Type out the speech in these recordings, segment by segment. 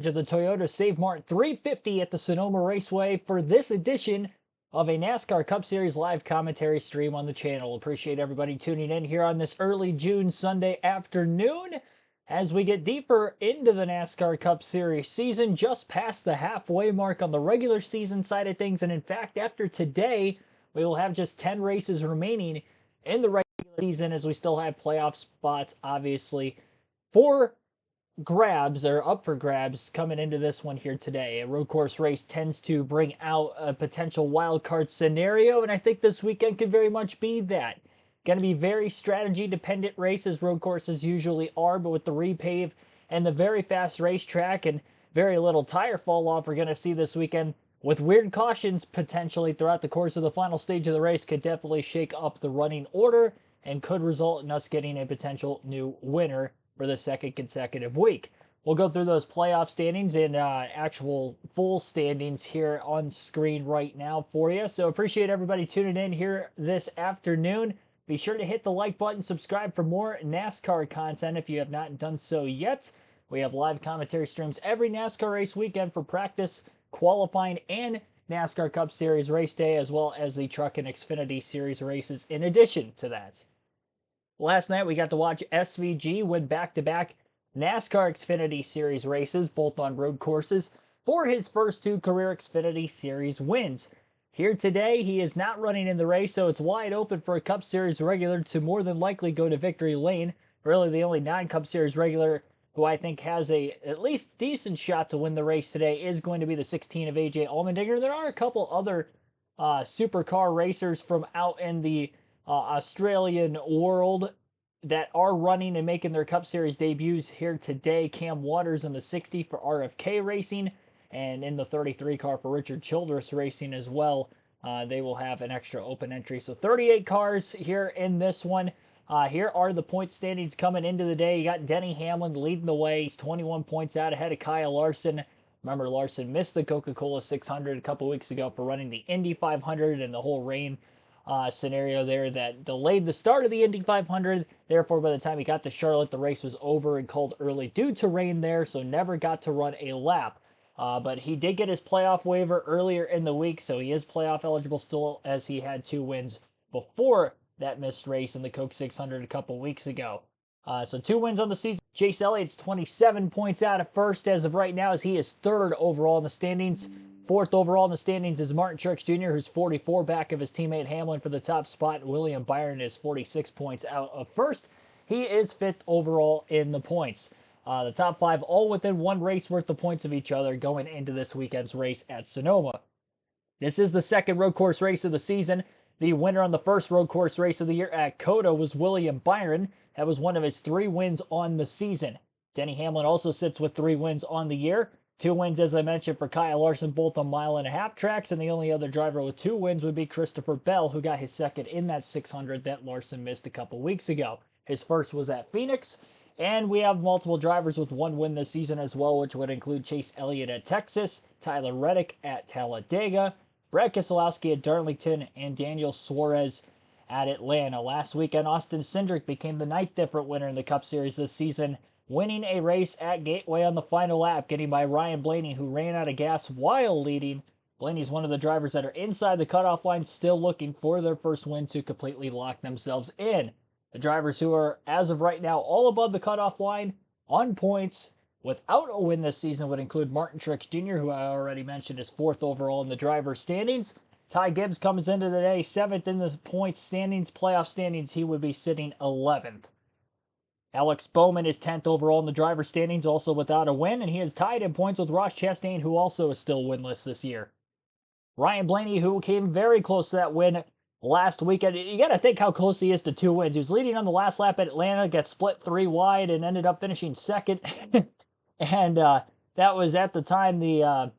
To the Toyota Save Mart 350 at the Sonoma Raceway for this edition of a NASCAR Cup Series live commentary stream on the channel. Appreciate everybody tuning in here on this early June Sunday afternoon as we get deeper into the NASCAR Cup Series season, just past the halfway mark on the regular season side of things. And in fact, after today, we will have just 10 races remaining in the regular season as we still have playoff spots, obviously, for grabs are up for grabs coming into this one here today. A road course race tends to bring out a potential wild card scenario, and I think this weekend could very much be that. Going to be very strategy dependent races, road courses usually are, but with the repave and the very fast racetrack and very little tire fall off we're going to see this weekend, with weird cautions potentially throughout the course of the final stage of the race, could definitely shake up the running order and could result in us getting a potential new winner for the second consecutive week. We'll go through those playoff standings and actual full standings here on screen right now for you. So appreciate everybody tuning in here this afternoon. Be sure to hit the like button, subscribe for more NASCAR content if you have not done so yet. We have live commentary streams every NASCAR race weekend for practice, qualifying, and NASCAR Cup Series race day, as well as the Truck and Xfinity Series races in addition to that. Last night, we got to watch SVG win back-to-back NASCAR Xfinity Series races, both on road courses, for his first two career Xfinity Series wins. Here today, he is not running in the race, so it's wide open for a Cup Series regular to more than likely go to victory lane. Really, the only non-Cup Series regular who I think has a at least decent shot to win the race today is going to be the 16 of AJ Allmendinger. There are a couple other supercar racers from out in the Australian world that are running and making their Cup Series debuts here today. Cam Waters in the 60 for RFK Racing, and in the 33 car for Richard Childress Racing as well. They will have an extra open entry. So 38 cars here in this one. Here are the point standings coming into the day. You got Denny Hamlin leading the way. He's 21 points out ahead of Kyle Larson. Remember, Larson missed the Coca-Cola 600 a couple weeks ago for running the Indy 500 and the whole rain scenario there that delayed the start of the Indy 500. Therefore, by the time he got to Charlotte, the race was over and called early due to rain there, so never got to run a lap. But he did get his playoff waiver earlier in the week, so he is playoff eligible still, as he had 2 wins before that missed race in the Coke 600 a couple weeks ago. So 2 wins on the season. Chase Elliott's 27 points out at first as of right now, as he is 3rd overall in the standings. 4th overall in the standings is Martin Truex Jr., who's 44 back of his teammate Hamlin for the top spot. William Byron is 46 points out of first. He is 5th overall in the points. The top 5 all within 1 race worth of points of each other going into this weekend's race at Sonoma. This is the second road course race of the season. The winner on the first road course race of the year at COTA was William Byron. That was one of his 3 wins on the season. Denny Hamlin also sits with 3 wins on the year. 2 wins, as I mentioned, for Kyle Larson, both on 1.5-mile tracks, and the only other driver with 2 wins would be Christopher Bell, who got his second in that 600 that Larson missed a couple weeks ago. His first was at Phoenix, and we have multiple drivers with 1 win this season as well, which would include Chase Elliott at Texas, Tyler Reddick at Talladega, Brad Keselowski at Darlington, and Daniel Suarez at Atlanta. Last weekend, Austin Cindric became the 9th different winner in the Cup Series this season, winning a race at Gateway on the final lap, getting by Ryan Blaney, who ran out of gas while leading. Blaney's one of the drivers that are inside the cutoff line, still looking for their first win to completely lock themselves in. The drivers who are, as of right now, all above the cutoff line on points without a win this season would include Martin Truex Jr., who I already mentioned is 4th overall in the driver's standings. Ty Gibbs comes into the day 7th in the points standings, playoff standings. He would be sitting 11th. Alex Bowman is 10th overall in the driver's standings, also without a win, and he is tied in points with Ross Chastain, who also is still winless this year. Ryan Blaney, who came very close to that win last weekend. You got to think how close he is to 2 wins. He was leading on the last lap at Atlanta, got split 3 wide, and ended up finishing 2nd. And that was at the time the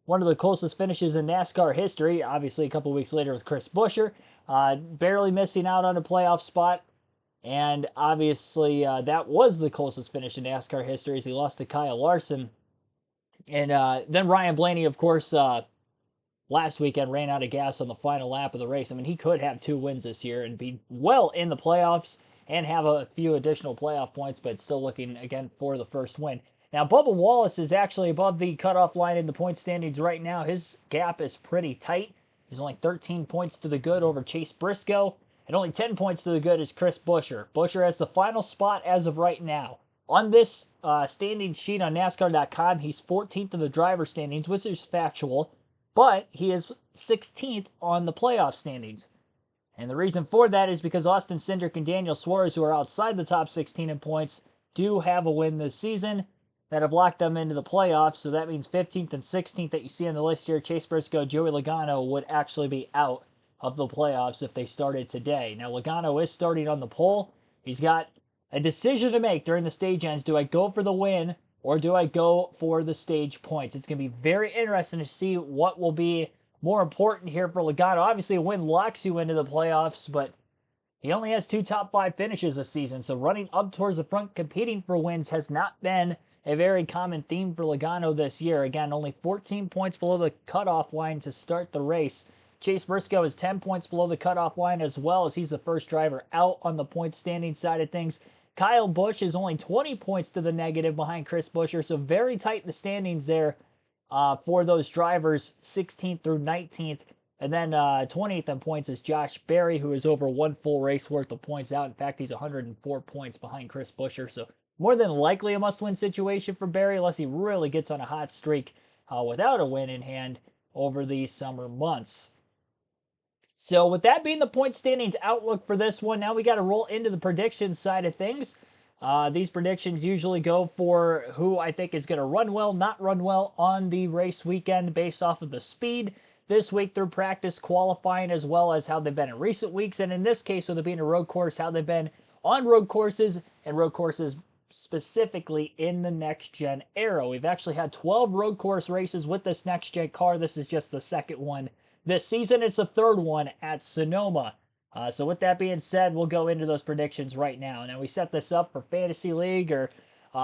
one of the closest finishes in NASCAR history. Obviously, a couple weeks later was Chris Buescher, barely missing out on a playoff spot. And obviously, that was the closest finish in NASCAR history, as he lost to Kyle Larson. And then Ryan Blaney, of course, last weekend ran out of gas on the final lap of the race. I mean, he could have 2 wins this year and be well in the playoffs and have a few additional playoff points, but still looking again for the first win. Now, Bubba Wallace is actually above the cutoff line in the point standings right now. His gap is pretty tight. He's only 13 points to the good over Chase Briscoe, and only 10 points to the good is Chris Buescher. Buescher has the final spot as of right now. On this standings sheet on NASCAR.com, he's 14th in the driver standings, which is factual, but he is 16th on the playoff standings. And the reason for that is because Austin Cindric and Daniel Suarez, who are outside the top 16 in points, do have a win this season that have locked them into the playoffs. So that means 15th and 16th that you see on the list here, Chase Briscoe, Joey Logano would actually be out of the playoffs if they started today. Now, Logano is starting on the pole. He's got a decision to make during the stage ends. Do I go for the win or do I go for the stage points? It's going to be very interesting to see what will be more important here for Logano. Obviously, a win locks you into the playoffs, but he only has 2 top 5 finishes this season, so running up towards the front competing for wins has not been a very common theme for Logano this year. Again, only 14 points below the cutoff line to start the race. Chase Briscoe is 10 points below the cutoff line as well, as he's the first driver out on the point standing side of things. Kyle Busch is only 20 points to the negative behind Chris Buescher, so very tight in the standings there for those drivers, 16th through 19th. And then 20th in points is Josh Berry, who is over 1 full race worth of points out. In fact, he's 104 points behind Chris Buescher, so more than likely a must-win situation for Berry unless he really gets on a hot streak without a win in hand over the summer months. So with that being the point standings outlook for this one, now we got to roll into the predictions side of things. These predictions usually go for who I think is going to run well, not run well on the race weekend based off of the speed this week through practice, qualifying, as well as how they've been in recent weeks. And in this case, with it being a road course, how they've been on road courses and road courses specifically in the next-gen era. We've actually had 12 road course races with this next-gen car. This is just the second one this season. It's the third one at Sonoma. So with that being said, we'll go into those predictions right now. Now, we set this up for Fantasy League or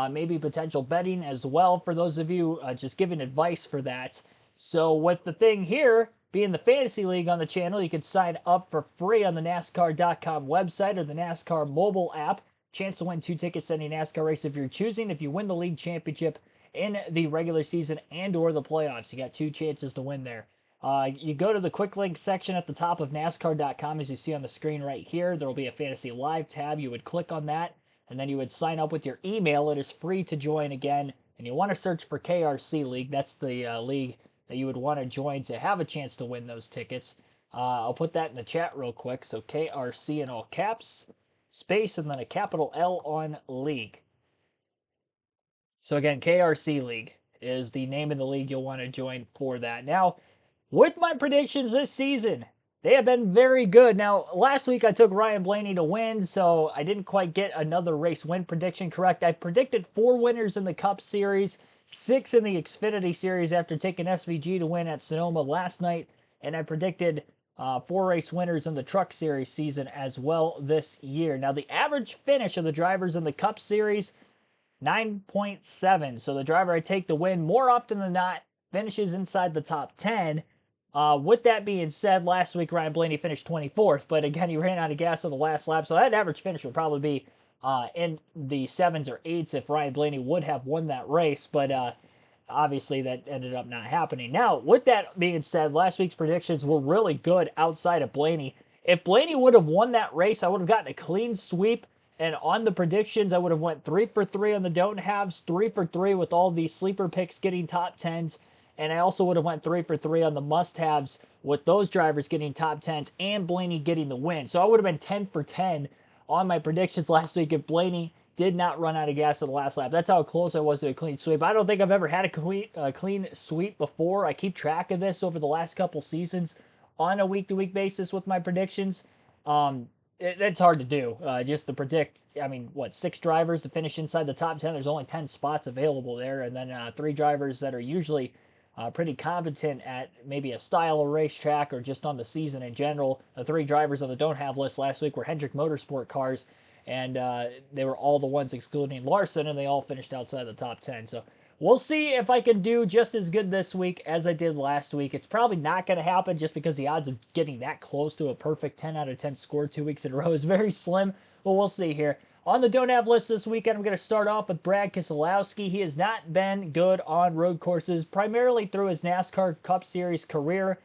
maybe potential betting as well for those of you just giving advice for that. So with the thing here being the Fantasy League on the channel, you can sign up for free on the NASCAR.com website or the NASCAR mobile app. Chance to win 2 tickets to any NASCAR race if you're choosing. If you win the league championship in the regular season and or the playoffs, you got 2 chances to win there. You go to the quick link section at the top of NASCAR.com, as you see on the screen right here. There will be a Fantasy Live tab. You would click on that, and then you would sign up with your email. It is free to join again, and you want to search for KRC League. That's the league that you would want to join to have a chance to win those tickets. I'll put that in the chat real quick. So KRC in all caps, space, and then a capital L on League. So again, KRC League is the name of the league you'll want to join for that. Now, with my predictions this season, they have been very good. Now, last week I took Ryan Blaney to win, so I didn't quite get another race win prediction correct. I predicted 4 winners in the Cup Series, 6 in the Xfinity Series after taking SVG to win at Sonoma last night, and I predicted 4 race winners in the Truck Series season as well this year. Now, the average finish of the drivers in the Cup Series, 9.7. So the driver I take to win more often than not finishes inside the top 10. With that being said, last week Ryan Blaney finished 24th, but again, he ran out of gas on the last lap, so that average finish would probably be in the 7s or 8s if Ryan Blaney would have won that race, but obviously that ended up not happening. Now, with that being said, last week's predictions were really good outside of Blaney. If Blaney would have won that race, I would have gotten a clean sweep, and on the predictions, I would have went 3 for 3 on the don't haves, 3 for 3 with all these sleeper picks getting top 10s, and I also would have went 3 for 3 on the must-haves with those drivers getting top 10s and Blaney getting the win. So I would have been 10 for 10 on my predictions last week if Blaney did not run out of gas at the last lap. That's how close I was to a clean sweep. I don't think I've ever had a clean sweep before. I keep track of this over the last couple seasons on a week-to-week basis with my predictions. It's hard to do, just to predict, 6 drivers to finish inside the top 10. There's only 10 spots available there, and then 3 drivers that are usually pretty competent at maybe a style of racetrack or just on the season in general. The 3 drivers on the don't have list last week were Hendrick Motorsport cars, and they were all the ones excluding Larson, and they all finished outside the top 10. So we'll see if I can do just as good this week as I did last week. It's probably not going to happen just because the odds of getting that close to a perfect 10 out of 10 score 2 weeks in a row is very slim, but we'll see here. On the don't have list this weekend, I'm going to start off with Brad Keselowski. He has not been good on road courses, primarily through his NASCAR Cup Series career.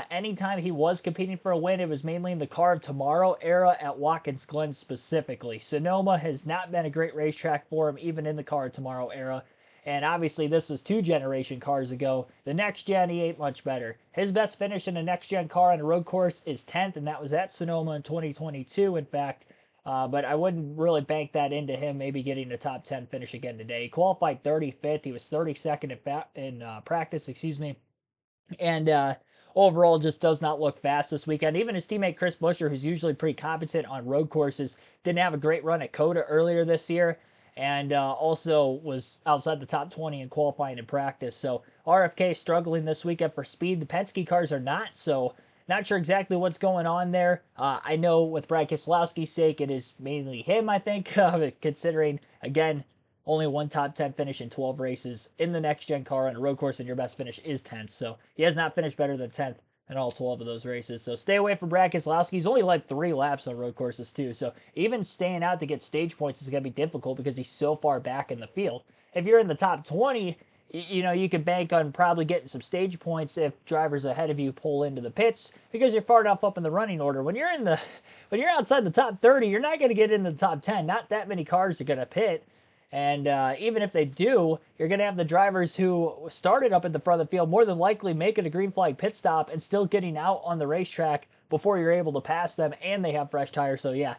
Anytime he was competing for a win, it was mainly in the Car of Tomorrow era at Watkins Glen specifically. Sonoma has not been a great racetrack for him, even in the Car of Tomorrow era. And obviously, this is 2 generation cars ago. The next gen, he ain't much better. His best finish in a next gen car on a road course is 10th, and that was at Sonoma in 2022, in fact. But I wouldn't really bank that into him maybe getting a top 10 finish again today. He qualified 35th. He was 32nd in practice, excuse me. And overall just does not look fast this weekend. Even his teammate Chris Buescher, who's usually pretty competent on road courses, didn't have a great run at COTA earlier this year, and also was outside the top 20 in qualifying and practice. So RFK struggling this weekend for speed. The Penske cars are not, so not sure exactly what's going on there. I know with Brad Keselowski's sake, it is mainly him, I think, considering, again, only one top 10 finish in 12 races in the next gen car on a road course, and your best finish is 10th. So he has not finished better than 10th in all 12 of those races. So stay away from Brad Keselowski. He's only led 3 laps on road courses, too. So even staying out to get stage points is going to be difficult because he's so far back in the field. If you're in the top 20, you can bank on probably getting some stage points if drivers ahead of you pull into the pits because you're far enough up in the running order. When you're outside the top 30, you're not going to get into the top 10. Not that many cars are going to pit. And even if they do, you're going to have the drivers who started up at the front of the field more than likely making a green flag pit stop and still getting out on the racetrack before you're able to pass them, and they have fresh tires. So, yeah,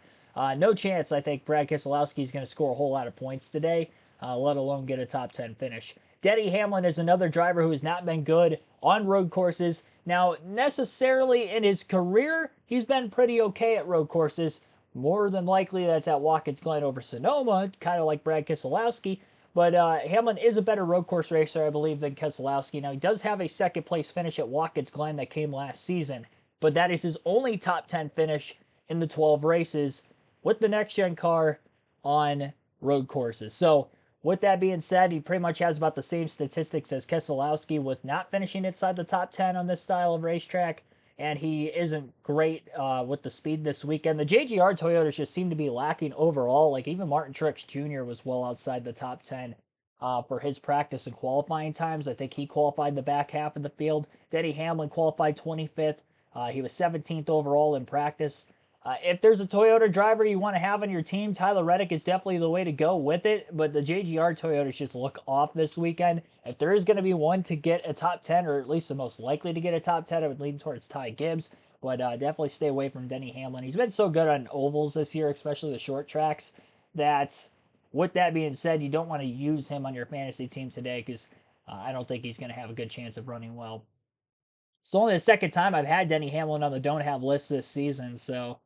no chance I think Brad Keselowski is going to score a whole lot of points today, let alone get a top 10 finish. Denny Hamlin is another driver who has not been good on road courses. Now, necessarily in his career, he's been pretty okay at road courses. More than likely, that's at Watkins Glen over Sonoma, kind of like Brad Keselowski. But Hamlin is a better road course racer, I believe, than Keselowski. Now, he does have a second-place finish at Watkins Glen that came last season, but that is his only top 10 finish in the 12 races with the next-gen car on road courses. So, with that being said, he pretty much has about the same statistics as Keselowski with not finishing inside the top 10 on this style of racetrack. And he isn't great with the speed this weekend. The JGR Toyotas just seem to be lacking overall. Like, even Martin Truex Jr. was well outside the top 10 for his practice and qualifying times. I think he qualified the back half of the field. Denny Hamlin qualified 25th. He was 17th overall in practice. If there's a Toyota driver you want to have on your team, Tyler Reddick is definitely the way to go with it, but the JGR Toyotas just look off this weekend. If there is going to be one to get a top 10, or at least the most likely to get a top 10, I would lean towards Ty Gibbs, but definitely stay away from Denny Hamlin. He's been so good on ovals this year, especially the short tracks, that with that being said, you don't want to use him on your fantasy team today because I don't think he's going to have a good chance of running well. It's only the second time I've had Denny Hamlin on the don't have list this season, so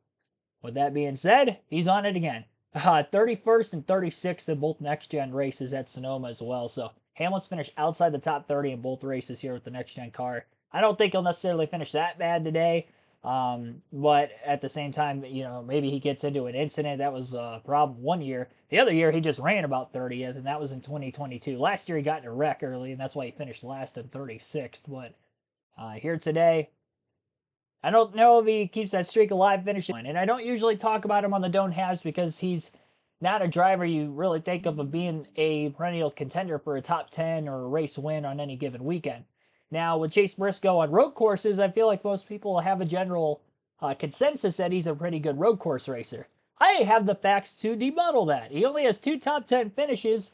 with that being said, he's on it again. 31st and 36th in both next-gen races at Sonoma as well. So Hamlin's finished outside the top 30 in both races here with the next-gen car. I don't think he'll necessarily finish that bad today. But at the same time, maybe he gets into an incident. That was a problem one year. The other year, he just ran about 30th, and that was in 2022. Last year, he got in a wreck early, and that's why he finished last in 36th. But here today, I don't know if he keeps that streak alive finishing. And I don't usually talk about him on the don't haves because he's not a driver you really think of being a perennial contender for a top 10 or a race win on any given weekend. Now, with Chase Briscoe on road courses, I feel like most people have a general consensus that he's a pretty good road course racer. I have the facts to debuttal that. He only has 2 top 10 finishes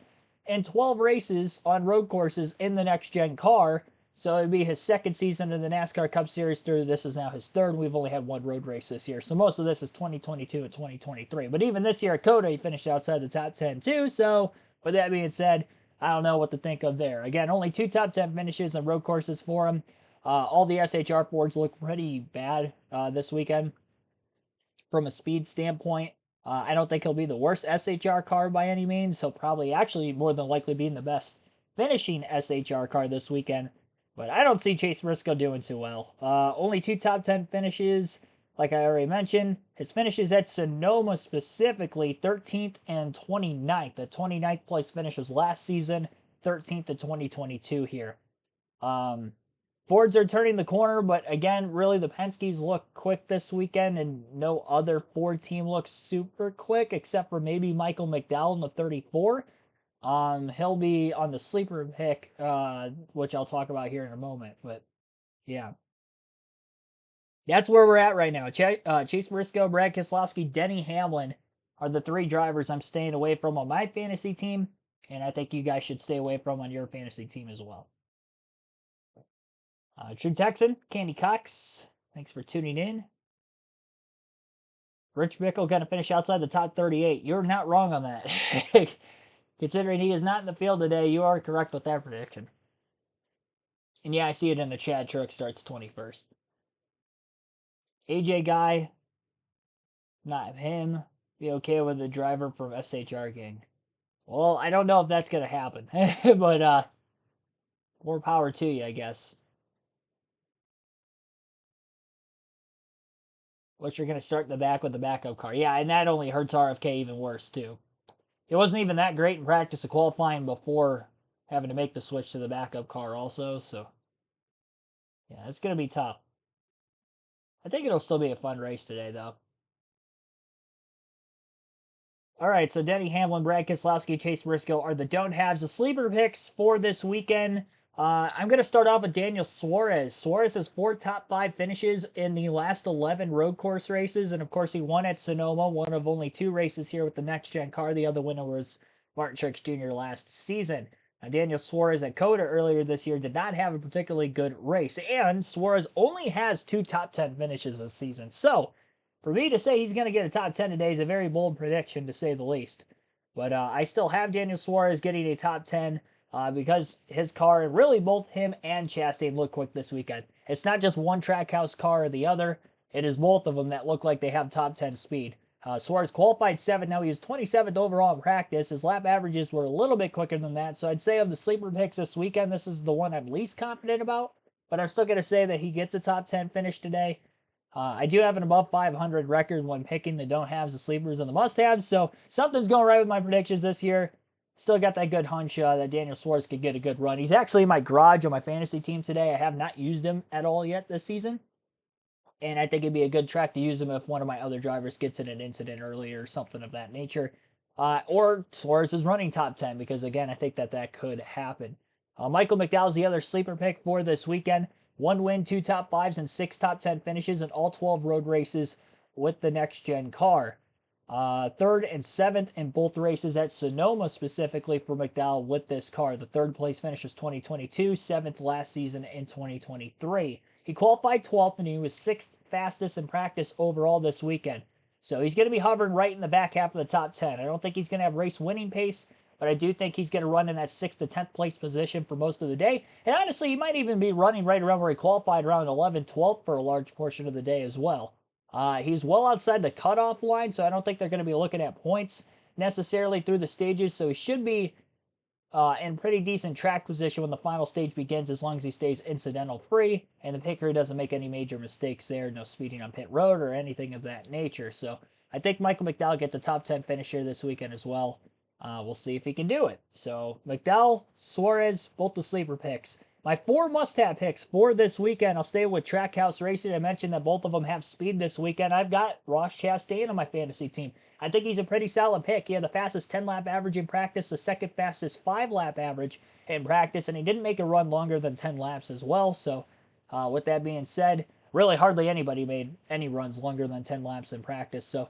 and 12 races on road courses in the next-gen car. So it would be his second season in the NASCAR Cup Series. This is now his third. We've only had 1 road race this year. So most of this is 2022 and 2023. But even this year at COTA, he finished outside the top 10 too. So with that being said, I don't know what to think of there. Again, only 2 top 10 finishes on road courses for him. All the SHR Fords look pretty bad this weekend from a speed standpoint. I don't think he'll be the worst SHR car by any means. He'll probably actually more than likely be in the best finishing SHR car this weekend. But I don't see Chase Briscoe doing too well. Only 2 top 10 finishes, like I already mentioned. His finishes at Sonoma specifically, 13th and 29th. The 29th place finish was last season, 13th in 2022 here. Fords are turning the corner, but again, really the Penske's look quick this weekend, and no other Ford team looks super quick except for maybe Michael McDowell in the 34. He'll be on the sleeper pick, which I'll talk about here in a moment. But yeah, that's where we're at right now. Chase Briscoe, Brad Keselowski, Denny Hamlin are the three drivers I'm staying away from on my fantasy team, and I think you guys should stay away from on your fantasy team as well. True Texan, Candy Cox, thanks for tuning in. Rich Bickle going to finish outside the top 38. You're not wrong on that. Considering he is not in the field today, you are correct with that prediction. And yeah, I see it in the chat. Truck starts 21st. AJ Guy, not him. Be okay with the driver from SHR gang. Well, I don't know if that's going to happen. But more power to you, I guess. Which you're going to start in the back with the backup car. Yeah, and that only hurts RFK even worse, too. It wasn't even that great in practice of qualifying before having to make the switch to the backup car also, so yeah, it's going to be tough. I think it'll still be a fun race today, though. All right, so Denny Hamlin, Brad Keselowski, Chase Briscoe are the don't haves. The sleeper picks for this weekend. I'm going to start off with Daniel Suarez. Suarez has 4 top 5 finishes in the last 11 road course races, and of course he won at Sonoma, one of only 2 races here with the next gen car. The other winner was Martin Truex Jr. last season. Now, Daniel Suarez at COTA earlier this year did not have a particularly good race, and Suarez only has 2 top 10 finishes this season. So, for me to say he's going to get a top 10 today is a very bold prediction, to say the least. But I still have Daniel Suarez getting a top 10 because his car, and really both him and Chastain, look quick this weekend. It's not just one Trackhouse car or the other. It is both of them that look like they have top 10 speed. Suarez qualified 7th. Now he was 27th overall in practice. His lap averages were a little bit quicker than that. So I'd say of the sleeper picks this weekend, this is the one I'm least confident about. But I'm still going to say that he gets a top 10 finish today. I do have an above 500 record when picking the don't haves, the sleepers, and the must haves. So something's going right with my predictions this year. Still got that good hunch that Daniel Suarez could get a good run. He's actually in my garage on my fantasy team today. I have not used him at all yet this season. And I think it'd be a good track to use him if one of my other drivers gets in an incident early or something of that nature. Or Suarez is running top 10, because, again, I think that could happen. Michael McDowell's the other sleeper pick for this weekend. 1 win, 2 top 5s, and 6 top 10 finishes in all 12 road races with the next-gen car. 3rd and 7th in both races at Sonoma, specifically for McDowell with this car. The 3rd place finish was 2022, 7th last season in 2023. He qualified 12th, and he was 6th fastest in practice overall this weekend. So he's going to be hovering right in the back half of the top 10. I don't think he's going to have race winning pace, but I do think he's going to run in that 6th to 10th place position for most of the day. And honestly, he might even be running right around where he qualified, around 11th, 12th for a large portion of the day as well. He's well outside the cutoff line, so I don't think they're going to be looking at points necessarily through the stages. So he should be in pretty decent track position when the final stage begins, as long as he stays incidental free and the picker doesn't make any major mistakes there, no speeding on pit road or anything of that nature. So I think Michael McDowell gets a top 10 finish here this weekend as well. We'll see if he can do it. So McDowell, Suarez, both the sleeper picks. My 4 must-have picks for this weekend, I'll stay with Trackhouse Racing. I mentioned that both of them have speed this weekend. I've got Ross Chastain on my fantasy team. I think he's a pretty solid pick. He had the fastest 10-lap average in practice, the second fastest 5-lap average in practice, and he didn't make a run longer than 10 laps as well. So with that being said, really hardly anybody made any runs longer than 10 laps in practice. So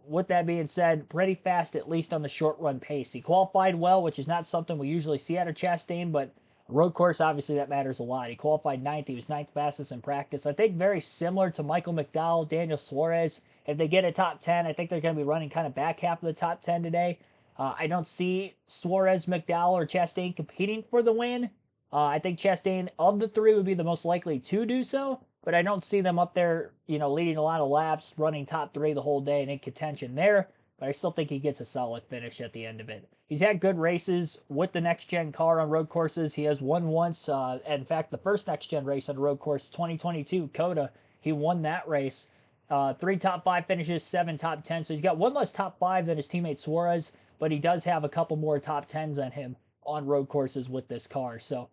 with that being said, pretty fast, at least on the short run pace. He qualified well, which is not something we usually see out of Chastain, but road course, obviously, that matters a lot. He qualified 9th. He was 9th fastest in practice. I think very similar to Michael McDowell, Daniel Suarez. If they get a top 10, I think they're going to be running kind of back half of the top 10 today. I don't see Suarez, McDowell, or Chastain competing for the win. I think Chastain, of the 3, would be the most likely to do so, but I don't see them up there, leading a lot of laps, running top 3 the whole day and in contention there. But I still think he gets a solid finish at the end of it. He's had good races with the next-gen car on road courses. He has won once. In fact, the first next-gen race on a road course, 2022, COTA, he won that race. 3 top 5 finishes, 7 top 10. So he's got 1 less top 5 than his teammate Suarez, but he does have a couple more top 10s than him on road courses with this car. So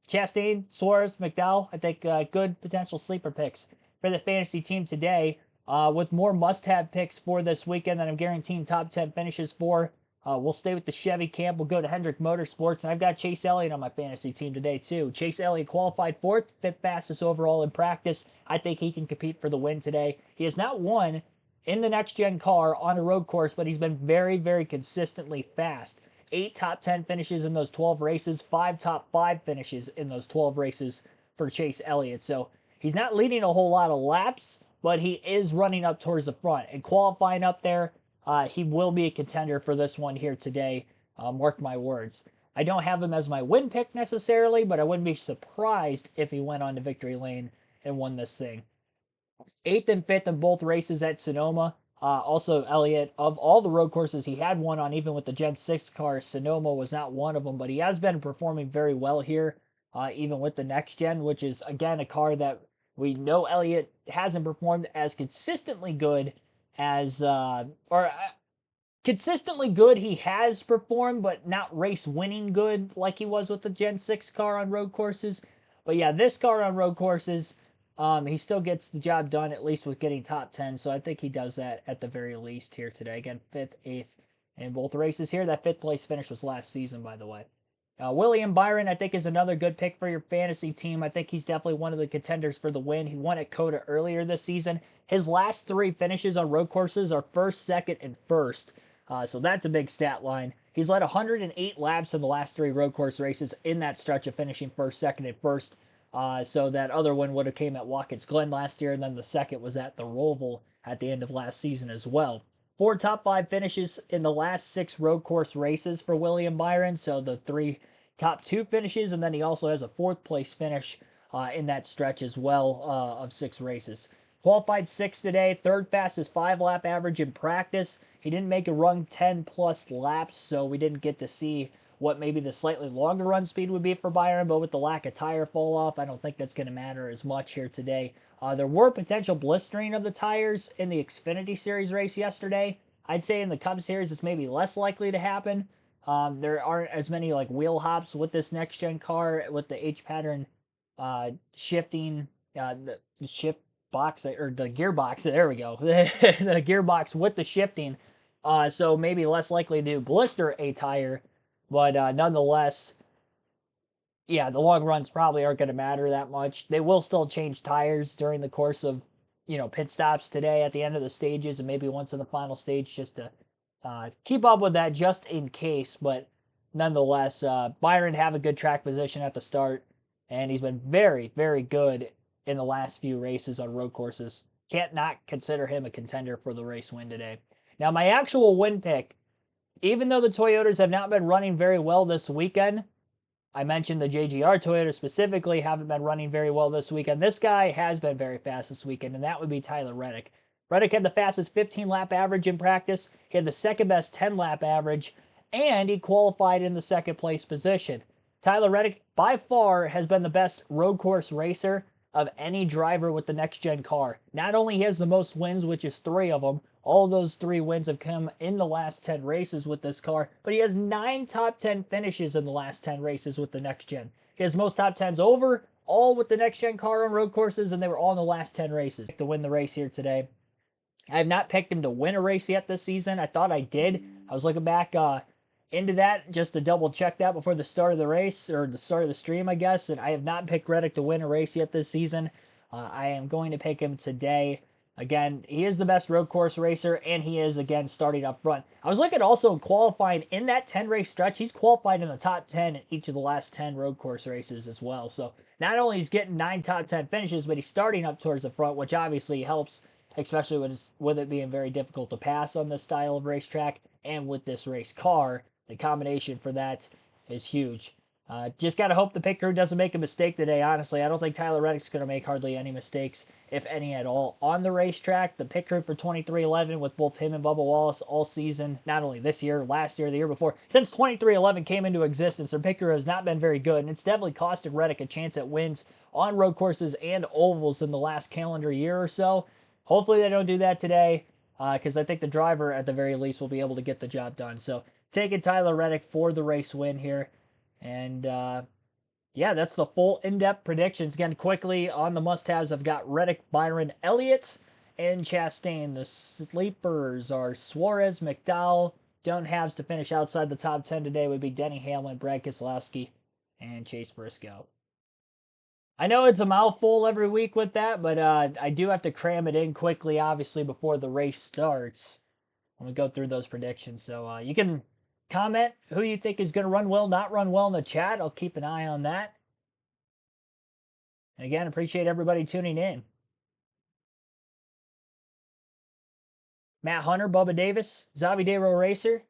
Chastain, Suarez, McDowell, I think good potential sleeper picks for the fantasy team today. With more must-have picks for this weekend that I'm guaranteeing top 10 finishes for. We'll stay with the Chevy camp. We'll go to Hendrick Motorsports, and I've got Chase Elliott on my fantasy team today, too. Chase Elliott qualified fourth, fifth fastest overall in practice. I think he can compete for the win today. He has not won in the next-gen car on a road course, but he's been very, very consistently fast. 8 top 10 finishes in those 12 races, 5 top 5 finishes in those 12 races for Chase Elliott. So he's not leading a whole lot of laps, but he is running up towards the front. And qualifying up there, he will be a contender for this one here today. Mark my words. I don't have him as my win pick necessarily, but I wouldn't be surprised if he went on to victory lane and won this thing. 8th and 5th in both races at Sonoma. Also, Elliott, of all the road courses he had won on, even with the Gen 6 car, Sonoma was not one of them, but he has been performing very well here, even with the next gen, which is, again, a car that we know Elliott hasn't performed as consistently good as, consistently good he has performed, but not race winning good like he was with the Gen 6 car on road courses. But yeah, this car on road courses, he still gets the job done, at least with getting top 10. So I think he does that at the very least here today. Again, 5th, 8th in both races here. That 5th place finish was last season, by the way. William Byron, I think, is another good pick for your fantasy team. I think he's definitely one of the contenders for the win. He won at COTA earlier this season. His last 3 finishes on road courses are 1st, 2nd, and 1st. So that's a big stat line. He's led 108 laps in the last 3 road course races in that stretch of finishing 1st, 2nd, and 1st. So that other one would have came at Watkins Glen last year, and then the second was at the Roval at the end of last season as well. 4 top 5 finishes in the last 6 road course races for William Byron. So the 3 top 2 finishes, and then he also has a 4th place finish in that stretch as well of 6 races. Qualified 6th today, 3rd fastest 5-lap average in practice. He didn't make a run 10 plus laps, so we didn't get to see what maybe the slightly longer run speed would be for Byron, but with the lack of tire fall off, I don't think that's going to matter as much here today. There were potential blistering of the tires in the Xfinity Series race yesterday. I'd say in the Cup Series it's maybe less likely to happen. There aren't as many like wheel hops with this next gen car with the H pattern shifting, the shift box or the gearbox. There we go, the gearbox with the shifting. So maybe less likely to blister a tire, but nonetheless, yeah, the long runs probably aren't going to matter that much. They will still change tires during the course of, pit stops today at the end of the stages and maybe once in the final stage just to keep up with that just in case. But nonetheless, Byron have a good track position at the start, and he's been very, very good in the last few races on road courses. Can't not consider him a contender for the race win today. Now, my actual win pick, even though the Toyotas have not been running very well this weekend, I mentioned the JGR Toyota specifically haven't been running very well this weekend. This guy has been very fast this weekend, and that would be Tyler Reddick. Reddick had the fastest 15-lap average in practice. He had the second-best 10-lap average, and he qualified in the second-place position. Tyler Reddick, by far, has been the best road course racer of any driver with the next-gen car. Not only he has the most wins, which is 3 of them, all of those 3 wins have come in the last 10 races with this car, but he has 9 top 10 finishes in the last 10 races with the next-gen. He has most top 10s over, all with the next-gen car on road courses, and they were all in the last 10 races. To win the race here today. I have not picked him to win a race yet this season. I thought I did. I was looking back into that just to double check that before the start of the race, or the start of the stream, I guess, and I have not picked Reddick to win a race yet this season. I am going to pick him today. Again, he is the best road course racer, and he is, again, starting up front. I was looking also in qualifying in that 10-race stretch. He's qualified in the top 10 in each of the last 10 road course races as well. So not only is getting 9 top 10 finishes, but he's starting up towards the front, which obviously helps, especially with it being very difficult to pass on this style of racetrack and with this race car. The combination for that is huge. Just got to hope the pit crew doesn't make a mistake today, honestly. I don't think Tyler Reddick's going to make hardly any mistakes, if any at all, on the racetrack. The pit crew for 2311 with both him and Bubba Wallace all season, not only this year, last year, the year before. Since 2311 came into existence, their pit crew has not been very good, and it's definitely costed Reddick a chance at wins on road courses and ovals in the last calendar year or so. Hopefully they don't do that today, because I think the driver, at the very least, will be able to get the job done. So taking Tyler Reddick for the race win here. And Yeah, that's the full in-depth predictions. Again, quickly on the must-haves, I've got Reddick, Byron, Elliott, and Chastain. The sleepers are Suarez, McDowell. Don't haves to finish outside the top 10 today would be Denny Hamlin, Brad Keselowski, and Chase Briscoe. I know it's a mouthful every week with that, but I do have to cram it in quickly, obviously, before the race starts when we go through those predictions. So you can comment who you think is going to run well, not run well in the chat. I'll keep an eye on that. And again, appreciate everybody tuning in. Matt Hunter, Bubba Davis, Zavidero Racer,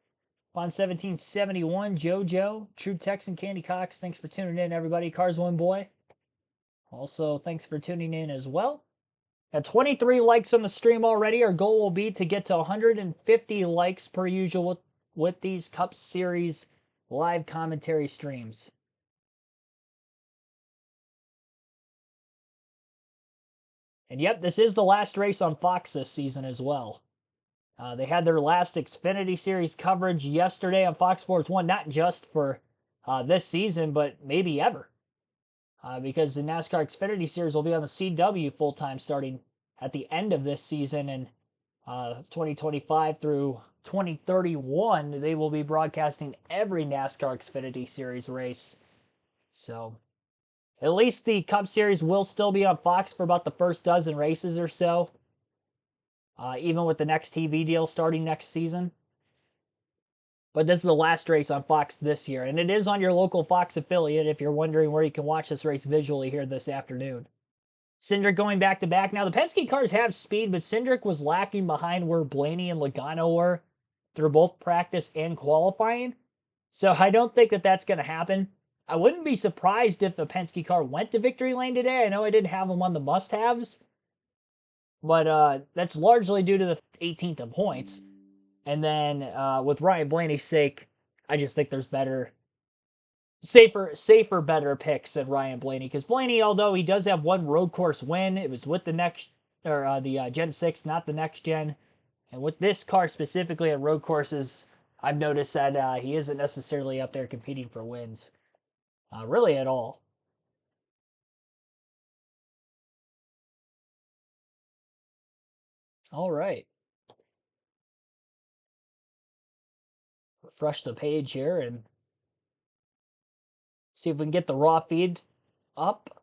on 1771, JoJo, True Texan, Candy Cox. Thanks for tuning in, everybody. Cars One Boy. Also, thanks for tuning in as well. At 23 likes on the stream already. Our goal will be to get to 150 likes per usual with these Cup Series live commentary streams. And yep, this is the last race on Fox this season as well. They had their last Xfinity Series coverage yesterday on Fox Sports 1, not just for this season, but maybe ever. Because the NASCAR Xfinity Series will be on the CW full-time starting at the end of this season. And 2025 through 2031, they will be broadcasting every NASCAR Xfinity Series race. So at least the Cup Series will still be on Fox for about the first dozen races or so. Even with the next TV deal starting next season. But this is the last race on Fox this year, and it is on your local Fox affiliate if you're wondering where you can watch this race visually here this afternoon. Cindric going back to back. Now, the Penske cars have speed, but Cindric was lacking behind where Blaney and Logano were through both practice and qualifying. So I don't think that that's going to happen. I wouldn't be surprised if the Penske car went to victory lane today. I know I didn't have them on the must-haves, but that's largely due to the 18th in points. And then with Ryan Blaney's sake, I just think there's safer, better picks than Ryan Blaney. Because Blaney, although he does have one road course win, it was with the the Gen 6, not the next gen. And with this car specifically at road courses, I've noticed that he isn't necessarily up there competing for wins, really at all. All right. Refresh the page here and see if we can get the raw feed up.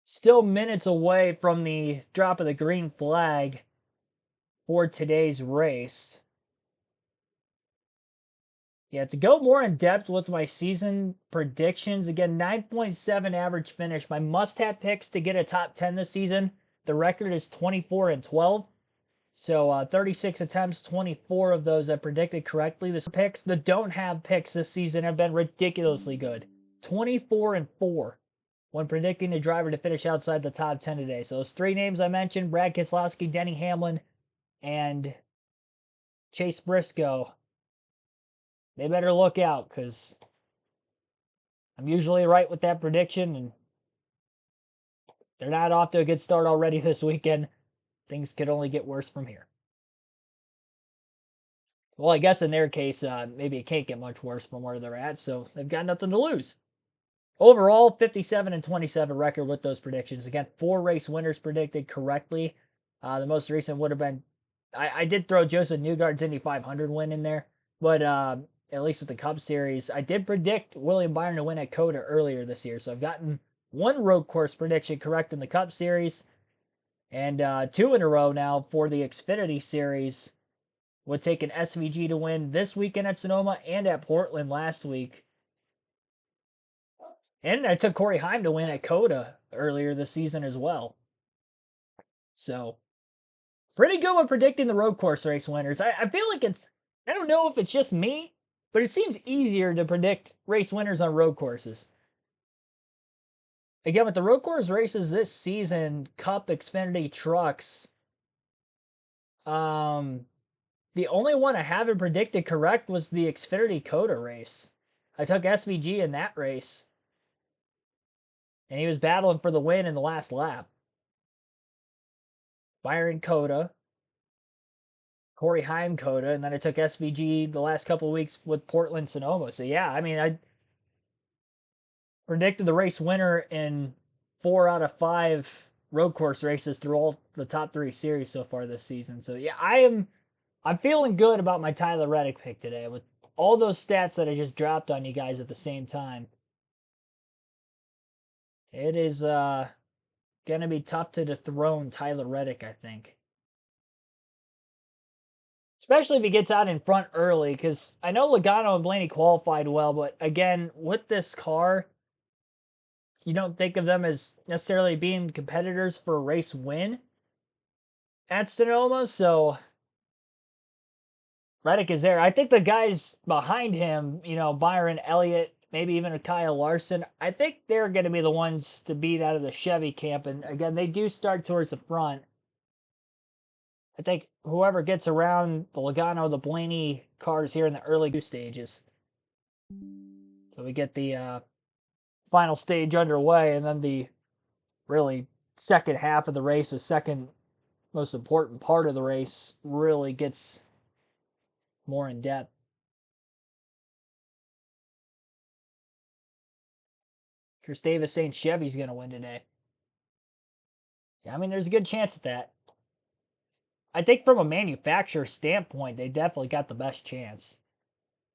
Still minutes away from the drop of the green flag for today's race. Yeah, to go more in depth with my season predictions, again, 9.7 average finish. My must-have picks to get a top 10 this season, the record is 24-12. So 36 attempts, 24 of those I predicted correctly. The picks, the don't have picks this season have been ridiculously good. 24-4 when predicting a driver to finish outside the top 10 today. So those three names I mentioned, Brad Keselowski, Denny Hamlin, and Chase Briscoe, they better look out because I'm usually right with that prediction, and they're not off to a good start already this weekend. Things could only get worse from here. Well, I guess in their case, maybe it can't get much worse from where they're at, so they've got nothing to lose. Overall, 57-27 record with those predictions. Again, 4 race winners predicted correctly. The most recent would have been, I did throw Joseph Newgarden's Indy 500 win in there, but at least with the Cup Series, I did predict William Byron to win at COTA earlier this year. So I've gotten 1 road course prediction correct in the Cup Series, and 2 in a row now for the Xfinity Series. Would take an SVG to win this weekend at Sonoma and at Portland last week. And I took Corey Heim to win at COTA earlier this season as well. So, pretty good with predicting the road course race winners. I feel like I don't know if it's just me, but it seems easier to predict race winners on road courses. Again, with the road course races this season, Cup, Xfinity, Trucks, the only one I haven't predicted correct was the Xfinity COTA race. I took SVG in that race, and he was battling for the win in the last lap. Byron COTA, Corey Heim Coda, and then I took SVG the last couple of weeks with Portland Sonoma. So yeah, I mean, I predicted the race winner in 4 out of 5 road course races through all the top 3 series so far this season. So yeah, I'm feeling good about my Tyler Reddick pick today with all those stats that I just dropped on you guys at the same time. It is gonna be tough to dethrone Tyler Reddick, I think. Especially if he gets out in front early, because I know Logano and Blaney qualified well, but again, with this car, you don't think of them as necessarily being competitors for a race win at Sonoma, so Reddick is there. I think the guys behind him, Byron Elliott, maybe even a Kyle Larson, I think they're going to be the ones to beat out of the Chevy camp. And again, they do start towards the front. I think whoever gets around the Logano, the Blaney cars here in the early stages. So we get the final stage underway, and then the really second half of the race, the second most important part of the race, really gets more in depth. Chris Davis saying Chevy's going to win today. Yeah, I mean, there's a good chance at that. I think from a manufacturer standpoint, they definitely got the best chance.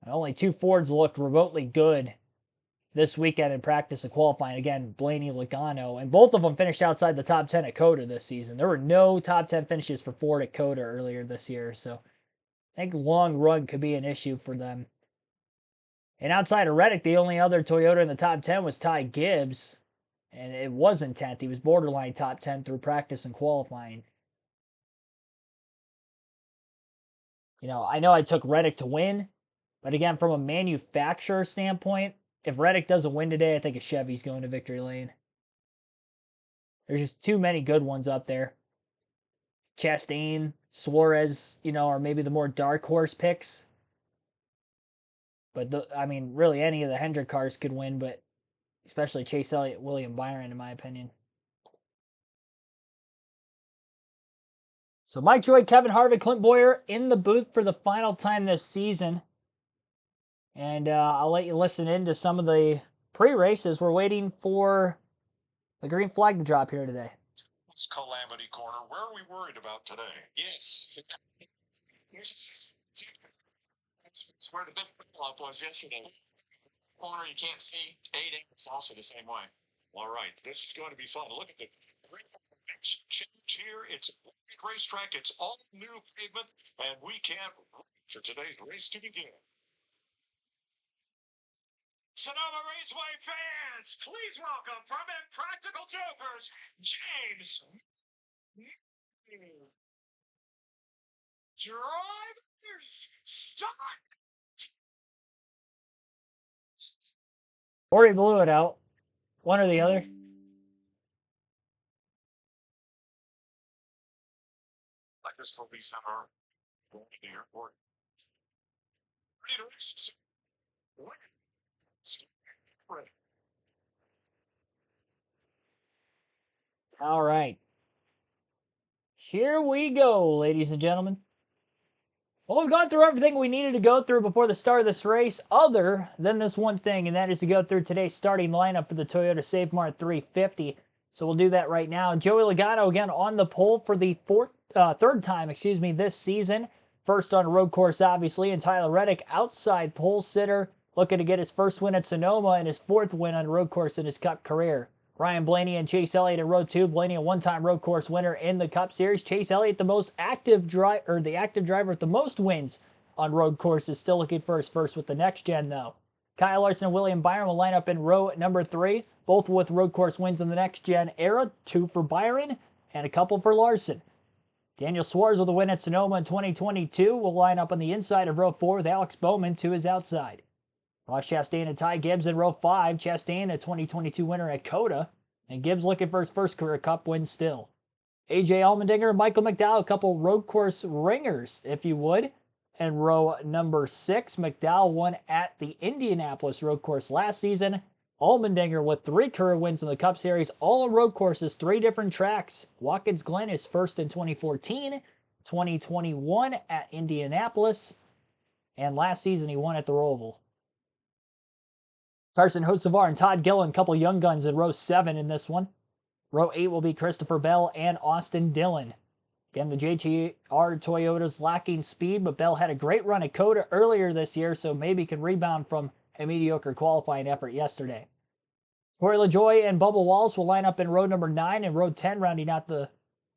Only 2 Fords looked remotely good this weekend in practice and qualifying. Again, Blaney, Logano, and both of them finished outside the top 10 at COTA this season. There were no top 10 finishes for Ford at COTA earlier this year, so I think long run could be an issue for them. And outside of Reddick, the only other Toyota in the top 10 was Ty Gibbs, and it wasn't 10th. He was borderline top 10 through practice and qualifying. I know I took Reddick to win, but again, from a manufacturer standpoint, if Reddick doesn't win today, I think a Chevy's going to victory lane. There's just too many good ones up there. Chastain, Suarez, are maybe the more dark horse picks. But, really any of the Hendrick cars could win, but especially Chase Elliott, William Byron, in my opinion. So Mike Joy, Kevin Harvick, Clint Boyer in the booth for the final time this season. And I'll let you listen in to some of the pre-races. We're waiting for the green flag to drop here today. It's Calamity Corner. Where are we worried about today? Yes. It's where the big flip-flop was yesterday. Corner you can't see. 8 is also the same way. All right, this is going to be fun. Look at the great change here. It's a great racetrack. It's all new pavement, and we can't wait for today's race to begin. Sonoma Raceway fans, please welcome from Impractical Jokers, James. Drivers, start! Or he blew it out. One or the other. I just hope he's not going to the airport. All right. Here we go, ladies and gentlemen. Well, we've gone through everything we needed to go through before the start of this race, other than this one thing, and that is to go through today's starting lineup for the Toyota Save Mart 350. So we'll do that right now. Joey Logano again on the pole for the third time, this season. First on a road course, obviously, and Tyler Reddick, outside pole sitter, looking to get his first win at Sonoma and his 4th win on a road course in his Cup career. Ryan Blaney and Chase Elliott at Road 2. Blaney, a one-time road course winner in the Cup Series. Chase Elliott, the active driver with the most wins on road courses. Still looking for his first with the next gen, though. Kyle Larson and William Byron will line up in row number 3, both with road course wins in the next gen era. 2 for Byron and a couple for Larson. Daniel Suarez with a win at Sonoma in 2022 will line up on the inside of row 4 with Alex Bowman to his outside. Ross Chastain and Ty Gibbs in row 5. Chastain, a 2022 winner at COTA, and Gibbs looking for his first career Cup win still. AJ Allmendinger and Michael McDowell, a couple road course ringers, if you would. And row number 6, McDowell won at the Indianapolis road course last season. Allmendinger with 3 career wins in the Cup Series, all on road courses, 3 different tracks. Watkins Glen is first in 2014. 2021 at Indianapolis, and last season he won at the Roval. Carson Hocevar and Todd Gillen, a couple young guns in row 7 in this one. Row 8 will be Christopher Bell and Austin Dillon. Again, the JTR Toyota's lacking speed, but Bell had a great run at COTA earlier this year, so maybe can rebound from a mediocre qualifying effort yesterday. Corey LaJoie and Bubba Wallace will line up in row number 9, and row 10, rounding out the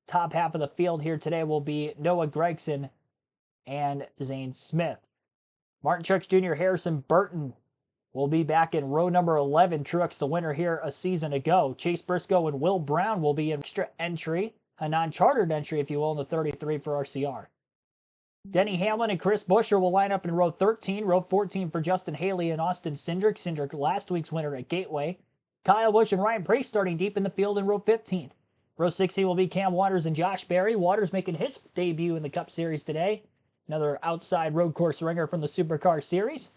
top half of the field here today, will be Noah Gregson and Zane Smith. Martin Truex Jr., Harrison Burton will be back in row number 11. Truex, the winner here a season ago. Chase Briscoe and Will Brown will be an extra entry, a non-chartered entry, if you will, in the 33 for RCR. Denny Hamlin and Chris Buescher will line up in row 13. Row 14 for Justin Haley and Austin Cindric. Cindric, last week's winner at Gateway. Kyle Busch and Ryan Preece starting deep in the field in row 15. Row 16 will be Cam Waters and Josh Berry. Waters making his debut in the Cup Series today. Another outside road course ringer from the Supercar Series.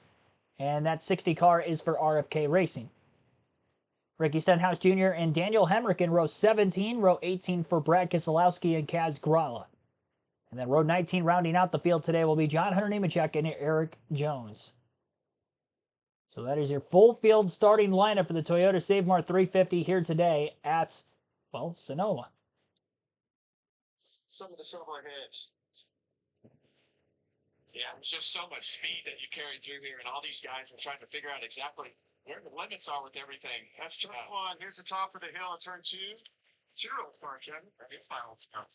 And that 60 car is for RFK Racing. Ricky Stenhouse Jr. and Daniel Hemrick in row 17. Row 18 for Brad Keselowski and Kaz Grala. And then row 19 rounding out the field today will be John Hunter Nemechek and Eric Jones. So that is your full field starting lineup for the Toyota Save Mart 350 here today at, well, Sonoma. Some of the overheads. Yeah, there's just so much speed that you carry through here, and all these guys are trying to figure out exactly where the limits are with everything. That's turn 1. Here's the top of the hill at turn 2. It's your old car, Kevin. It's my old car.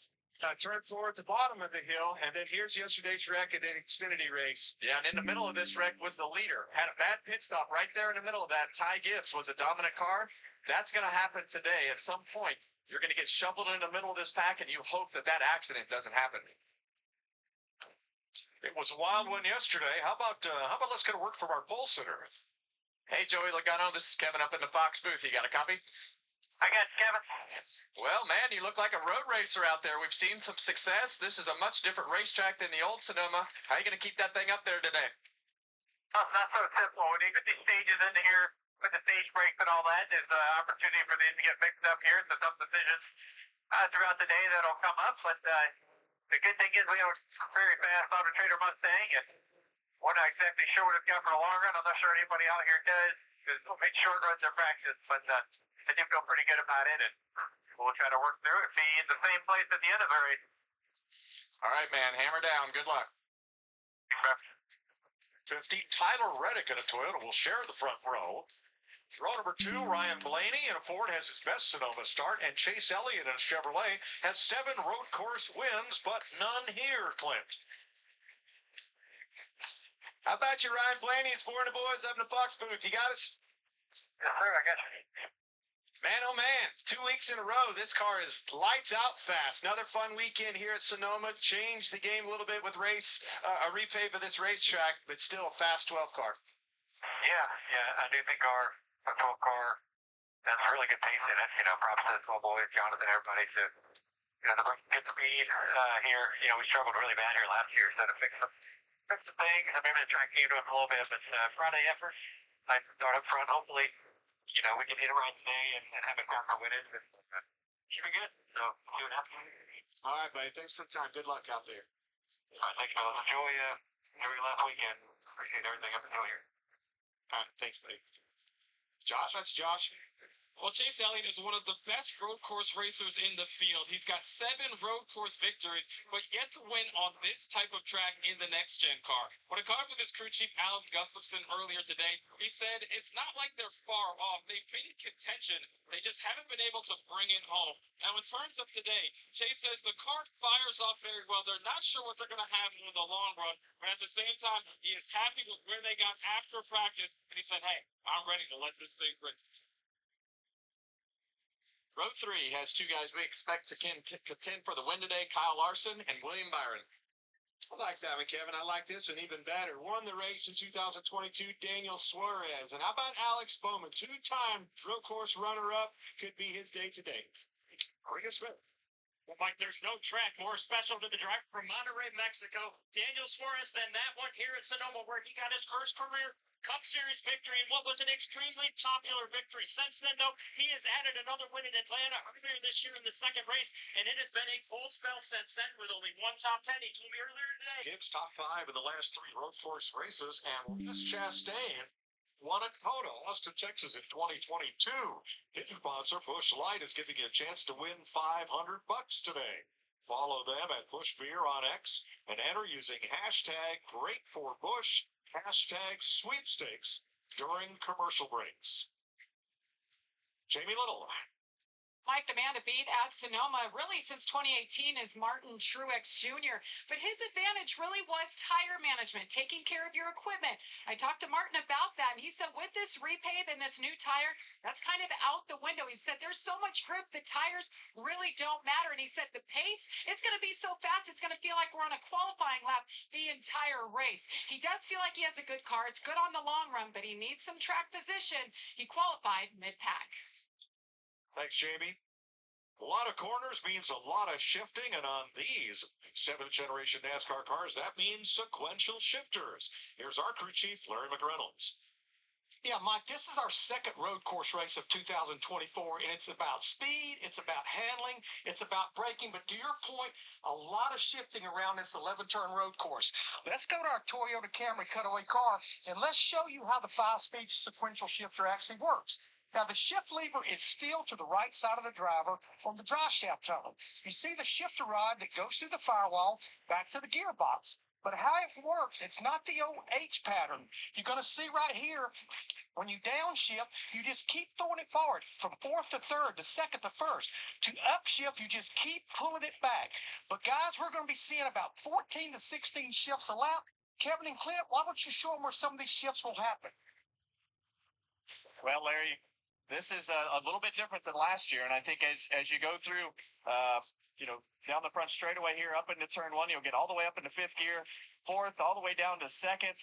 Turn 4 at the bottom of the hill, and then here's yesterday's wreck at the Xfinity race. Yeah, and in the middle of this wreck was the leader. Had a bad pit stop right there in the middle of that. Ty Gibbs was a dominant car. That's going to happen today. At some point, you're going to get shoveled in the middle of this pack, and you hope that that accident doesn't happen. It was a wild one yesterday. How about let's get to work from our pole sitter? Hey, Joey Logano, this is Kevin up in the Fox booth. You got a copy? I got you, Kevin. Well, man, you look like a road racer out there. We've seen some success. This is a much different racetrack than the old Sonoma. How are you going to keep that thing up there today? Oh, not so simple. When you get these stages in here with the stage breaks and all that, there's an opportunity for these to get mixed up here. So some decisions throughout the day that'll come up. But the good thing is we have a very fast Auto Trader Mustang, and we're not exactly sure what it's got for the long run. I'm not sure anybody out here does, because we'll make short runs in practice, but I do feel pretty good about it, and we'll try to work through it, be in the same place at the end of the race. All right, man, hammer down. Good luck. 50, Tyler Reddick in a Toyota will share the front row. Row number 2, Ryan Blaney in a Ford has his best Sonoma start, and Chase Elliott in a Chevrolet has 7 road course wins, but none here, Clint. How about you, Ryan Blaney? It's 4 of the boys up in the Fox booth. You got us? Yes, sir, I got you. Man, oh man, 2 weeks in a row, this car is lights out fast. Another fun weekend here at Sonoma. Changed the game a little bit with a repave of this racetrack, but still a fast 12 car. Yeah, I do think our 12 car has a really good pace in it. Props to the 12 boys, Jonathan, everybody to bring good speed here. We struggled really bad here last year, so to fix the things. I maybe the track came to us a little bit, but Friday effort, nice to start up front. Hopefully, we can hit it right today and have a car win it. Should be good. So see what happens. All right, buddy. Thanks for the time. Good luck out there. All right, thanks, fellas. Enjoy every last weekend. Appreciate everything up until here. All right, thanks, buddy. Josh, that's Josh. Well, Chase Elliott is one of the best road course racers in the field. He's got 7 road course victories, but yet to win on this type of track in the next-gen car. When I caught up with his crew chief, Alan Gustafson, earlier today, he said it's not like they're far off. They've been in contention. They just haven't been able to bring it home. Now, in terms of today, Chase says the car fires off very well. They're not sure what they're going to have in the long run, but at the same time, he is happy with where they got after practice, and he said, hey, I'm ready to let this thing rip. Row 3 has 2 guys we expect to contend for the win today, Kyle Larson and William Byron. I like that one, Kevin. I like this one even better. Won the race in 2022, Daniel Suarez. And how about Alex Bowman, 2-time road course runner-up? Could be his day today. Regan Smith. Well, Mike, there's no track more special to the driver from Monterrey, Mexico, Daniel Suarez, than that one here at Sonoma, where he got his first career Cup Series victory in what was an extremely popular victory. Since then, though, he has added another win in Atlanta earlier this year in the second race, and it has been a cold spell since then with only one top 10. He told me earlier today. Gibbs top 5 in the last 3 road course races, and Liz Chastain won at Coda, Austin, Texas in 2022. Hit sponsor Busch Light is giving you a chance to win $500 today. Follow them at Busch Beer on X and enter using hashtag #GreatForBusch, hashtag sweepstakes during commercial breaks. Jamie Little. Mike, the man to beat at Sonoma really since 2018 is Martin Truex Jr. But his advantage really was tire management, taking care of your equipment. I talked to Martin about that, and he said with this repave and this new tire, that's kind of out the window. He said there's so much grip, the tires really don't matter. And he said the pace, it's going to be so fast, it's going to feel like we're on a qualifying lap the entire race. He does feel like he has a good car. It's good on the long run, but he needs some track position. He qualified mid-pack. Thanks, Jamie. A lot of corners means a lot of shifting, and on these 7th generation NASCAR cars, that means sequential shifters. Here's our crew chief, Larry McReynolds. Yeah, Mike, this is our second road course race of 2024, and it's about speed, it's about handling, it's about braking, but to your point, a lot of shifting around this 11-turn road course. Let's go to our Toyota Camry cutaway car, and let's show you how the 5-speed sequential shifter actually works. Now, the shift lever is still to the right side of the driver from the drive shaft tunnel. You see the shifter rod that goes through the firewall back to the gearbox. But how it works, it's not the old H pattern. You're going to see right here, when you downshift, you just keep throwing it forward from 4th to 3rd, to 2nd to 1st. To upshift, you just keep pulling it back. But guys, we're going to be seeing about 14 to 16 shifts a lap. Kevin and Clint, why don't you show them where some of these shifts will happen? Well, Larry, this is a little bit different than last year, and I think as you go through, down the front straightaway here up into turn 1, you'll get all the way up into 5th gear, 4th, all the way down to 2nd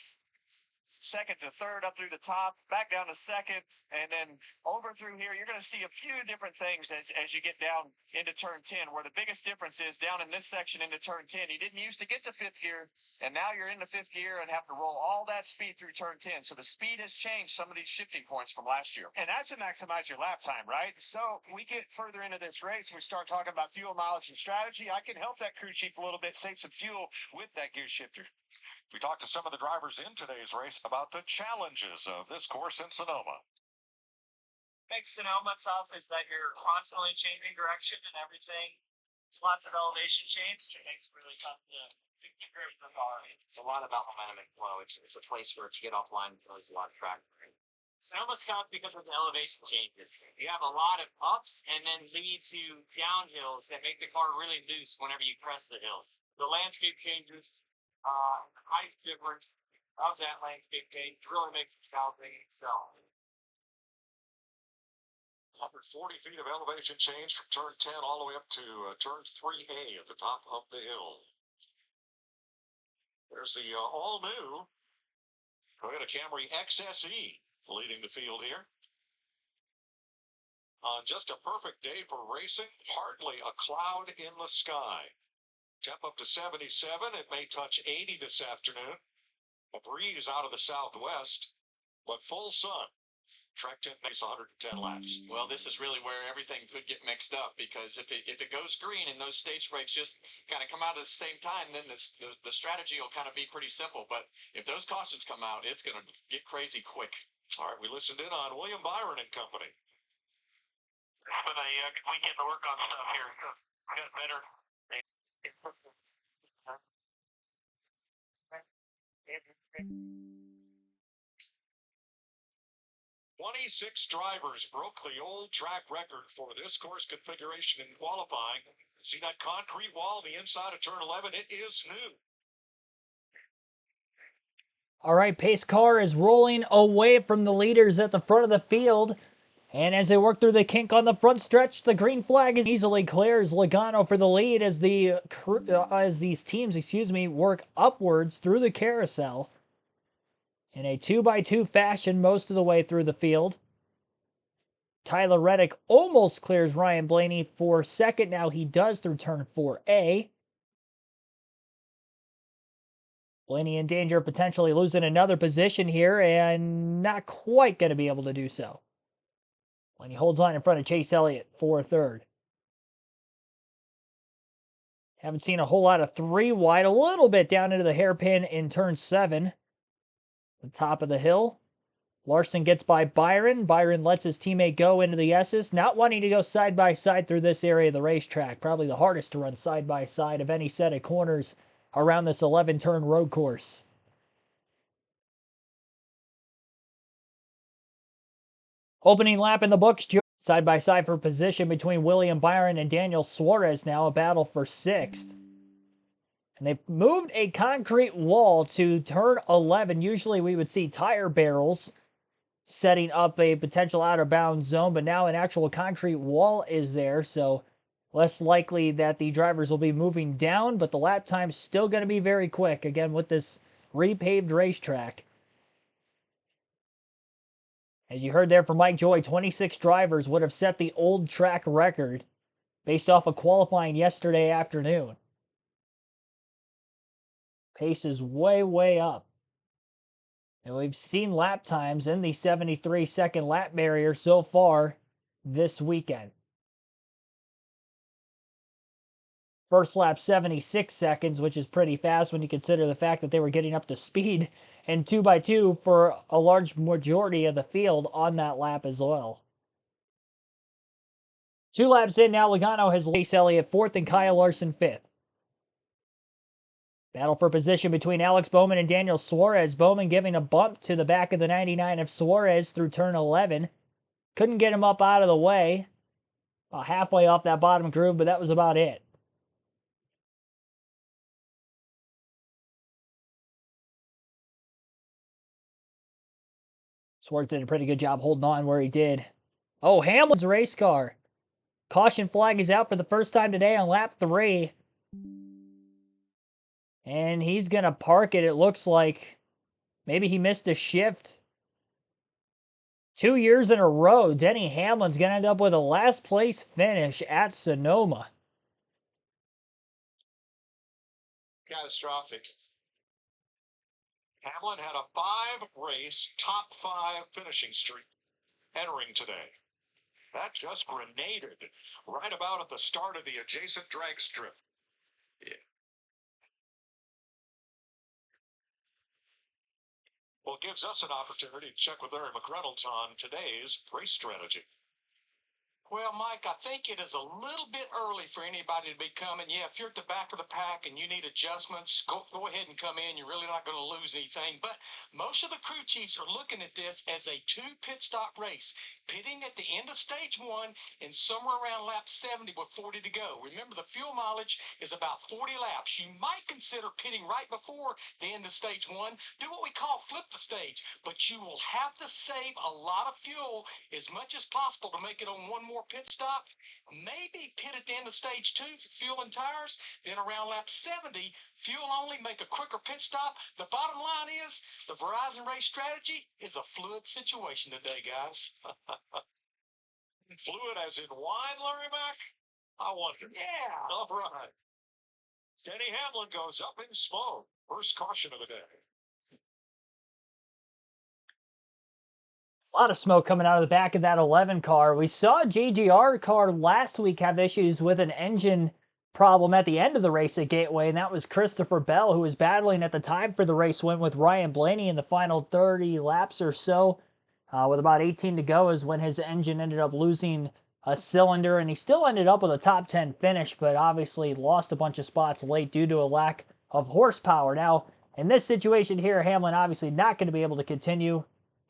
to 3rd, up through the top, back down to 2nd, and then over through here, you're going to see a few different things as you get down into turn 10, where the biggest difference is down in this section into turn 10. You didn't used to get to 5th gear, and now you're in the 5th gear and have to roll all that speed through turn 10. So the speed has changed some of these shifting points from last year. And that's to maximize your lap time, right? So we get further into this race, we start talking about fuel mileage and strategy. I can help that crew chief a little bit, save some fuel with that gear shifter. We talked to some of the drivers in today's race about the challenges of this course in Sonoma. Makes Sonoma tough is that you're constantly changing direction and everything. It's lots of elevation change. It makes it really tough to keep grip of the car. It's a lot about momentum and flow. It's a place where to get offline there's a lot of track. Sonoma's tough because of the elevation changes. You have a lot of ups and then lead to downhills that make the car really loose whenever you press the hills. The landscape changes, height difference of that landscape change really makes it challenging itself. 140 feet of elevation change from turn 10 all the way up to turn 3A at the top of the hill. There's the all-new Toyota Camry XSE leading the field here. On just a perfect day for racing, hardly a cloud in the sky. Temp up to 77. It may touch 80 this afternoon. A breeze out of the southwest, but full sun. Track temp makes 110 laps. Well, this is really where everything could get mixed up, because if it goes green and those stage brakes just kind of come out at the same time, then the strategy will kind of be pretty simple. But if those cautions come out, it's going to get crazy quick. All right, we listened in on William Byron and company. It's been a weekend to work on stuff here. It's got better. 26 drivers broke the old track record for this course configuration in qualifying. See that concrete wall on the inside of turn 11? It is new. All right, pace car is rolling away from the leaders at the front of the field. And as they work through the kink on the front stretch, the green flag is easily clears Logano for the lead as these teams, work upwards through the carousel in a 2x2 fashion most of the way through the field. Tyler Reddick almost clears Ryan Blaney for second. Now he does through turn 4A. Blaney in danger of potentially losing another position here and not quite going to be able to do so. Blaney holds on in front of Chase Elliott for third. Haven't seen a whole lot of 3 wide, a little bit down into the hairpin in turn 7. The top of the hill. Larson gets by Byron. Byron lets his teammate go into the S's, not wanting to go side by side through this area of the racetrack. Probably the hardest to run side by side of any set of corners around this 11-turn road course. Opening lap in the books, side by side for position between William Byron and Daniel Suarez now, a battle for 6th. And they've moved a concrete wall to turn 11. Usually we would see tire barrels setting up a potential out of bounds zone, but now an actual concrete wall is there, so less likely that the drivers will be moving down, but the lap time's still going to be very quick, again, with this repaved racetrack. As you heard there from Mike Joy, 26 drivers would have set the old track record based off of qualifying yesterday afternoon. Pace is way, way up. And we've seen lap times in the 73-second lap barrier so far this weekend. First lap, 76 seconds, which is pretty fast when you consider the fact that they were getting up to speed and 2x2 for a large majority of the field on that lap as well. 2 laps in now, Logano has Chase Elliott 4th and Kyle Larson 5th. Battle for position between Alex Bowman and Daniel Suarez. Bowman giving a bump to the back of the 99 of Suarez through turn 11. Couldn't get him up out of the way. About halfway off that bottom groove, but that was about it. Suarez did a pretty good job holding on where he did. Oh, Hamlin's race car. Caution flag is out for the first time today on lap 3. And he's going to park it, it looks like. Maybe he missed a shift. 2 years in a row, Denny Hamlin's going to end up with a last place finish at Sonoma. Catastrophic. Hamlin had a 5-race, top 5 finishing streak entering today. That just grenaded right about at the start of the adjacent drag strip. Yeah. Well, it gives us an opportunity to check with Aaron McReynolds on today's race strategy. Well, Mike, I think it is a little bit early for anybody to be coming. Yeah, if you're at the back of the pack and you need adjustments, go ahead and come in. You're really not going to lose anything. But most of the crew chiefs are looking at this as a 2 pit stop race, pitting at the end of stage 1 and somewhere around lap 70 with 40 to go. Remember, the fuel mileage is about 40 laps. You might consider pitting right before the end of stage 1. Do what we call flip the stage, but you will have to save a lot of fuel as much as possible to make it on one more pit stop. Maybe pit at the end of stage 2 for fuel and tires. Then around lap 70, fuel only, make a quicker pit stop. The bottom line is the Verizon race strategy is a fluid situation today, guys. Fluid as in wine, Larry Mack? I wonder. Yeah. All right. Denny Hamlin goes up in smoke. First caution of the day. A lot of smoke coming out of the back of that 11 car. We saw a JGR car last week have issues with an engine problem at the end of the race at Gateway, and that was Christopher Bell, who was battling at the time for the race win with Ryan Blaney in the final 30 laps or so. With about 18 to go is when his engine ended up losing a cylinder, and he still ended up with a top 10 finish, but obviously lost a bunch of spots late due to a lack of horsepower. Now, in this situation here, Hamlin obviously not going to be able to continue.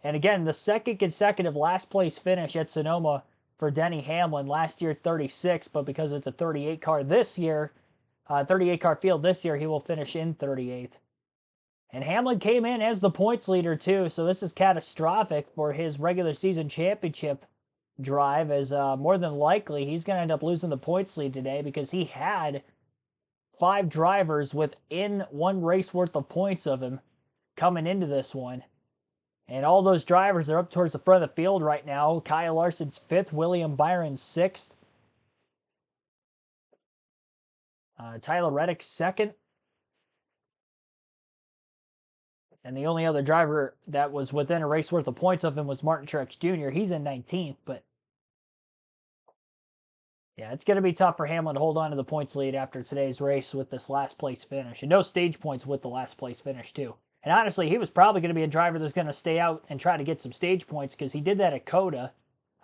And again, the second consecutive last place finish at Sonoma for Denny Hamlin. Last year, 36, but because it's a 38 car this year, 38 car field this year, he will finish in 38th. And Hamlin came in as the points leader too, so this is catastrophic for his regular season championship drive, as more than likely he's going to end up losing the points lead today because he had 5 drivers within 1 race worth of points of him coming into this one. And all those drivers are up towards the front of the field right now. Kyle Larson's 5th, William Byron's 6th. Tyler Reddick 2nd. And the only other driver that was within a race worth of points of him was Martin Truex Jr. He's in 19th, but yeah, it's going to be tough for Hamlin to hold on to the points lead after today's race with this last place finish. And no stage points with the last place finish, too. And honestly, he was probably going to be a driver that's going to stay out and try to get some stage points because he did that at Coda.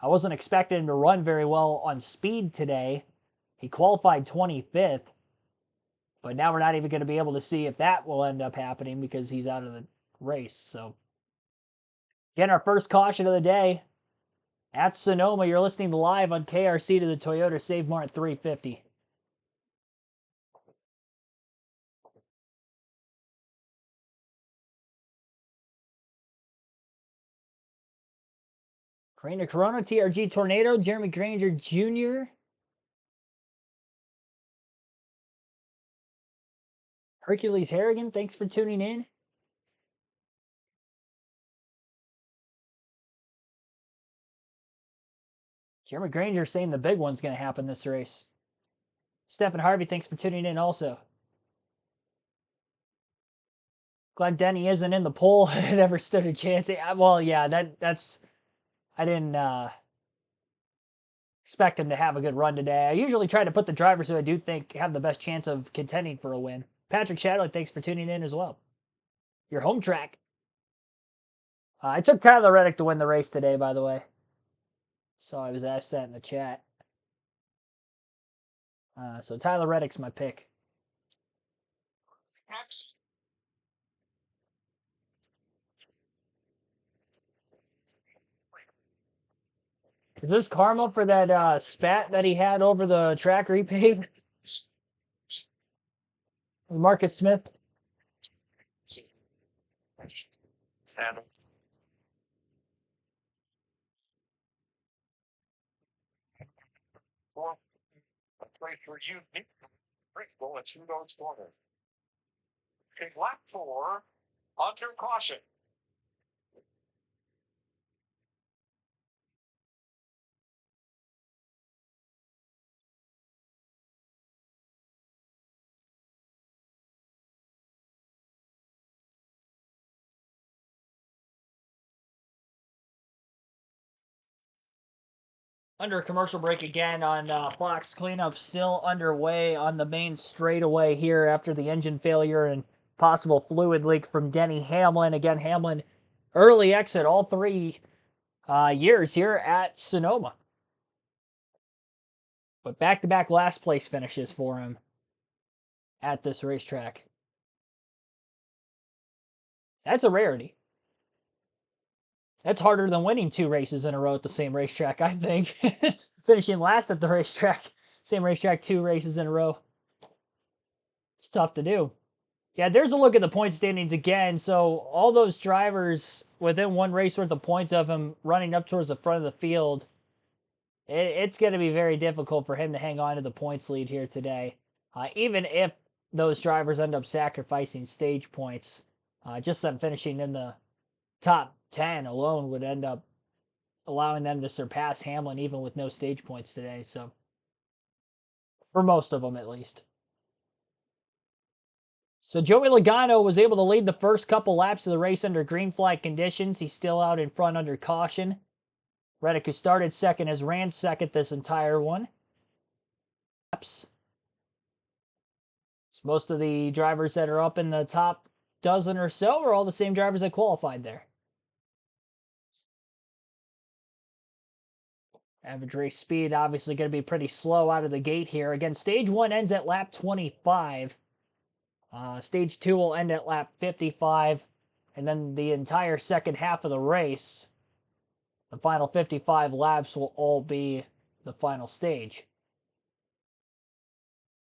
I wasn't expecting him to run very well on speed today. He qualified 25th. But now we're not even going to be able to see if that will end up happening because he's out of the race. So, again, our first caution of the day at Sonoma. You're listening live on KRC to the Toyota Save Mart 350. Craner Corona, TRG Tornado, Jeremy Granger Jr., Hercules Harrigan, thanks for tuning in. Jeremy Granger saying the big one's going to happen this race. Stephen Harvey, thanks for tuning in also. Glad Denny isn't in the poll. I never stood a chance. Well, yeah, that's... I didn't expect him to have a good run today. I usually try to put the drivers who I do think have the best chance of contending for a win. Patrick Shadley, thanks for tuning in as well. Your home track. I took Tyler Reddick to win the race today, by the way. So I was asked that in the chat. So Tyler Reddick's my pick. Next. Is this karma for that spat that he had over the track repave? Marcus Smith. Adam. Well, a place where you need Brinkle at Trudeau's Corner. Okay, lap 4, onto caution. Under a commercial break again on Fox. Cleanup still underway on the main straightaway here after the engine failure and possible fluid leak from Denny Hamlin. Again, Hamlin early exit all 3 years here at Sonoma. But back-to-back last place finishes for him at this racetrack. That's a rarity. That's harder than winning 2 races in a row at the same racetrack, I think. Finishing last at the racetrack, same racetrack 2 races in a row. It's tough to do. Yeah, there's a look at the point standings again. So all those drivers within 1 race worth of points of him running up towards the front of the field, it's going to be very difficult for him to hang on to the points lead here today. Even if those drivers end up sacrificing stage points, just them finishing in the top 10 alone would end up allowing them to surpass Hamlin even with no stage points today. So, for most of them at least. So Joey Logano was able to lead the first couple laps of the race under green flag conditions. He's still out in front under caution. Reddick, who started second, has ran second this entire one. So most of the drivers that are up in the top dozen or so are all the same drivers that qualified there. Average race speed obviously going to be pretty slow out of the gate here. Again, stage 1 ends at lap 25. Stage 2 will end at lap 55. And then the entire second half of the race, the final 55 laps will all be the final stage.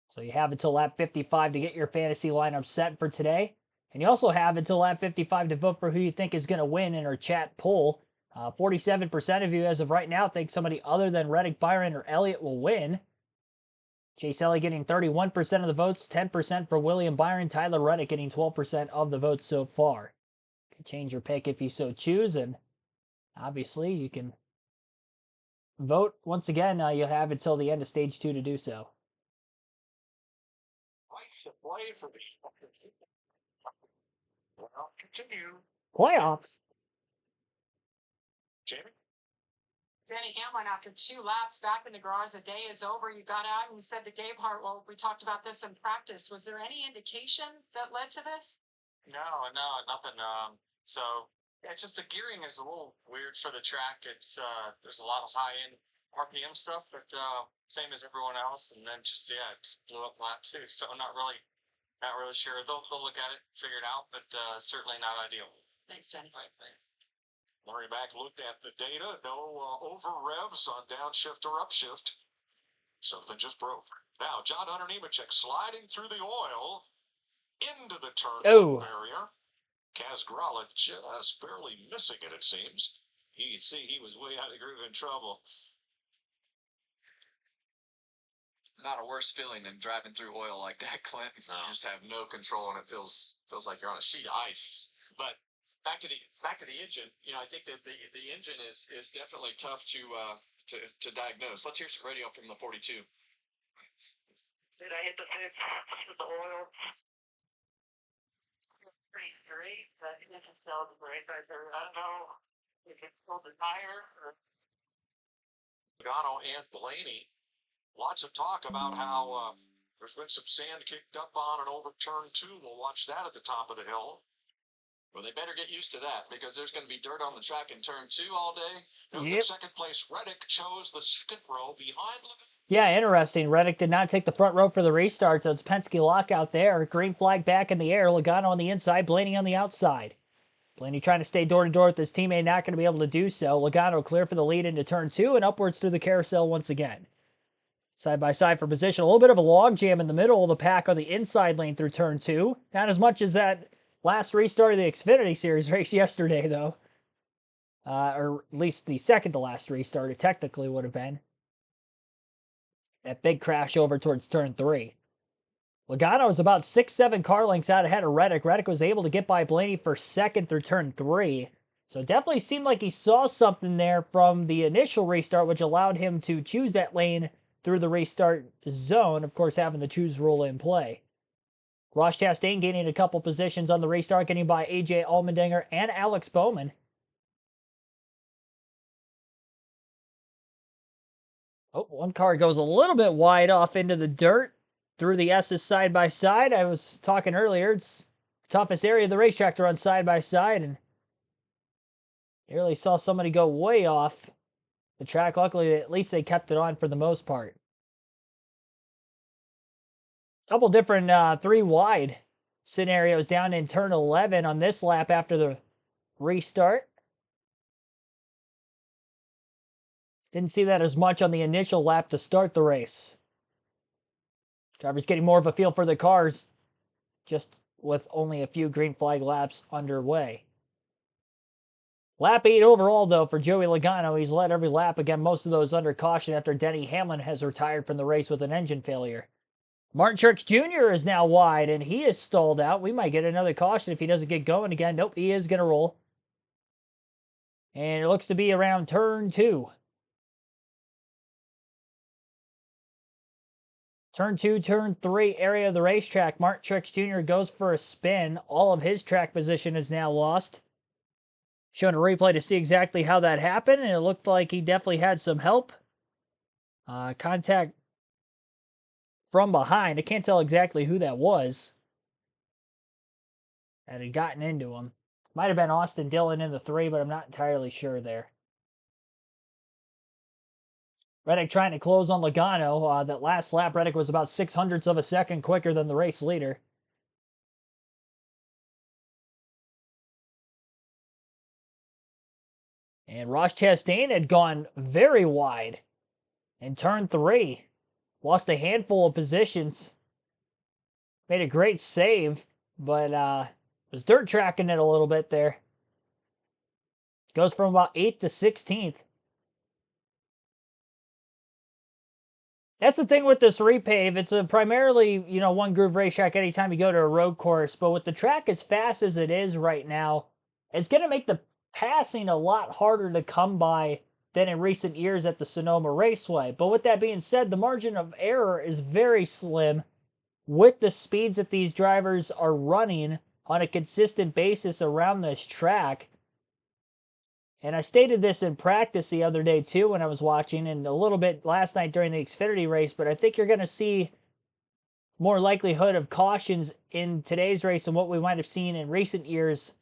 So you have until lap 55 to get your fantasy lineup set for today. And you also have until lap 55 to vote for who you think is going to win in our chat poll. 47% of you as of right now think somebody other than Reddick, Byron, or Elliott will win. Chase Elliott getting 31% of the votes, 10% for William Byron, Tyler Reddick getting 12% of the votes so far. change your pick if you so choose, and obviously you can vote. Once again, you'll have until the end of stage 2 to do so. Play for the well, continue. Playoffs. Jamie? Danny Hamlin, after 2 laps back in the garage, the day is over. You got out and you said to Gabe Hartwell, we talked about this in practice. Was there any indication that led to this? No, nothing. So yeah, it's just the gearing is a little weird for the track. It's there's a lot of high end RPM stuff, but same as everyone else. And then just it blew up lap 2. So I'm not really sure. They'll look at it, figure it out, but certainly not ideal. Thanks, Danny. Right, thanks. Larry Mack looked at the data. No over revs on downshift or upshift. Something just broke. Now, John Hunter Nemechek sliding through the oil into the turn barrier. Kaz Grala just barely missing it, it seems. You can see he was way out of the groove in trouble. Not a worse feeling than driving through oil like that, Clint. No. You just have no control, and it feels like you're on a sheet of ice. But back to the engine. You know, I think that the engine is definitely tough to diagnose. Let's hear some radio from the 42. Did I hit the fix with the oil? Pretty straight, but it doesn't tell the brake. I don't know if it pulled the tire or. Pagano and Blaney. Lots of talk about how there's been some sand kicked up on an overturned 2. We'll watch that at the top of the hill. Well, they better get used to that because there's going to be dirt on the track in turn 2 all day. Note that second place Reddick chose the second row behind. Yeah, interesting. Reddick did not take the front row for the restart, so it's Penske lockout there. Green flag back in the air. Logano on the inside, Blaney on the outside. Blaney trying to stay door-to-door with his teammate, not going to be able to do so. Logano clear for the lead into turn 2 and upwards through the carousel once again. Side by side for position. A little bit of a log jam in the middle of the pack on the inside lane through turn 2. Not as much as that last restart of the Xfinity Series race yesterday, though. Or at least the second to last restart, it technically would have been. That big crash over towards turn 3. Logano was about 6-7 car lengths out ahead of Reddick. Reddick was able to get by Blaney for second through turn 3. So it definitely seemed like he saw something there from the initial restart, which allowed him to choose that lane through the restart zone, of course, having the choose rule in play. Ross Chastain gaining a couple positions on the restart, getting by AJ Allmendinger and Alex Bowman. Oh, one car goes a little bit wide off into the dirt through the S's side by side. I was talking earlier, it's the toughest area of the racetrack to run side by side, and nearly saw somebody go way off the track. Luckily, at least they kept it on for the most part. Couple different 3 wide scenarios down in turn 11 on this lap after the restart. Didn't see that as much on the initial lap to start the race. Drivers getting more of a feel for the cars just with only a few green flag laps underway. Lap 8 overall, though, for Joey Logano. He's led every lap, again, most of those under caution after Denny Hamlin has retired from the race with an engine failure. Martin Truex Jr. is now wide, and he is stalled out. We might get another caution if he doesn't get going again. Nope, he is going to roll. And it looks to be around turn 2. Turn 2, turn 3 area of the racetrack. Martin Truex Jr. goes for a spin. All of his track position is now lost. Showing a replay to see exactly how that happened, and it looked like he definitely had some help. Contact from behind. I can't tell exactly who that was that had gotten into him. Might have been Austin Dillon in the 3, but I'm not entirely sure there. Reddick trying to close on Logano. That last lap, Reddick was about 0.06 of a second quicker than the race leader. And Ross Chastain had gone very wide in turn 3. Lost a handful of positions. Made a great save, but was dirt tracking it a little bit there. Goes from about 8th to 16th. That's the thing with this repave. It's a primarily, one groove racetrack anytime you go to a road course. But with the track as fast as it is right now, It's going to make the passing a lot harder to come by than in recent years at the Sonoma Raceway. But with that being said, the margin of error is very slim with the speeds that these drivers are running on a consistent basis around this track. And I stated this in practice the other day too when I was watching, and a little bit last night during the Xfinity race, but I think you're going to see more likelihood of cautions in today's race than what we might have seen in recent years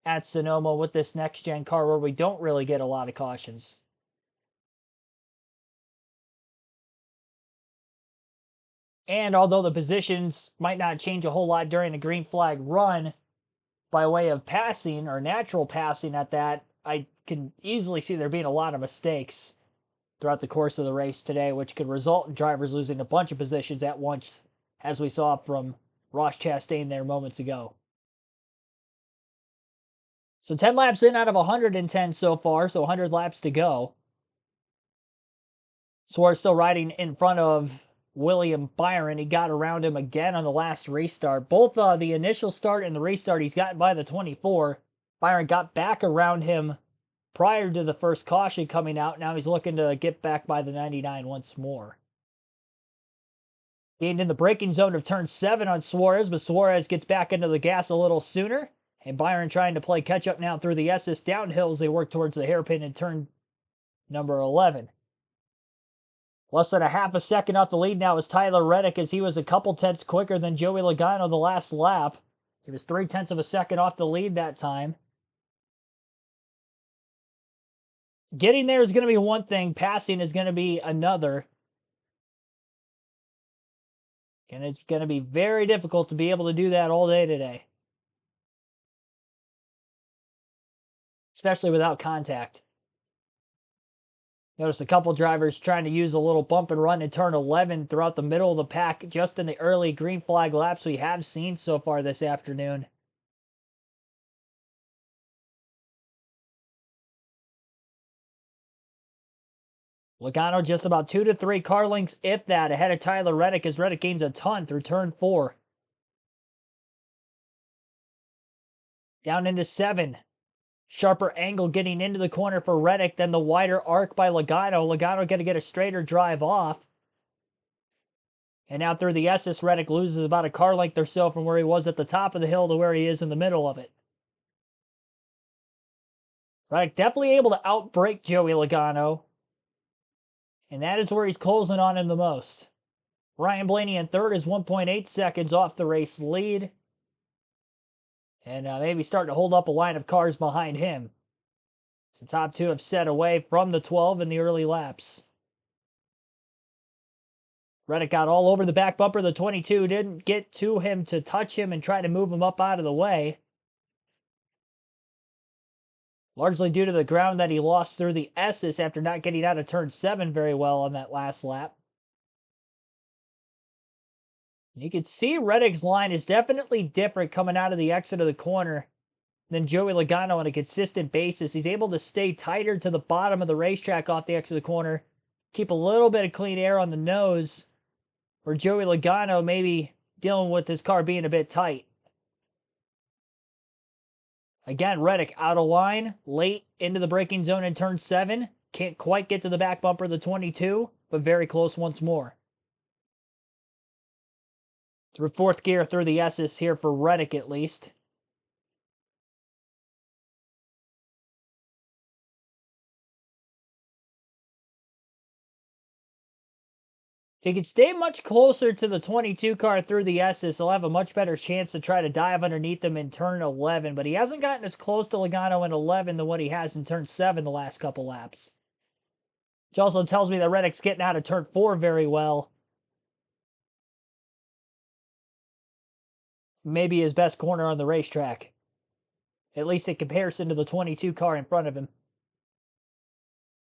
at Sonoma with this next-gen car where we don't really get a lot of cautions. And although the positions might not change a whole lot during a green flag run by way of passing or natural passing at that, I can easily see there being a lot of mistakes throughout the course of the race today, which could result in drivers losing a bunch of positions at once, as we saw from Ross Chastain there moments ago. So 10 laps in out of 110 so far, so 100 laps to go. Suarez still riding in front of William Byron. He got around him again on the last restart. Both the initial start and the restart, he's gotten by the 24. Byron got back around him prior to the first caution coming out. Now he's looking to get back by the 99 once more. Gained in the braking zone of turn 7 on Suarez, but Suarez gets back into the gas a little sooner. And Byron trying to play catch-up now through the SS downhill as they work towards the hairpin in turn number 11. Less than a half a second off the lead now is Tyler Reddick, as he was a couple tenths quicker than Joey Logano the last lap. He was 0.3 of a second off the lead that time. Getting there is going to be one thing. Passing is going to be another. And it's going to be very difficult to be able to do that all day today. Especially without contact. Notice a couple drivers trying to use a little bump and run in turn 11 throughout the middle of the pack just in the early green flag laps we have seen so far this afternoon. Logano just about 2 to 3 car lengths, if that, ahead of Tyler Reddick as Reddick gains a ton through turn 4. Down into 7. Sharper angle getting into the corner for Reddick, then the wider arc by Logano. Logano going to get a straighter drive off. And now through the SS, Reddick loses about a car length or so from where he was at the top of the hill to where he is in the middle of it. Reddick definitely able to outbrake Joey Logano. And that is where he's closing on him the most. Ryan Blaney in third is 1.8 seconds off the race lead. And maybe starting to hold up a line of cars behind him. So the top two have set away from the 12 in the early laps. Reddick got all over the back bumper. The 22 didn't get to him to touch him and try to move him up out of the way. Largely due to the ground that he lost through the S's after not getting out of turn 7 very well on that last lap. You can see Reddick's line is definitely different coming out of the exit of the corner than Joey Logano on a consistent basis. He's able to stay tighter to the bottom of the racetrack off the exit of the corner, keep a little bit of clean air on the nose, where Joey Logano maybe dealing with his car being a bit tight. Again, Reddick out of line, late into the braking zone in turn 7. Can't quite get to the back bumper of the 22, but very close once more. Through fourth gear through the S's here for Reddick at least. If he can stay much closer to the 22 car through the S's, he'll have a much better chance to try to dive underneath them in turn 11. But he hasn't gotten as close to Logano in 11 than what he has in turn 7 the last couple laps. Which also tells me that Reddick's getting out of turn 4 very well. Maybe his best corner on the racetrack. At least in comparison to the 22 car in front of him.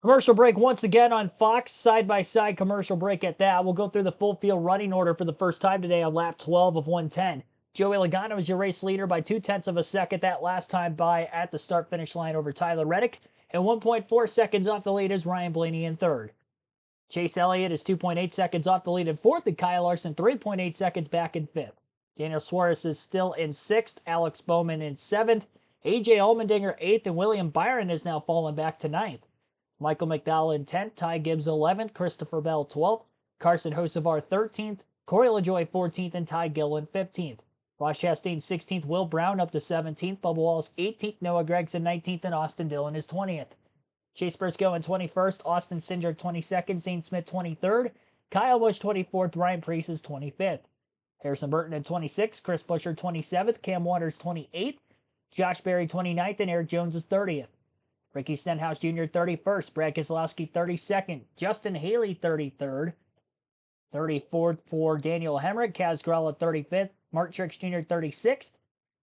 Commercial break once again on Fox. Side-by-side commercial break at that. We'll go through the full field running order for the first time today on lap 12 of 110. Joey Logano is your race leader by 0.2 of a second that last time by at the start-finish line over Tyler Reddick. And 1.4 seconds off the lead is Ryan Blaney in third. Chase Elliott is 2.8 seconds off the lead in fourth, and Kyle Larson 3.8 seconds back in fifth. Daniel Suarez is still in sixth, Alex Bowman in seventh, A.J. Allmendinger 8th, and William Byron has now fallen back to 9th. Michael McDowell in 10th, Ty Gibbs 11th, Christopher Bell 12th, Carson Hocevar 13th, Corey LaJoie 14th, and Ty Gillen 15th. Ross Chastain 16th, Will Brown up to 17th, Bubba Wallace 18th, Noah Gragson 19th, and Austin Dillon is 20th. Chase Briscoe in 21st, Austin Cindric 22nd, Zane Smith 23rd, Kyle Busch 24th, Ryan Preece is 25th. Harrison Burton in 26th, Chris Buescher 27th, Cam Waters 28th, Josh Berry 29th, and Eric Jones is 30th. Ricky Stenhouse Jr. 31st, Brad Keselowski 32nd, Justin Haley 33rd, 34th for Daniel Hemrick, Kaz Grala 35th, Mark Truex Jr. 36th,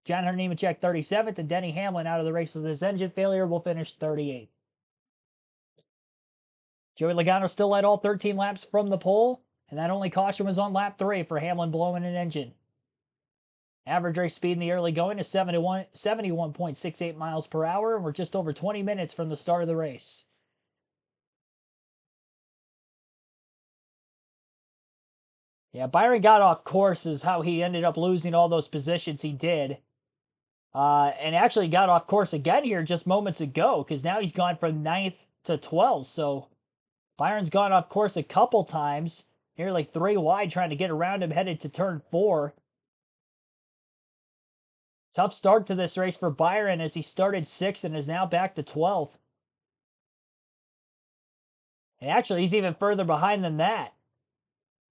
John Hunter Nemechek 37th, and Denny Hamlin out of the race with his engine failure will finish 38th. Joey Logano still led all 13 laps from the pole, and that only caution was on lap 3 for Hamlin blowing an engine. Average race speed in the early going is 71.68 miles per hour, and we're just over 20 minutes from the start of the race. Yeah, Byron got off course is how he ended up losing all those positions he did. And actually got off course again here just moments ago, because now he's gone from 9th to 12th. So Byron's gone off course a couple times, nearly 3 wide, trying to get around him headed to turn 4. Tough start to this race for Byron as he started 6th and is now back to 12th. And actually, he's even further behind than that.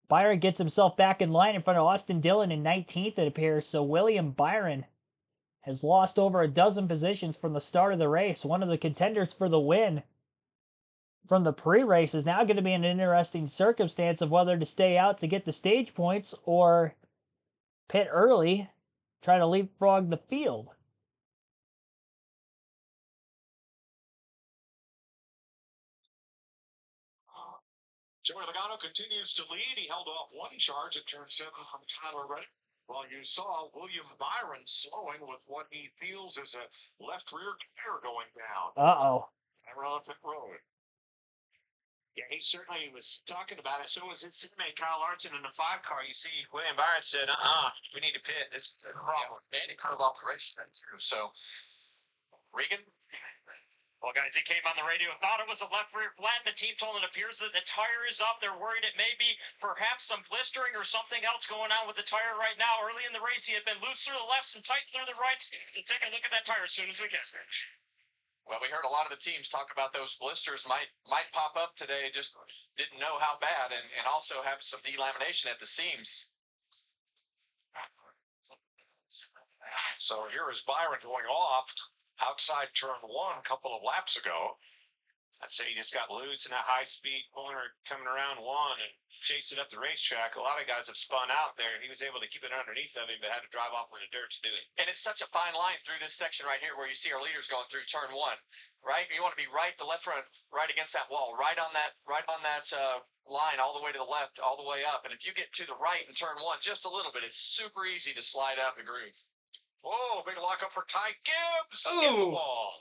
Byron gets himself back in line in front of Austin Dillon in 19th, it appears. So William Byron has lost over a dozen positions from the start of the race. One of the contenders for the win from the pre-race is now going to be an interesting circumstance of whether to stay out to get the stage points or pit early, try to leapfrog the field. Joey Logano continues to lead. He held off one charge at turn 7 from Tyler Reddick. While you saw William Byron slowing with what he feels is a left rear tire going down. Uh-oh. Around pit road. Yeah, he certainly was talking about it. So was his teammate Kyle Larson in the 5 car. You see, William Byron said, we need to pit. This is a problem. And he cut off the race then too. So Regan. Well, guys, he came on the radio, thought it was a left rear flat. The team told him it appears that the tire is up. They're worried it may be perhaps some blistering or something else going on with the tire right now. Early in the race, he had been loose through the lefts and tight through the rights. We'll take a look at that tire as soon as we get there. Well, we heard a lot of the teams talk about those blisters might pop up today. Just didn't know how bad, and also have some delamination at the seams. So here is Byron going off outside turn 1 a couple of laps ago. I'd say he just got loose in that high-speed corner coming around 1 and chased it up the racetrack. A lot of guys have spun out there. He was able to keep it underneath of him, but had to drive off in the dirt to do it. And it's such a fine line through this section right here where you see our leaders going through turn 1, right? You want to be right, the left front, right against that wall, right on that line all the way to the left, all the way up. And if you get to the right in turn 1 just a little bit, it's super easy to slide out the groove. Whoa, big lockup for Ty Gibbs in the wall.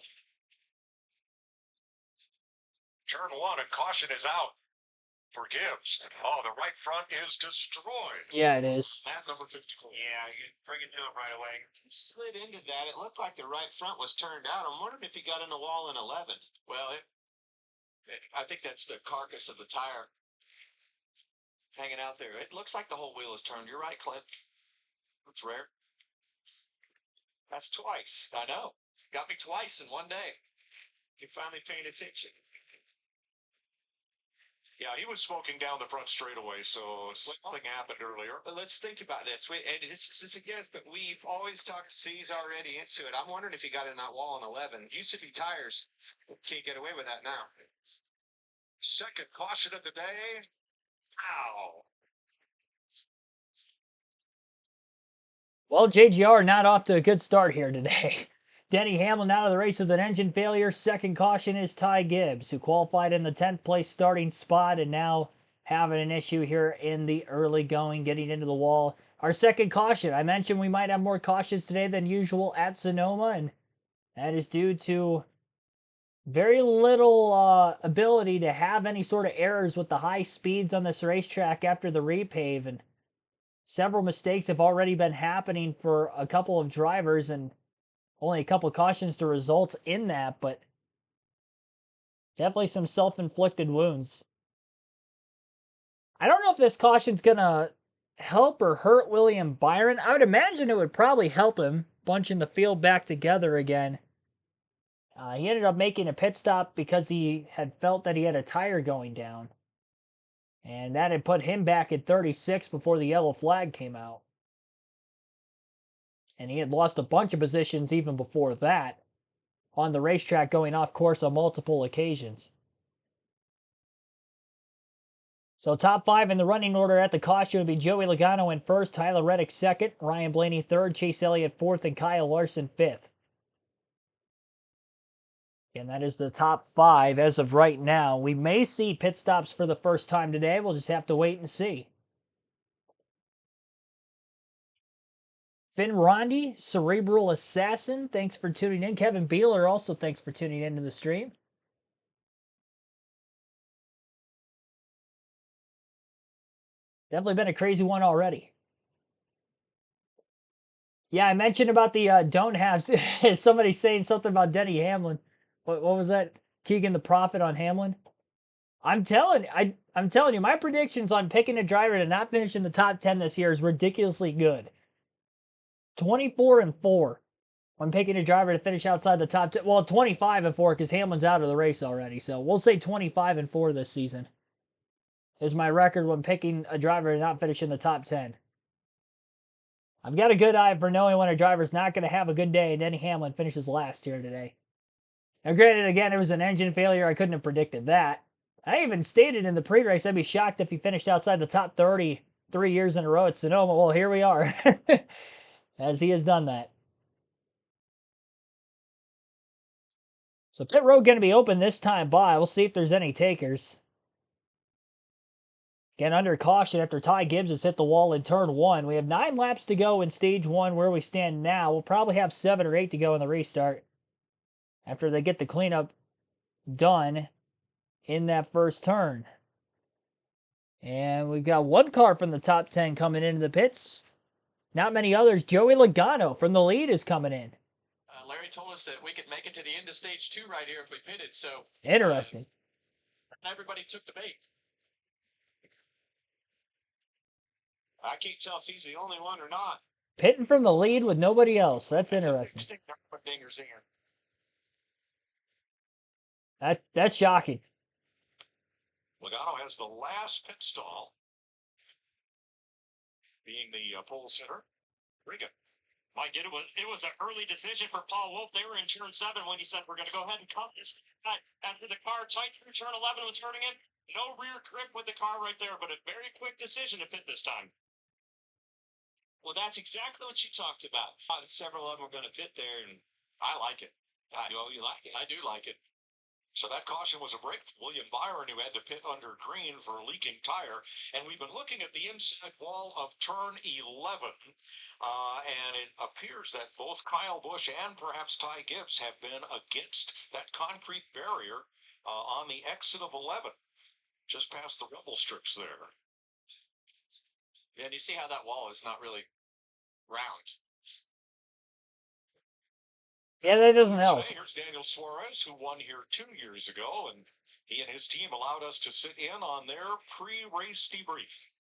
Turn 1, and caution is out for Gibbs. Oh, the right front is destroyed. Yeah, it is. Lap number 54. Yeah, you bring it to him right away. He slid into that. It looked like the right front was turned out. I'm wondering if he got in the wall in 11. Well, I think that's the carcass of the tire hanging out there. It looks like the whole wheel is turned. You're right, Clint. It's rare. That's twice. I know. Got me twice in one day. You finally paid attention. Yeah, he was smoking down the front straightaway, so something happened earlier. But let's think about this. And this is a guess, but we've always talked. C's already into it. I'm wondering if he got in that wall in 11. Used to be tires. Can't get away with that now. Second caution of the day. Ow. Well, JGR not off to a good start here today. Denny Hamlin out of the race with an engine failure. Second caution is Ty Gibbs, who qualified in the 10th place starting spot and now having an issue here in the early going, getting into the wall. Our second caution, I mentioned we might have more cautions today than usual at Sonoma, and that is due to very little ability to have any sort of errors with the high speeds on this racetrack after the repave, and several mistakes have already been happening for a couple of drivers, and Only a couple cautions to result in that, but definitely some self-inflicted wounds. I don't know if this caution's going to help or hurt William Byron. I would imagine it would probably help him bunching the field back together again. He ended up making a pit stop because he had felt that he had a tire going down. And that had put him back at 36 before the yellow flag came out. And he had lost a bunch of positions even before that on the racetrack, going off course on multiple occasions. So top 5 in the running order at the caution would be Joey Logano in first, Tyler Reddick second, Ryan Blaney third, Chase Elliott fourth, and Kyle Larson fifth. And that is the top 5 as of right now. We may see pit stops for the first time today. We'll just have to wait and see. Finn Rondi, Cerebral Assassin, thanks for tuning in. Kevin Beeler, also thanks for tuning into the stream. Definitely been a crazy one already. Yeah, I mentioned about the don't haves. Somebody saying something about Denny Hamlin. What was that? Keegan the Prophet on Hamlin? I'm telling you, my predictions on picking a driver to not finish in the top 10 this year is ridiculously good. 24-4 on picking a driver to finish outside the top 10. Well, 25-4 because Hamlin's out of the race already. So we'll say 25-4 this season is my record when picking a driver to not finish in the top 10. I've got a good eye for knowing when a driver's not going to have a good day, and Denny Hamlin finishes last here today. Now, granted, again, it was an engine failure. I couldn't have predicted that. I even stated in the pre-race I'd be shocked if he finished outside the top 30 3 years in a row at Sonoma. Well, here we are, as he has done that. So pit road going to be open this time by. We'll see if there's any takers. Again, under caution after Ty Gibbs has hit the wall in turn 1. We have 9 laps to go in stage 1 where we stand now. We'll probably have 7 or 8 to go in the restart after they get the cleanup done in that first turn. And we've got one car from the top 10 coming into the pits. Not many others. Joey Logano from the lead is coming in. Larry told us that we could make it to the end of stage 2 right here if we pitted. So Interesting. Everybody took the bait. I can't tell if he's the only one or not. Pitting from the lead with nobody else. That's interesting. Dingers in. That's shocking. Logano has the last pit stall, being the pole sitter. Riga. Mike, it was an early decision for Paul Wolf. They were in turn 7 when he said, we're going to go ahead and cut this. After the car tight through turn 11 was hurting him, no rear grip with the car right there, but a very quick decision to pit this time. Well, that's exactly what you talked about. Several of them are going to pit there, and I like it. I know you like it. I do like it. So that caution was a break for William Byron, who had to pit under green for a leaking tire. And we've been looking at the inside wall of turn 11. And it appears that both Kyle Busch and perhaps Ty Gibbs have been against that concrete barrier on the exit of 11, just past the rumble strips there. Yeah, and you see how that wall is not really round. Yeah, that doesn't help. Today, here's Daniel Suarez, who won here 2 years ago, and he and his team allowed us to sit in on their pre-race debrief.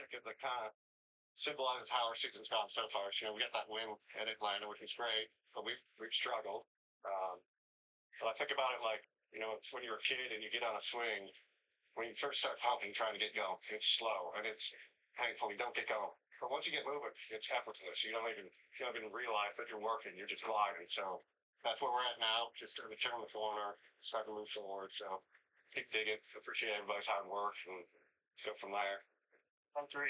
The kind of symbolizes how our season's gone so far. So, we got that win at Atlanta, which was great, but we've struggled. But I think about it like, it's when you're a kid and you get on a swing, when you first start pumping, trying to get going, it's slow and it's painful. You don't get going. But once you get moving, it's effortless. You don't even realize that you're working. You're just gliding. So that's where we're at now. Just starting to turn the corner, starting to move forward. So keep digging. Appreciate everybody's hard work and go from there. 1, 2, 3,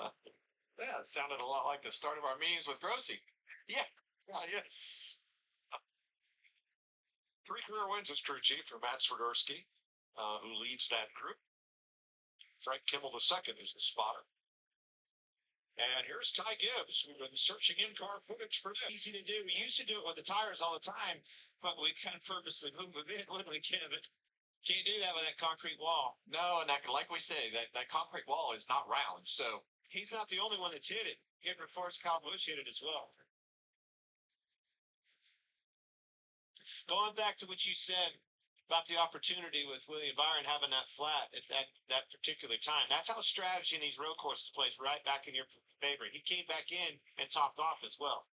1. Yeah, it sounded a lot like the start of our meetings with Grossi. Yeah. Yes. 3 career wins as crew chief for Matt Swiderski, who leads that group. Frank Kimmel II is the spotter. And here's Ty Gibbs. We've been searching in-car footage for this. Easy to do. We used to do it with the tires all the time, but we kind of purposely moved a bit, wouldn't we, Kevin? Can't do that with that concrete wall. No, and that, like we say, that concrete wall is not round. So He's not the only one that's hit it. Hit reports Kyle Busch hit it as well. Going back to what you said about the opportunity with William Byron having that flat at that particular time, that's how strategy in these road courses plays right back in your favor. He came back in and topped off as well.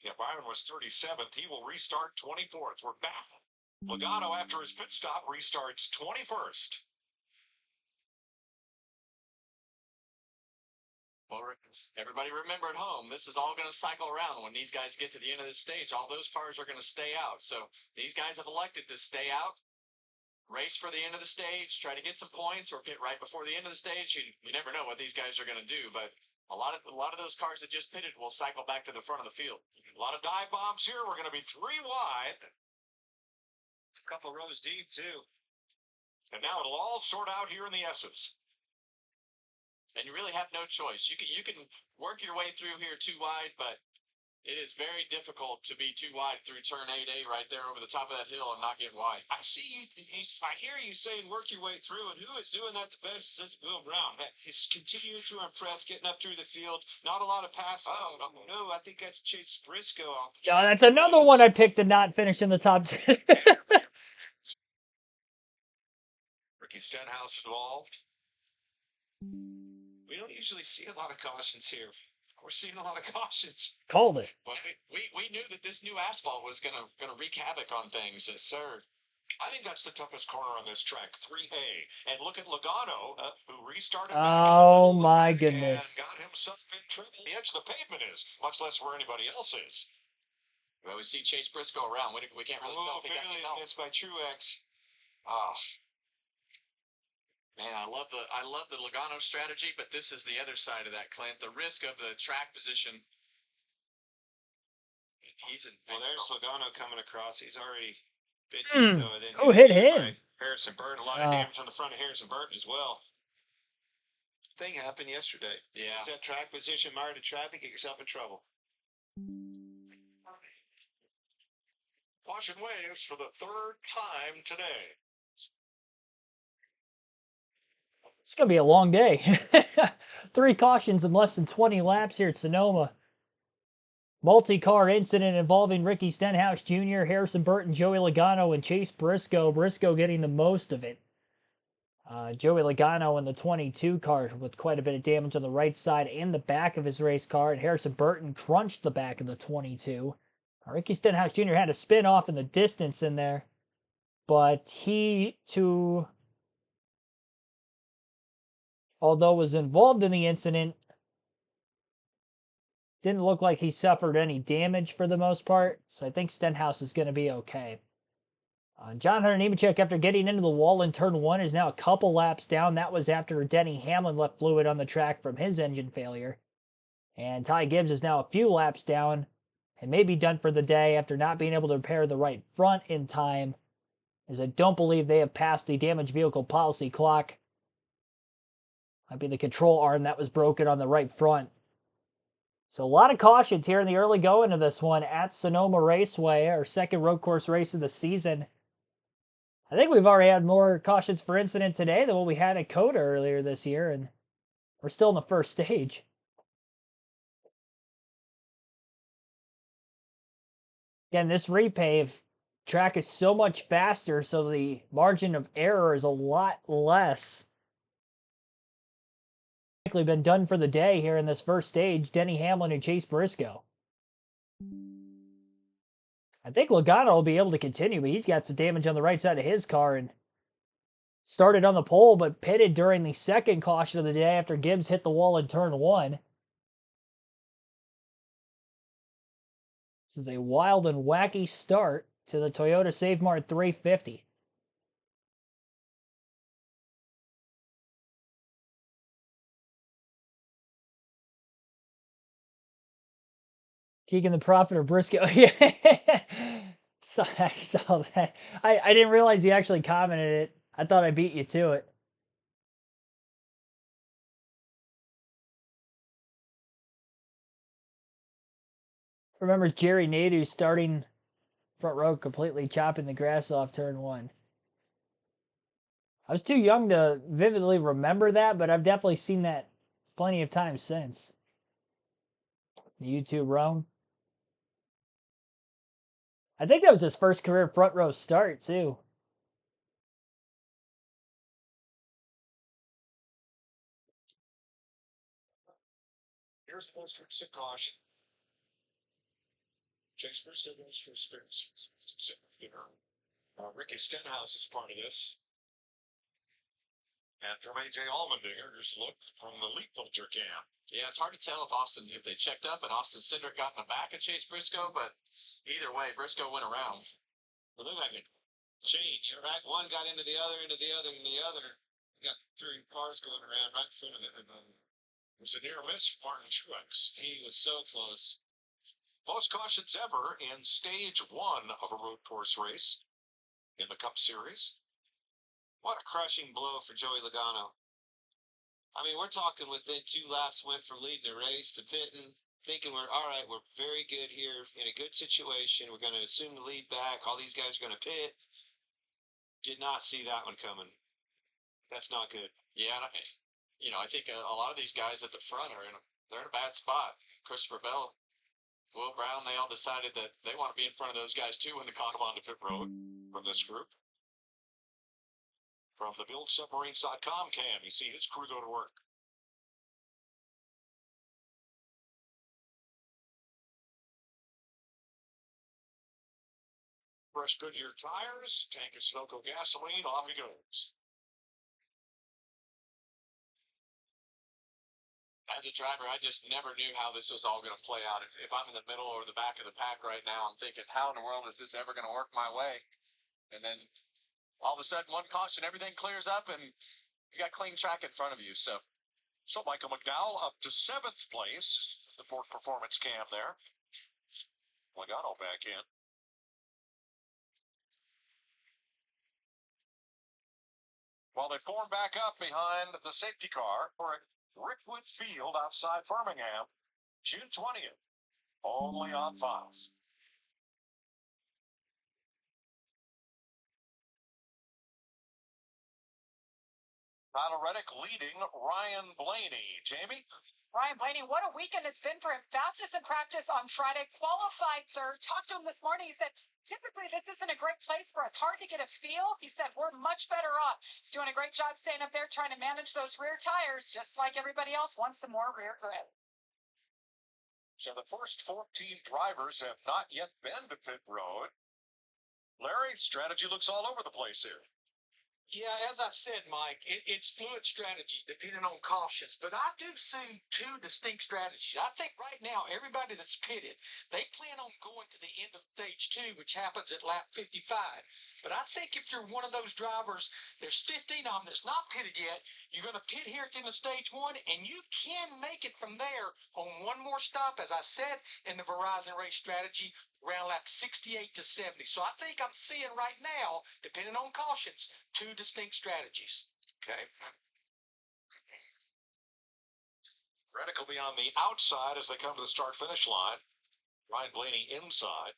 Yeah, Byron was 37th. He will restart 24th. We're back. Logano, after his pit stop, restarts 21st. Well, everybody remember at home, this is all going to cycle around. When these guys get to the end of this stage, all those cars are going to stay out. So these guys have elected to stay out, race for the end of the stage, try to get some points, or pit right before the end of the stage. You never know what these guys are going to do, but a lot of those cars that just pitted will cycle back to the front of the field. A lot of dive bombs here. We're going to be 3 wide. A couple rows deep too. And now it'll all sort out here in the S's. And you really have no choice. You can work your way through here 2 wide, but it is very difficult to be 2 wide through turn 8A right there over the top of that hill and not get wide. I see you. I hear you saying work your way through, and who is doing that the best is Will Brown. He's continuing to impress, getting up through the field. Not a lot of passing. Oh. No, I think that's Chase Briscoe off. Oh, that's another one I picked to not finish in the top 10. Ricky Stenhouse involved. We don't usually see a lot of cautions here. We're seeing a lot of cautions. Called it. Well, we knew that this new asphalt was gonna wreak havoc on things. Yes, sir. I think that's the toughest corner on this track, 3A. And look at Logano, who restarted back Oh in the my back goodness. and got himself in trouble. The edge of the pavement is, much less where anybody else is. Well, we see Chase Briscoe around. We can't really tell if he got barely hit out. missed by Truex. Oh. Man, I love the Logano strategy, but this is the other side of that, Clint. The risk of the track position. He's in. Well, there's Logano coming across. He's already been Hmm. hit, though. Then Who hit him? by Harrison Burton. A lot of damage on the front of Harrison Burton as well. Thing happened yesterday. Yeah. Is that track position mired to traffic? Get yourself in trouble. Caution waves for the 3rd time today. It's going to be a long day. 3 cautions in less than 20 laps here at Sonoma. Multi-car incident involving Ricky Stenhouse Jr., Harrison Burton, Joey Logano, and Chase Briscoe. Briscoe getting the most of it. Joey Logano in the 22 car with quite a bit of damage on the right side and the back of his race car. And Harrison Burton crunched the back of the 22. Ricky Stenhouse Jr. had a spin off in the distance in there. But he, too, although was involved in the incident, didn't look like he suffered any damage for the most part. So I think Stenhouse is going to be okay. John Hunter Nemechek, after getting into the wall in turn 1, is now a couple laps down. That was after Denny Hamlin left fluid on the track from his engine failure. And Ty Gibbs is now a few laps down and may be done for the day after not being able to repair the right front in time, as I don't believe they have passed the damaged vehicle policy clock. Might be the control arm that was broken on the right front. So a lot of cautions here in the early going of this one at Sonoma Raceway, our second road course race of the season. I think we've already had more cautions for incident today than what we had at COTA earlier this year, and we're still in the first stage. Again, this repave track is so much faster, so the margin of error is a lot less. Likely been done for the day here in this first stage, Denny Hamlin and Chase Briscoe. I think Logano will be able to continue, but he's got some damage on the right side of his car and started on the pole, but pitted during the second caution of the day after Gibbs hit the wall in turn 1. This is a wild and wacky start to the Toyota Save Mart 350. Keegan the Prophet or Briscoe. I saw that. I didn't realize you actually commented it. I thought I beat you to it. Remembers Jerry Nadeau starting front row completely chopping the grass off turn 1. I was too young to vividly remember that, but I've definitely seen that plenty of times since. The YouTube Rome. I think that was his first career front row start, too. Here's the most recent caution. Chase Briscoe goes for a spin. Ricky Stenhouse is part of this. And from AJ Allmendinger's look from the leak filter cam. Yeah, it's hard to tell if they checked up and Austin Cindric got in the back of Chase Briscoe, but either way, Briscoe went around. It looked like a chain. You know, right? One got into the other, into the other, and the other. You got 3 cars going around right in front of it. It was a near miss for Martin Truex. He was so close. Most cautions ever in stage 1 of a road course race in the Cup Series. What a crushing blow for Joey Logano. I mean, we're talking within 2 laps, went from leading the race to pitting, thinking we're all right, we're very good here, in a good situation. We're going to assume the lead back. All these guys are going to pit. Did not see that one coming. That's not good. Yeah, I think a lot of these guys at the front they're in a bad spot. Christopher Bell, Will Brown, they all decided that they want to be in front of those guys too when the Come on to pit road from this group. From the BuildSubmarines.com cam, you see his crew go to work. Fresh Goodyear tires, tank of Sunoco gasoline, off he goes. As a driver, I just never knew how this was all going to play out. If I'm in the middle or the back of the pack right now, I'm thinking, how in the world is this ever going to work my way? And then all of a sudden, one caution, everything clears up, and you got clean track in front of you. So Michael McDowell up to 7th place. The Ford Performance cam there. Logano back in. While they form back up behind the safety car for a Rickwood Field outside Birmingham, June 20th, only on Fox. Tyler Reddick leading Ryan Blaney. Jamie? Ryan Blaney, what a weekend it's been for him. Fastest in practice on Friday, qualified third. Talked to him this morning. He said, typically this isn't a great place for us. Hard to get a feel. He said, we're much better off. He's doing a great job staying up there trying to manage those rear tires, just like everybody else wants some more rear grip. So the first 14 drivers have not yet been to pit road. Larry, strategy looks all over the place here. Yeah, as I said, Mike, it's fluid strategy depending on cautions, but I do see 2 distinct strategies. I think right now, everybody that's pitted, they plan on going to the end of stage 2, which happens at lap 55. But I think if you're one of those drivers, there's 15 of them that's not pitted yet, you're going to pit here at the end of stage 1, and you can make it from there on one more stop, as I said, in the Verizon race strategy, around lap 68 to 70. So I think I'm seeing right now, depending on cautions, 2 distinct strategies. Okay. Reddick will be on the outside as they come to the start-finish line. Ryan Blaney inside.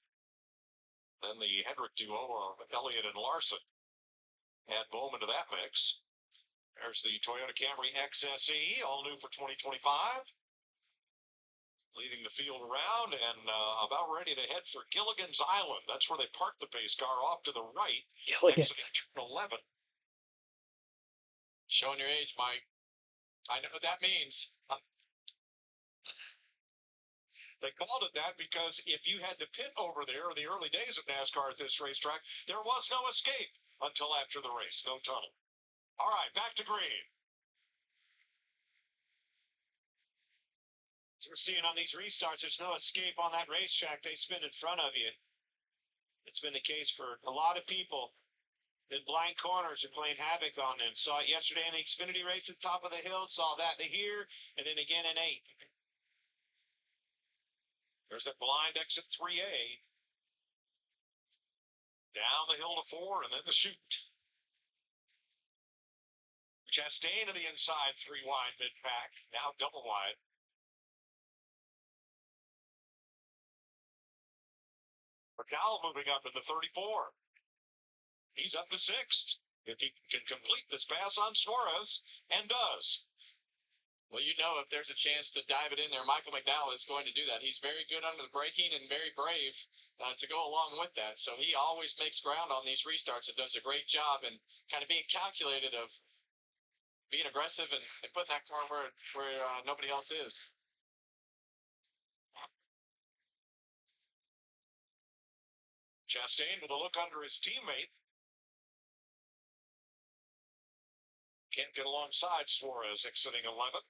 Then the Hendrick duo of Elliott and Larson. Add Bowman to that mix. There's the Toyota Camry XSE, all new for 2025. Leading the field around and about ready to head for Gilligan's Island. That's where they parked the pace car off to the right. Gilligan's. Exiting turn 11. showing your age, Mike. I know what that means. They called it that because if you had to pit over there in the early days of NASCAR at this racetrack, there was no escape until after the race. No tunnel. All right, back to green. So we're seeing on these restarts, there's no escape on that racetrack. They spin in front of you. It's been the case for a lot of people. The blind corners are playing havoc on them. Saw it yesterday in the Xfinity race at the top of the hill. Saw that here, and then again in 8. There's that blind exit 3A. Down the hill to 4, and then the chute. Chastain to the inside, 3 wide mid-pack. Now double wide. McDowell moving up in the 34. He's up to 6th. if he can complete this pass on Suarez, and does. Well, you know, if there's a chance to dive it in there, Michael McDowell is going to do that. He's very good under the braking and very brave to go along with that. So he always makes ground on these restarts and does a great job and kind of being calculated of being aggressive and putting that car where nobody else is. Chastain with a look under his teammate. Can't get alongside Suarez exiting 11.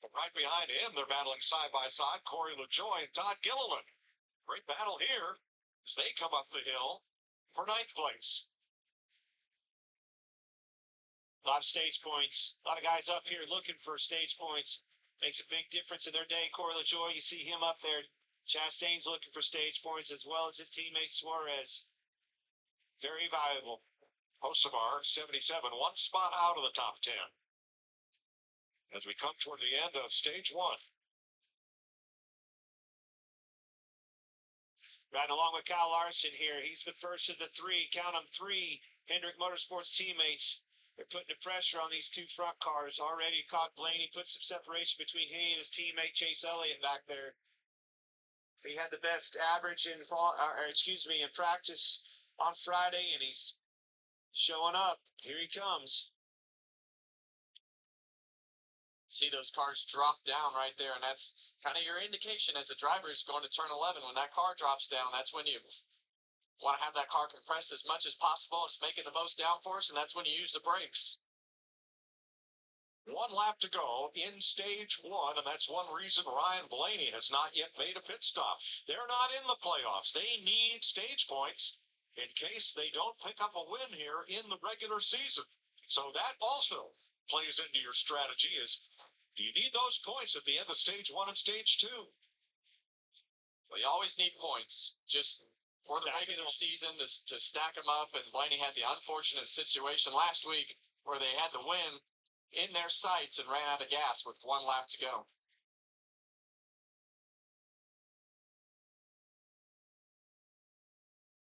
But right behind him, they're battling side by side, Corey LaJoie and Todd Gilliland. Great battle here as they come up the hill for 9th place. A lot of stage points. A lot of guys up here looking for stage points. Makes a big difference in their day. Corey LaJoie, you see him up there. Chastain's looking for stage points as well as his teammate Suarez. Very valuable. Hocevar, 77, one spot out of the top 10. As we come toward the end of stage 1. Riding along with Kyle Larson here. He's the first of the three. Count them, 3 Hendrick Motorsports teammates. They're putting the pressure on these 2 front cars. Already caught Blaney, put some separation between he and his teammate Chase Elliott back there. He had the best average in practice on Friday, and he's showing up. Here he comes. See those cars drop down right there, and that's kind of your indication as a driver is going to turn 11. When that car drops down, that's when you want to have that car compressed as much as possible. It's making the most downforce, and that's when you use the brakes. 1 lap to go in stage 1, and that's one reason Ryan Blaney has not yet made a pit stop. They're not in the playoffs. They need stage points in case they don't pick up a win here in the regular season. So that also plays into your strategy is, do you need those points at the end of stage 1 and stage 2? Well, you always need points just for the regular season to stack them up, and Blaney had the unfortunate situation last week where they had the win in their sights and ran out of gas with 1 lap to go.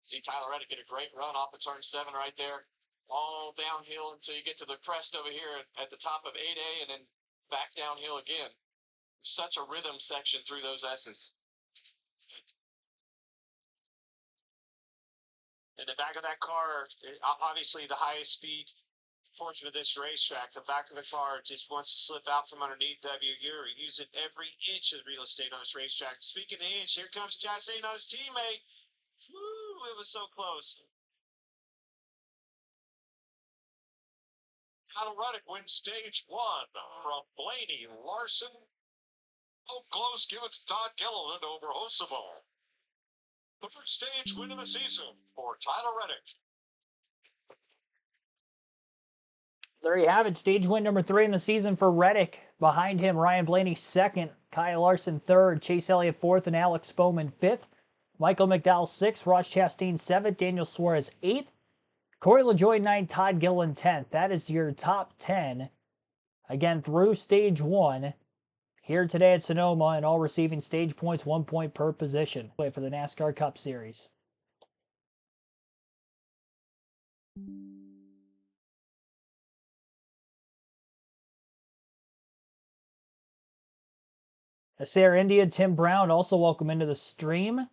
See Tyler Reddick get a great run off of turn 7 right there. All downhill until you get to the crest over here at the top of 8A and then back downhill again. Such a rhythm section through those S's. In the back of that car, obviously the highest speed portion of this racetrack, the back of the car just wants to slip out from underneath W. You're using every inch of real estate on this racetrack. Speaking of inch, here comes Chastain on his teammate. Woo, it was so close. Tyler Reddick wins stage 1 from Blaney. Larson, oh close, give it to Todd Gilliland over Hocevar. The first stage win of the season for Tyler Reddick. There you have it. Stage win number 3 in the season for Reddick. Behind him, Ryan Blaney 2nd, Kyle Larson 3rd, Chase Elliott 4th, and Alex Bowman 5th. Michael McDowell 6th, Ross Chastain 7th, Daniel Suarez 8th, Corey LaJoie 9th, Todd Gilliland 10th. That is your top 10, again, through stage 1 here today at Sonoma, and all receiving stage points, 1 point per position for the NASCAR Cup Series. Acer India, Tim Brown, also welcome into the stream.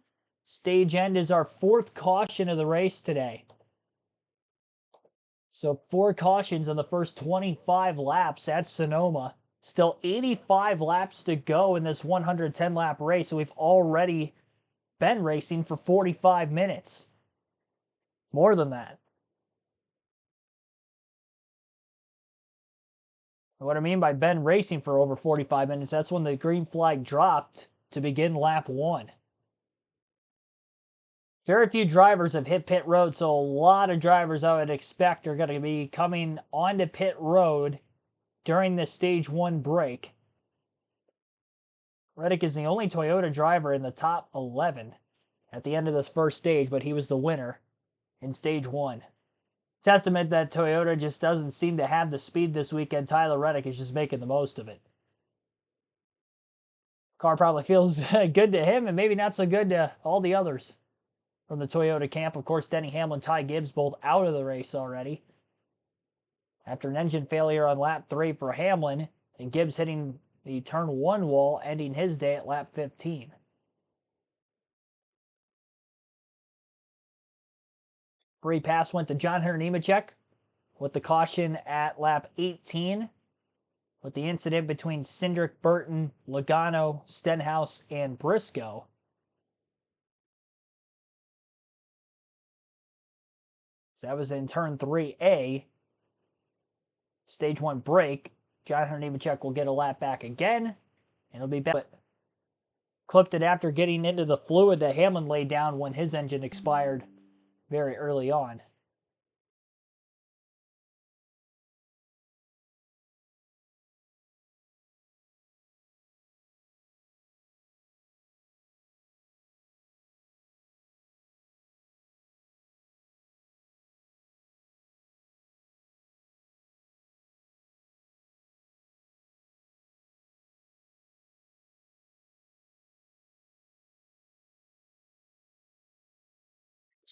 Stage end is our 4th caution of the race today. So 4 cautions in the first 25 laps at Sonoma. Still 85 laps to go in this 110-lap race, so we've already been racing for 45 minutes. More than that. What I mean by been racing for over 45 minutes, that's when the green flag dropped to begin lap 1. Very few drivers have hit pit road, so a lot of drivers I would expect are going to be coming onto pit road during this stage 1 break. Reddick is the only Toyota driver in the top 11 at the end of this first stage, but he was the winner in stage 1. Testament that Toyota just doesn't seem to have the speed this weekend. Tyler Reddick is just making the most of it. Car probably feels good to him and maybe not so good to all the others. from the Toyota camp. Of course, Denny Hamlin, Ty Gibbs both out of the race already. After an engine failure on lap 3 for Hamlin, and Gibbs hitting the turn 1 wall, ending his day at lap 15. Free pass went to John Hunter Nemechek with the caution at lap 18. With the incident between Cindric, Burton, Logano, Stenhouse, and Briscoe. So that was in turn 3A. Stage 1 break. John Hunter Nemechek will get a lap back again. And it'll be back. Clipped it after getting into the fluid that Hamlin laid down when his engine expired very early on.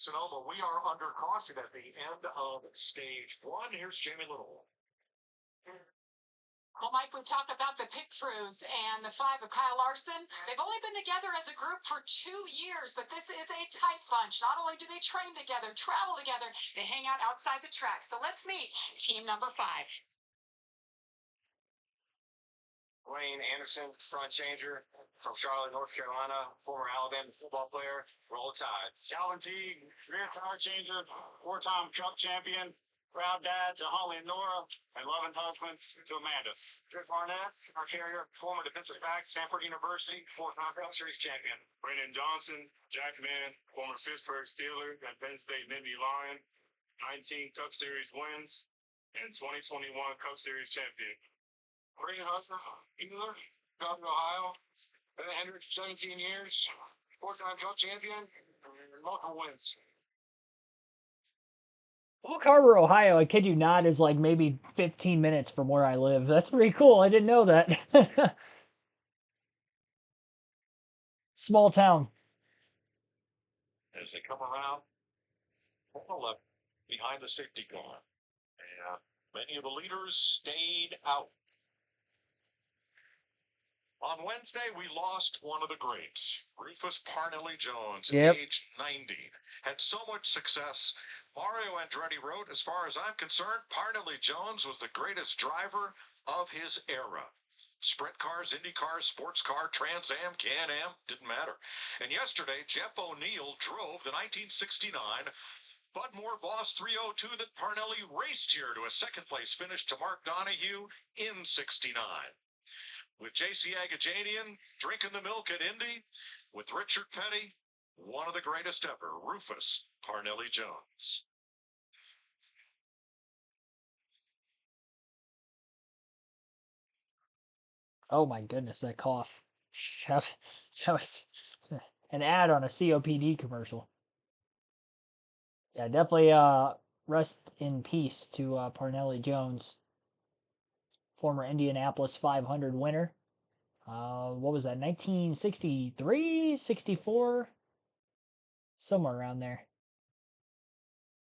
Sonoma, we are under caution at the end of stage 1. Here's Jamie Little. Well, Mike, we talk about the pit crews and the 5 of Kyle Larson. They've only been together as a group for 2 years, but this is a tight bunch. Not only do they train together, travel together, they hang out outside the track. So let's meet team number 5. Wayne Anderson, front changer from Charlotte, North Carolina, former Alabama football player. Roll Tide. Calvin Teague, rear tire changer, 4-time Cup champion, proud dad to Holly and Nora, and loving husband to Amanda. Drift Barnett, our carrier, former defensive back, Stanford University, 4-time Cup Series champion. Brandon Johnson, Jack Mann, former Pittsburgh Steeler and Penn State Nittany Lion, 19 Cup Series wins, and 2021 Cup Series champion. Ray Husser, Ealer, Columbia, Ohio, been at Hendricks for 17 years, 4-time Cup champion, and multiple wins. Oak Harbor, Ohio, I kid you not, is like maybe 15 minutes from where I live. That's pretty cool. I didn't know that. Small town. As they come around, left behind the safety car. And many of the leaders stayed out. On Wednesday, we lost one of the greats, Rufus Parnelli Jones, aged 90. Had so much success. Mario Andretti wrote, as far as I'm concerned, Parnelli Jones was the greatest driver of his era. Sprint cars, Indy cars, sports car, Trans Am, Can-Am, didn't matter. And yesterday, Jeff O'Neill drove the 1969 Bud Moore Boss 302 that Parnelli raced here to a second-place finish to Mark Donohue in 69. With J.C. Agajanian drinking the milk at Indy, with Richard Petty, one of the greatest ever, Rufus Parnelli Jones. Oh my goodness, that cough. That was an ad on a COPD commercial. Yeah, definitely rest in peace to Parnelli Jones, former Indianapolis 500 winner. What was that, 1963, 64? Somewhere around there.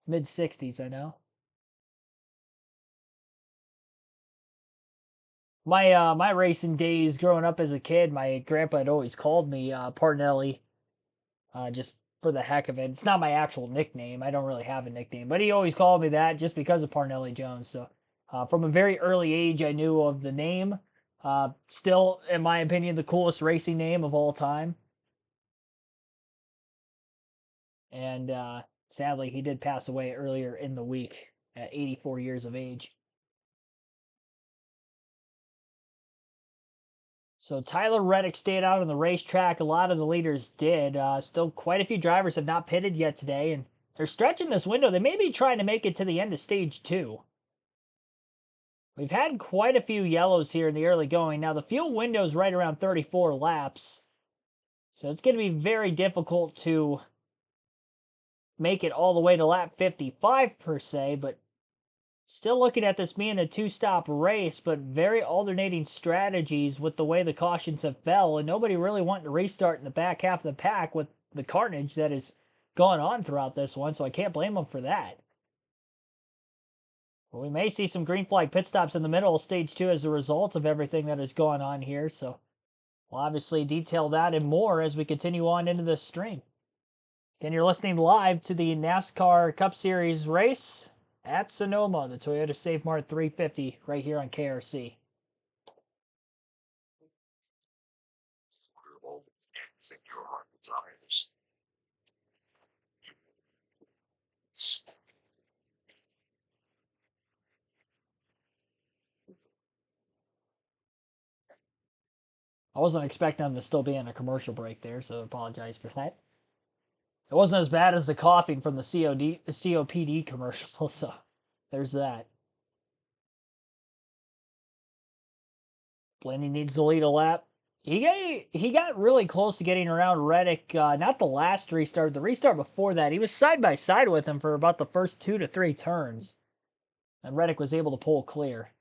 Mid-60s, I know. My racing days growing up as a kid, my grandpa had always called me Parnelli, just for the heck of it. It's not my actual nickname. I don't really have a nickname, but he always called me that just because of Parnelli Jones. So from a very early age, I knew of the name. Still, in my opinion, the coolest racing name of all time. And sadly, he did pass away earlier in the week at 84 years of age. So Tyler Reddick stayed out on the racetrack. A lot of the leaders did. Still, quite a few drivers have not pitted yet today, and they're stretching this window. They may be trying to make it to the end of stage 2. We've had quite a few yellows here in the early going. Now, the fuel window is right around 34 laps, so it's going to be very difficult to make it all the way to lap 55 per se, but still looking at this being a 2-stop race, but very alternating strategies with the way the cautions have fell, and nobody really wanting to restart in the back half of the pack with the carnage that is going on throughout this one, so I can't blame him for that. Well, we may see some green flag pit stops in the middle of stage 2 as a result of everything that is going on here, so we'll obviously detail that and more as we continue on into this stream. Again, you're listening live to the NASCAR Cup Series race at Sonoma, the Toyota Save Mart 350, right here on KRC. I wasn't expecting them to still be in a commercial break there, so I apologize for that. It wasn't as bad as the coughing from the COPD commercial, so there's that. Blaney needs to lead a lap. He got really close to getting around Reddick, not the last restart, the restart before that. He was side by side with him for about the first 2 to 3 turns. And Reddick was able to pull clear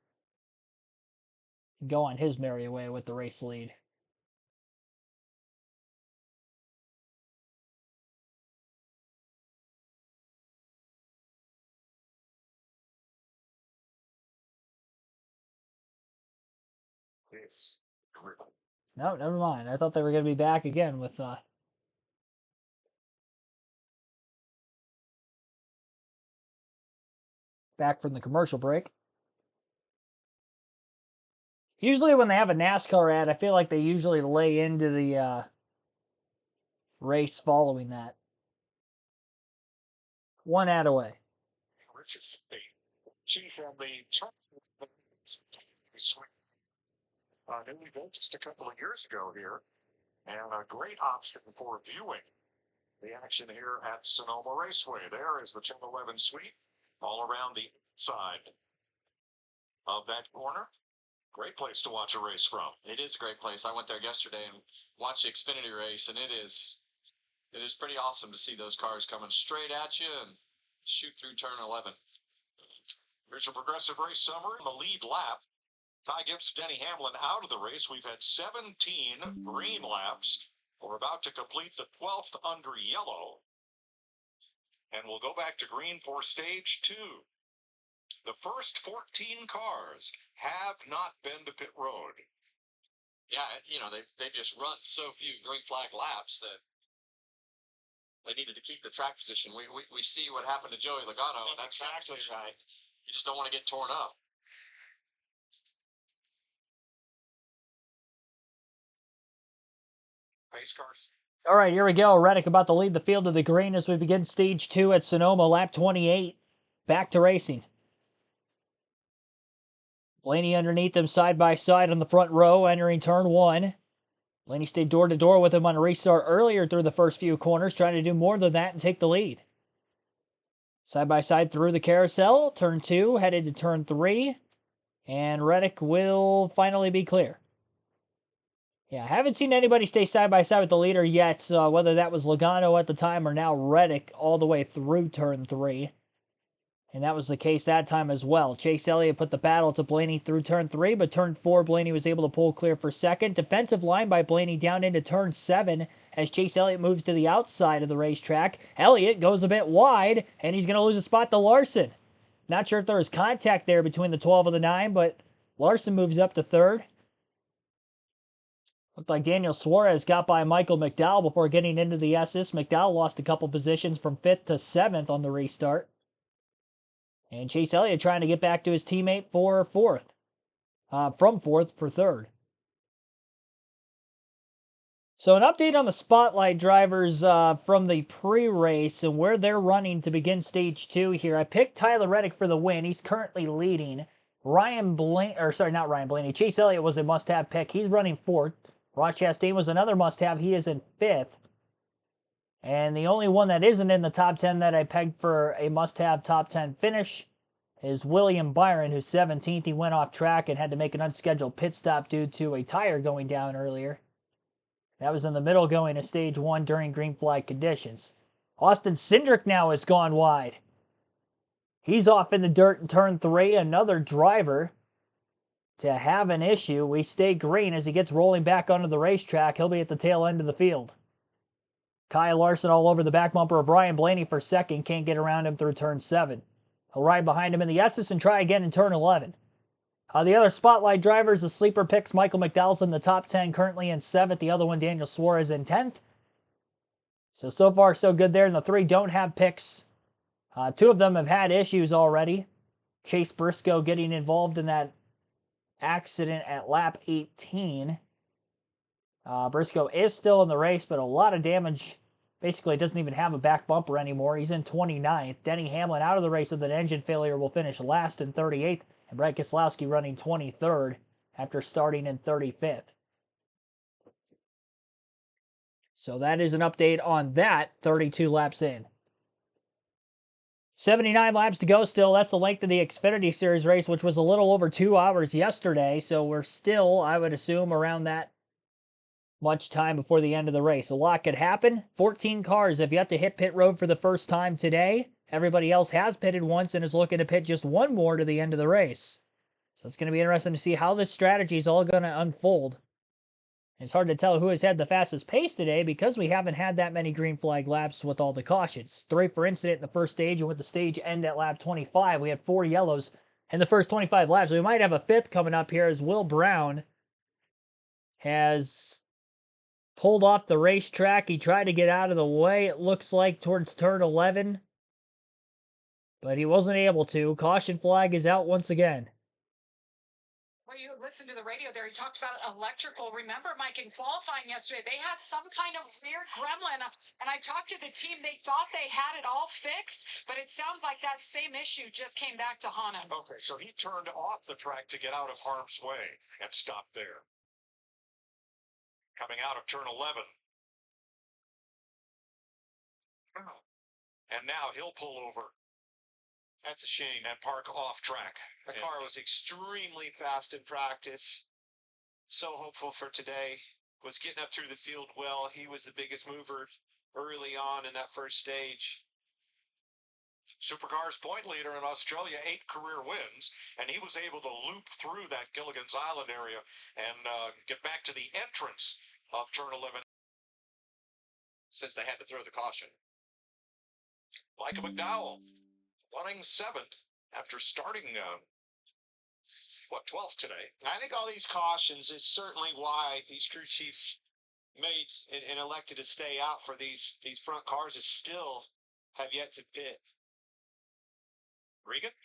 and go on his merry way with the race lead. No, never mind. I thought they were going to be back again with back from the commercial break. Usually when they have a NASCAR ad, I feel like they usually lay into the race following that. One ad away. Newly built just a couple of years ago here, and a great option for viewing the action here at Sonoma Raceway. There is the Channel 11 suite all around the side of that corner. Great place to watch a race from. It is a great place. I went there yesterday and watched the Xfinity race, and it is pretty awesome to see those cars coming straight at you and shoot through turn 11. Here's a Progressive race summary. On the lead lap, Ty Gibbs, Denny Hamlin out of the race. We've had 17 green laps. We're about to complete the 12th under yellow. And we'll go back to green for stage 2. The first 14 cars have not been to pit road. Yeah, you know, they've just run so few green flag laps that they needed to keep the track position. We see what happened to Joey Logano. That's exactly right. You just don't want to get torn up. Pace cars. All right, here we go. Reddick about to lead the field to the green as we begin stage 2 at Sonoma, lap 28. Back to racing. Blaney underneath them side by side on the front row, entering turn 1. Blaney stayed door to door with him on a restart earlier through the first few corners, trying to do more than that and take the lead. Side by side through the carousel, turn 2, headed to turn 3, and Reddick will finally be clear. Yeah, I haven't seen anybody stay side by side with the leader yet, whether that was Logano at the time or now Reddick all the way through turn 3. And that was the case that time as well. Chase Elliott put the battle to Blaney through turn 3, but turn 4, Blaney was able to pull clear for second. Defensive line by Blaney down into turn 7 as Chase Elliott moves to the outside of the racetrack. Elliott goes a bit wide, and he's going to lose a spot to Larson. Not sure if there was contact there between the 12 and the 9, but Larson moves up to third. Looked like Daniel Suarez got by Michael McDowell before getting into the SS. McDowell lost a couple positions from 5th to 7th on the restart. And Chase Elliott trying to get back to his teammate for 4th. From 4th for 3rd. So an update on the Spotlight drivers from the pre-race and where they're running to begin stage 2 here. I picked Tyler Reddick for the win. He's currently leading. Chase Elliott was a must-have pick. He's running 4th. Ross Chastain was another must-have. He is in 5th. And the only one that isn't in the top 10 that I pegged for a must-have top 10 finish is William Byron, who's 17th. He went off track and had to make an unscheduled pit stop due to a tire going down earlier. That was in the middle going to stage 1 during green flag conditions. Austin Cindric now has gone wide. He's off in the dirt in turn 3. Another driver to have an issue. We stay green as he gets rolling back onto the racetrack. He'll be at the tail end of the field. Kyle Larson all over the back bumper of Ryan Blaney for second. Can't get around him through turn 7. He'll ride behind him in the S's and try again in turn 11. The other spotlight drivers, the sleeper picks, Michael McDowell's in the top 10, currently in 7th. The other one, Daniel Suarez, in 10th. So far, so good there. And the 3 don't have picks. 2 of them have had issues already. Chase Briscoe getting involved in that accident at lap 18. Briscoe is still in the race, but a lot of damage. Basically, doesn't even have a back bumper anymore. He's in 29th. Denny Hamlin out of the race with an engine failure will finish last in 38th. And Brett Keselowski running 23rd after starting in 35th. So that is an update on that 32 laps in. 79 laps to go still. That's the length of the Xfinity Series race, which was a little over 2 hours yesterday. So we're still, I would assume, around that much time before the end of the race. A lot could happen. 14 cars have yet to hit pit road for the first time today. Everybody else has pitted once and is looking to pit just one more to the end of the race. So it's going to be interesting to see how this strategy is all going to unfold. It's hard to tell who has had the fastest pace today because we haven't had that many green flag laps with all the cautions. 3 for incident in the first stage, and with the stage end at lap 25, we had 4 yellows in the first 25 laps. We might have a 5th coming up here as Will Brown has pulled off the racetrack. He tried to get out of the way, it looks like, towards turn 11. But he wasn't able to. Caution flag is out once again. Well, you listened to the radio there. He talked about electrical. Remember, Mike, in qualifying yesterday, they had some kind of weird gremlin. And I talked to the team. They thought they had it all fixed, but it sounds like that same issue just came back to haunt him. Okay, so he turned off the track to get out of harm's way and stopped there. Coming out of turn 11. And now he'll pull over. That's a shame. And park off track. The car was extremely fast in practice. So hopeful for today. Was getting up through the field well. He was the biggest mover early on in that first stage. Supercars point leader in Australia, 8 career wins, and he was able to loop through that Gilligan's Island area and get back to the entrance of turn 11 since they had to throw the caution. Micah McDowell running 7th after starting, 12th today. I think all these cautions is certainly why these crew chiefs made and elected to stay out for these front cars is still have yet to pit. Regan?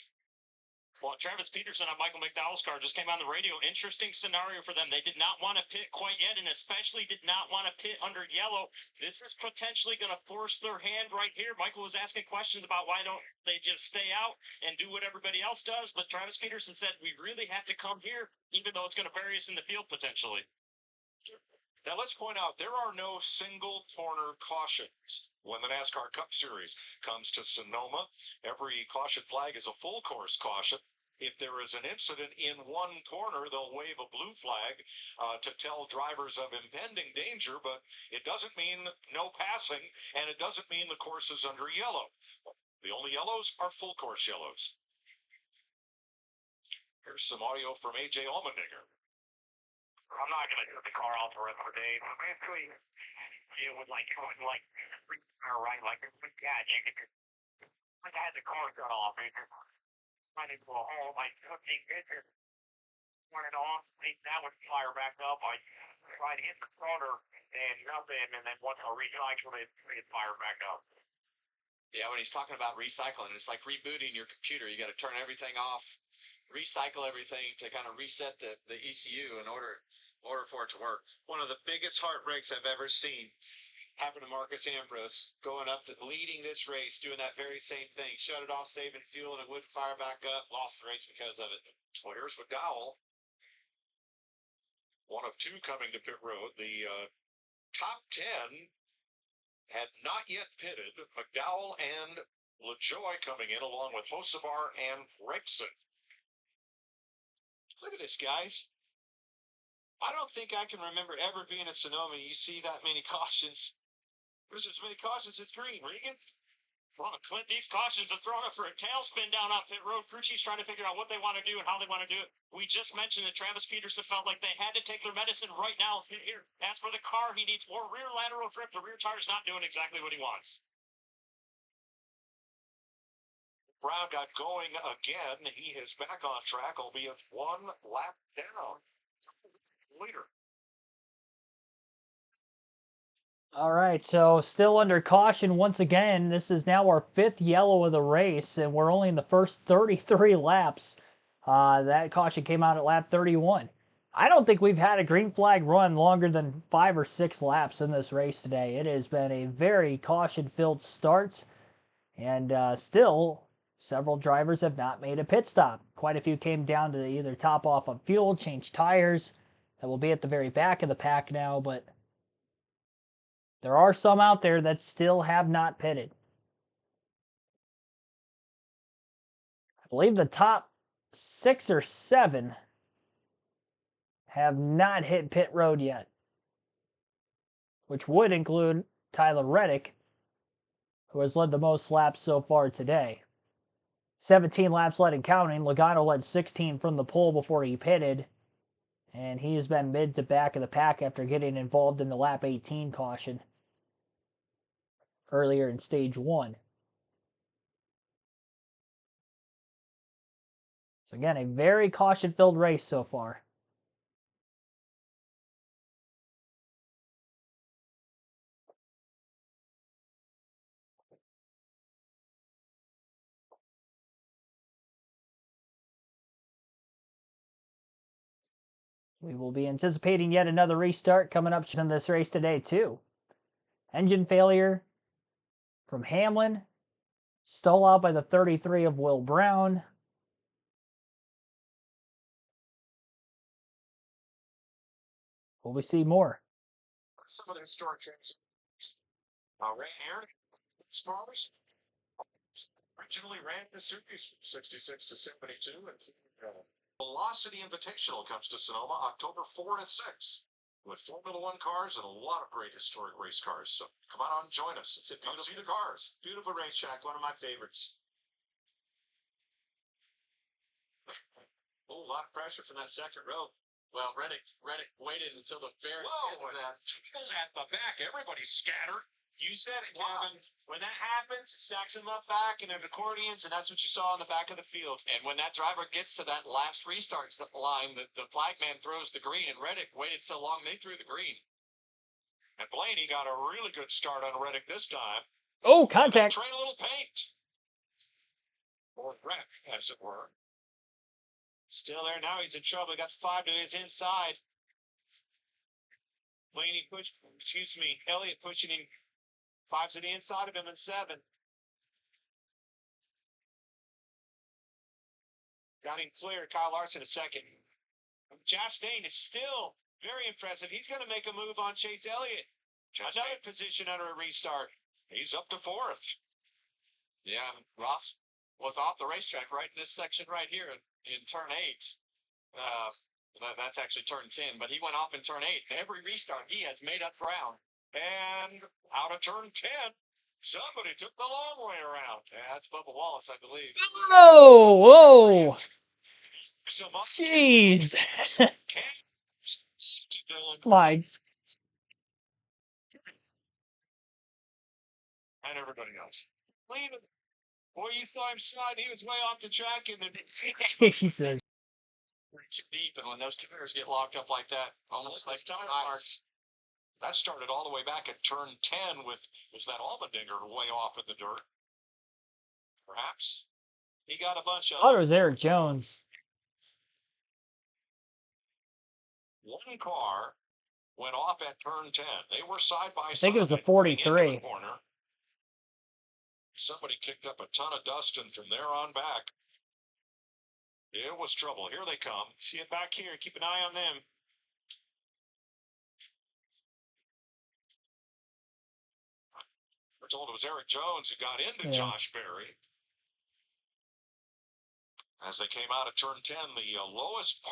Well, Travis Peterson on Michael McDowell's car just came on the radio. Interesting scenario for them. They did not want to pit quite yet, and especially did not want to pit under yellow. This is potentially going to force their hand right here. Michael was asking questions about why don't they just stay out and do what everybody else does, but Travis Peterson said we really have to come here, even though it's going to vary us in the field potentially. Now let's point out there are no single corner cautions when the NASCAR Cup Series comes to Sonoma. Every caution flag is a full course caution. If there is an incident in one corner, they'll wave a blue flag to tell drivers of impending danger, but it doesn't mean no passing, and it doesn't mean the course is under yellow. The only yellows are full course yellows. Here's some audio from A.J. Allmendinger. I'm not going to cut the car off the rest of the day, but eventually it would like right, like you could like I had the car shut off. It just went into a hole. Like it went off. That would fire back up. I tried to hit the starter and nothing, and then once I recycled it, it fired back up. Yeah, when he's talking about recycling, it's like rebooting your computer. You got to turn everything off, recycle everything to kind of reset the ECU in order for it to work. One of the biggest heartbreaks I've ever seen happened to Marcus Ambrose, going up to leading this race, doing that very same thing. Shut it off, saving fuel, and it wouldn't fire back up. Lost the race because of it. Well, here's McDowell. One of 2 coming to pit road. The top 10 had not yet pitted. McDowell and LaJoy coming in along with Hocevar and Gregson. Look at this, guys. I don't think I can remember ever being at Sonoma. You see that many cautions. There's as many cautions as green. Regan? Well, Clint, these cautions are throwing up for a tailspin down on pit road. Crew chief's trying to figure out what they want to do and how they want to do it. We just mentioned that Travis Peterson felt like they had to take their medicine right now here. As for the car, he needs more rear lateral grip. The rear tire's not doing exactly what he wants. Brown got going again. He is back on track, albeit one lap down. Leader. All right, so still under caution once again. This is now our 5th yellow of the race, and we're only in the first 33 laps. That caution came out at lap 31. I don't think we've had a green flag run longer than 5 or 6 laps in this race today. It has been a very caution-filled start, and still several drivers have not made a pit stop. Quite a few came down to either top off on fuel, change tires. That will be at the very back of the pack now, but there are some out there that still have not pitted. I believe the top 6 or 7 have not hit pit road yet, which would include Tyler Reddick, who has led the most laps so far today. 17 laps led and counting. Logano led 16 from the pole before he pitted, and he's been mid to back of the pack after getting involved in the lap 18 caution earlier in stage 1. So again, a very caution-filled race so far. We will be anticipating yet another restart coming up in this race today, too. Engine failure from Hamlin, stole out by the 33 of Will Brown. Will we see more? Some of the historic changes. Right here, Spars originally ran the series from 66 to 72. And Velocity Invitational comes to Sonoma October 4 to 6 with Formula One cars and a lot of great historic race cars. So come on and join us. Come see the cars. Beautiful racetrack, one of my favorites. Oh, a lot of pressure from that second row. Well, Reddick waited until the very end of that. At the back, everybody's scattered. You said it, Kevin. When that happens, it stacks them up back and then accordions, and that's what you saw in the back of the field. And when that driver gets to that last restart line, the flag man throws the green, and Reddick waited so long they threw the green. And Blaney got a really good start on Reddick this time. Oh, contact. Train a little paint. Or wreck, as it were. Still there now. He's in trouble. He got 5 to his inside. Elliott pushing him 5 to the inside of him and 7. Got him clear. Kyle Larson a second. Chastain is still very impressive. He's going to make a move on Chase Elliott. Another position under a restart. He's up to 4th. Yeah, Ross was off the racetrack right in this section right here in turn 8. That's actually turn 10, but he went off in turn 8. Every restart, he has made up ground. And out of turn 10, somebody took the long way around. Yeah, that's Bubba Wallace, I believe. Oh, whoa. Jeez. My. And everybody else. Leaving. Boy, you saw him slide. He was way off the track and then Jesus. Too deep, and when those tires get locked up like that, almost like tires. That started all the way back at turn 10 with, was that Allmendinger way off in the dirt? Perhaps. He got a bunch of. Oh, it was Eric Jones. One car went off at turn 10. They were side by side. I think it was a 43. Somebody kicked up a ton of dust, and from there on back, it was trouble. Here they come. See it back here. Keep an eye on them. We're told it was Eric Jones who got into Josh Berry. As they came out of turn 10, the lowest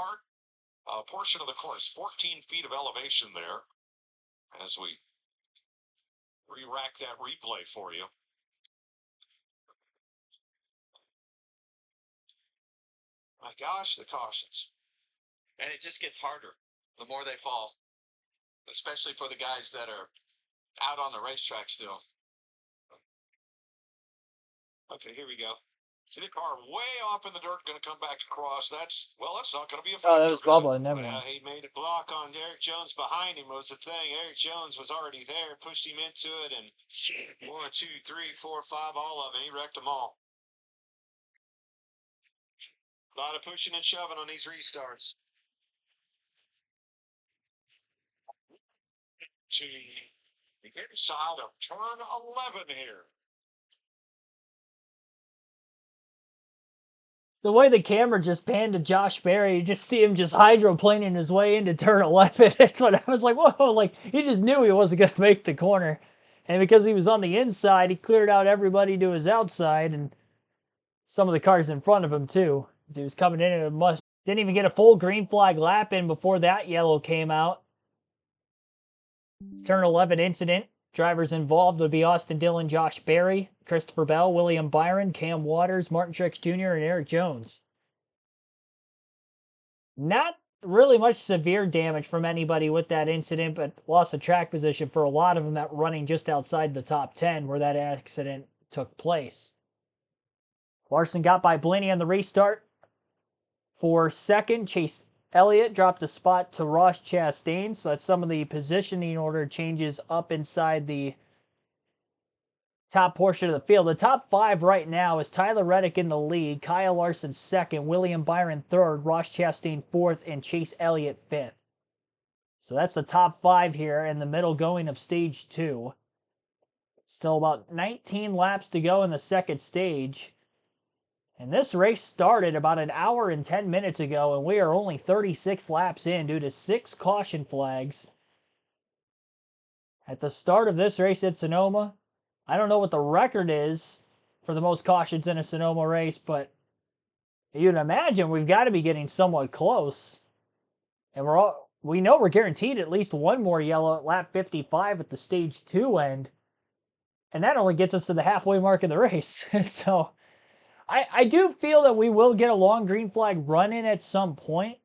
portion of the course, 14 feet of elevation there. As we re-rack that replay for you. My gosh, the cautions. And it just gets harder the more they fall, especially for the guys that are out on the racetrack still. Okay, here we go. See the car way off in the dirt, going to come back across. That's not going to be a Oh, factor. that was Bubba. Never Yeah, mind. he made a block on Eric Jones behind him was the thing. Eric Jones was already there, pushed him into it, and 1, 2, 3, 4, 5, all of them. He wrecked them all. A lot of pushing and shoving on these restarts. To the inside of turn 11 here. The way the camera just panned to Josh Berry, you just see him just hydroplaning his way into turn 11. That's what I was like, whoa, like he just knew he wasn't going to make the corner. And because he was on the inside, he cleared out everybody to his outside and some of the cars in front of him too. He was coming in and didn't even get a full green flag lap in before that yellow came out. Turn 11 incident. Drivers involved would be Austin Dillon, Josh Berry, Christopher Bell, William Byron, Cam Waters, Martin Truex Jr., and Eric Jones. Not really much severe damage from anybody with that incident, but loss of track position for a lot of them that were running just outside the top 10 where that accident took place. Larson got by Blaney on the restart. For second, Chase Elliott dropped a spot to Ross Chastain, so that's some of the positioning order changes up inside the top portion of the field. The top 5 right now is Tyler Reddick in the lead, Kyle Larson second, William Byron third, Ross Chastain fourth, and Chase Elliott fifth. So that's the top 5 here in the middle going of stage 2. Still about 19 laps to go in the second stage. And this race started about an hour and 10 minutes ago, and we are only 36 laps in due to 6 caution flags. At the start of this race at Sonoma, I don't know what the record is for the most cautions in a Sonoma race, but you'd imagine we've got to be getting somewhat close. And we know we're guaranteed at least one more yellow at lap 55 at the stage 2 end. And that only gets us to the halfway mark of the race. So I do feel that we will get a long green flag run in at some point.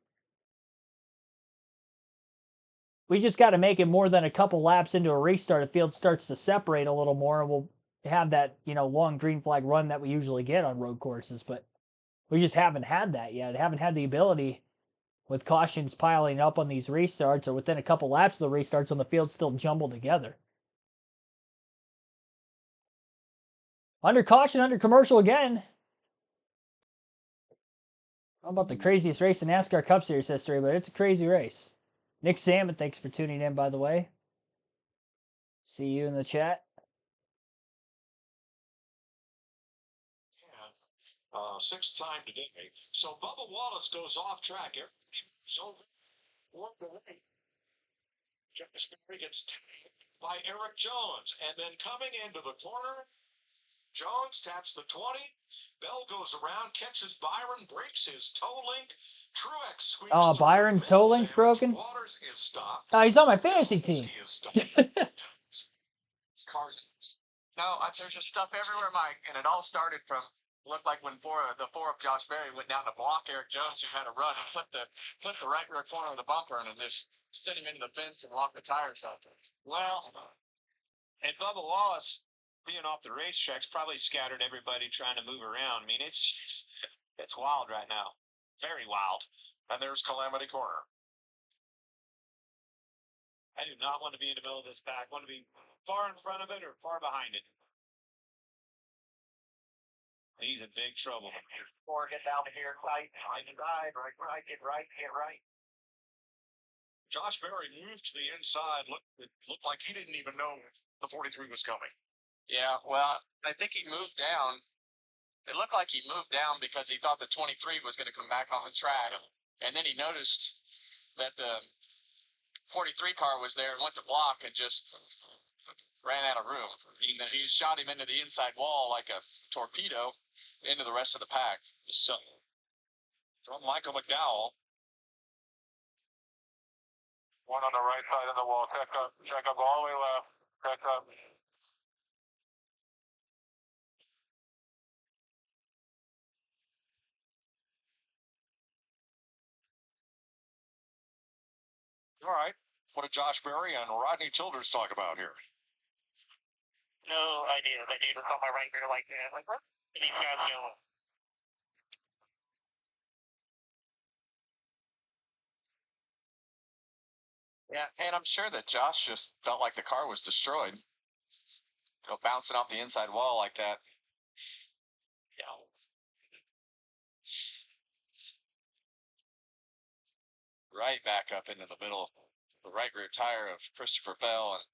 We just got to make it more than a couple laps into a restart. The field starts to separate a little more, and we'll have that, long green flag run that we usually get on road courses. But we just haven't had that yet. Haven't had the ability with cautions piling up on these restarts or within a couple laps of the restarts when the field's still jumbled together. Under caution, under commercial again. How about the craziest race in NASCAR Cup Series history, but it's a crazy race. Nick Salmon, thanks for tuning in, by the way. See you in the chat. Sixth time today. So Bubba Wallace goes off track. So work the way. Josh Berry gets tagged by Eric Jones. And then coming into the corner, Jones taps the 20. Bell goes around, catches Byron, breaks his toe link. Truex squeaks. Oh, Byron's toe link's broken? Waters is stopped. Oh, he's on my fantasy team. Cars. No, there's just stuff everywhere, Mike, and it all started from looked like when the four of Josh Berry went down to block Eric Jones, who had a run and flipped the right rear corner of the bumper and just sent him into the fence and locked the tires up. Well, and Bubba Wallace being off the racetracks probably scattered everybody trying to move around. I mean, it's wild right now, very wild. And there's Calamity Corner. I do not want to be in the middle of this pack. I want to be far in front of it or far behind it. He's in big trouble. Or get down to here, right, get right. Josh Berry moved to the inside. It looked like he didn't even know the 43 was coming. Yeah, well, I think he moved down. It looked like he moved down because he thought the 23 was going to come back on the track. And then he noticed that the 43 car was there and went to block and just ran out of room. He shot him into the inside wall like a torpedo into the rest of the pack. So, from Michael McDowell. One on the right side of the wall. Check up all the way left. Check up. All right. What did Josh Berry and Rodney Childers talk about here? No idea. They need to call my right rear like that. Like, where are these guys going? Yeah, and I'm sure that Josh just felt like the car was destroyed. Bouncing off the inside wall like that. Yeah. Right back up into the middle, the right rear tire of Christopher Bell. And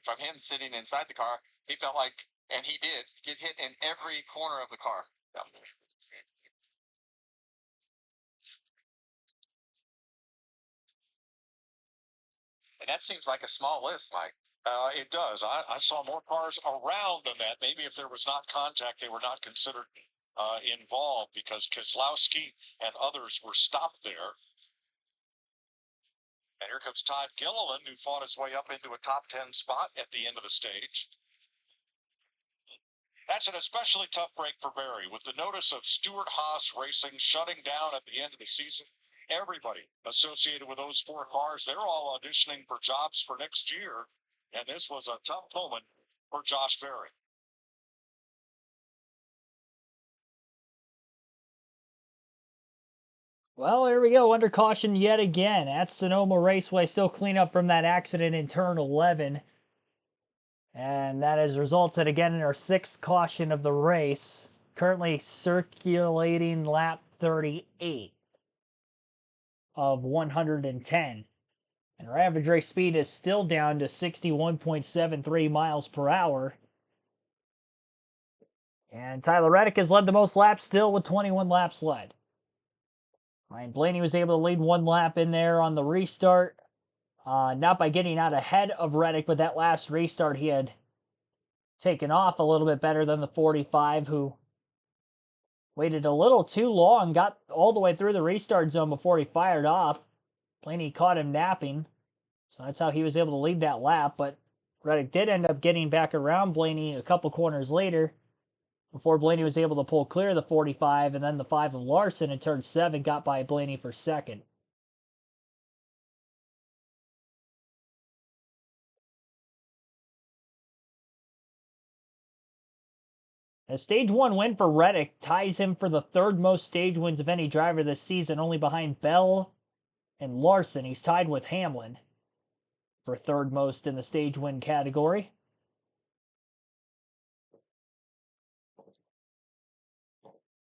from him sitting inside the car, he felt like, and he did, get hit in every corner of the car. Yeah. And that seems like a small list, Mike. It does. I saw more cars around than that. Maybe if there was not contact, they were not considered involved because Keselowski and others were stopped there. And here comes Todd Gilliland, who fought his way up into a top 10 spot at the end of the stage. That's an especially tough break for Berry, with the notice of Stuart Haas Racing shutting down at the end of the season. Everybody associated with those 4 cars, they're all auditioning for jobs for next year. And this was a tough moment for Josh Berry. Well, here we go, under caution yet again at Sonoma Raceway. Still clean up from that accident in turn 11. And that has resulted again in our 6th caution of the race. Currently circulating lap 38 of 110. And our average race speed is still down to 61.73 miles per hour. And Tyler Reddick has led the most laps still with 21 laps led. Ryan Blaney was able to lead 1 lap in there on the restart. Not by getting out ahead of Reddick, but that last restart he had taken off a little bit better than the 45, who waited a little too long, got all the way through the restart zone before he fired off. Blaney caught him napping, so that's how he was able to lead that lap, but Reddick did end up getting back around Blaney a couple corners later before Blaney was able to pull clear of the 45, and then the 5 of Larson in turn 7 got by Blaney for second. A stage 1 win for Reddick ties him for the 3rd most stage wins of any driver this season, only behind Bell and Larson. He's tied with Hamlin for 3rd most in the stage win category.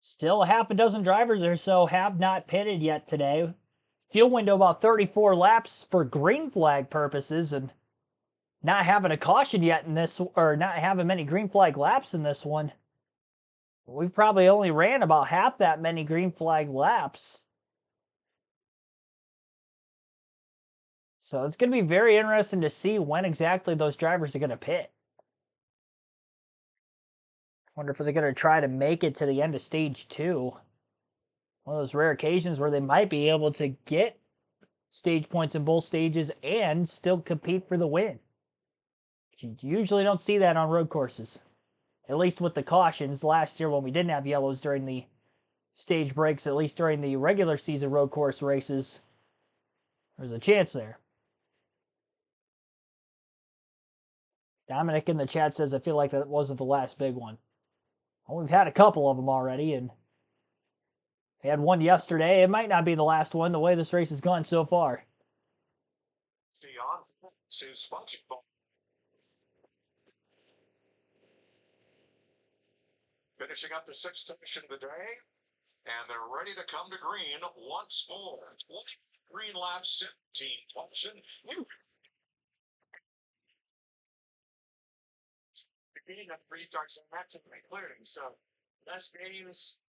Still a half a dozen drivers or so have not pitted yet today. Fuel window about 34 laps for green flag purposes, and not having a caution yet in this, or not having many green flag laps in this one. We've probably only ran about half that many green flag laps. So it's going to be very interesting to see when exactly those drivers are going to pit. Wonder if they're going to try to make it to the end of stage 2. One of those rare occasions where they might be able to get stage points in both stages and still compete for the win. You usually don't see that on road courses. At least with the cautions last year when we didn't have yellows during the stage breaks, at least during the regular season road course races, there's a chance there. Dominic in the chat says, I feel like that wasn't the last big one. Well, we've had a couple of them already, and we had one yesterday. It might not be the last one, the way this race has gone so far. Finishing up the 6th station of the day, and they're ready to come to green once more. 20 green laps, 17 caution. Beginning of the restarts and that's a clearing. So less games,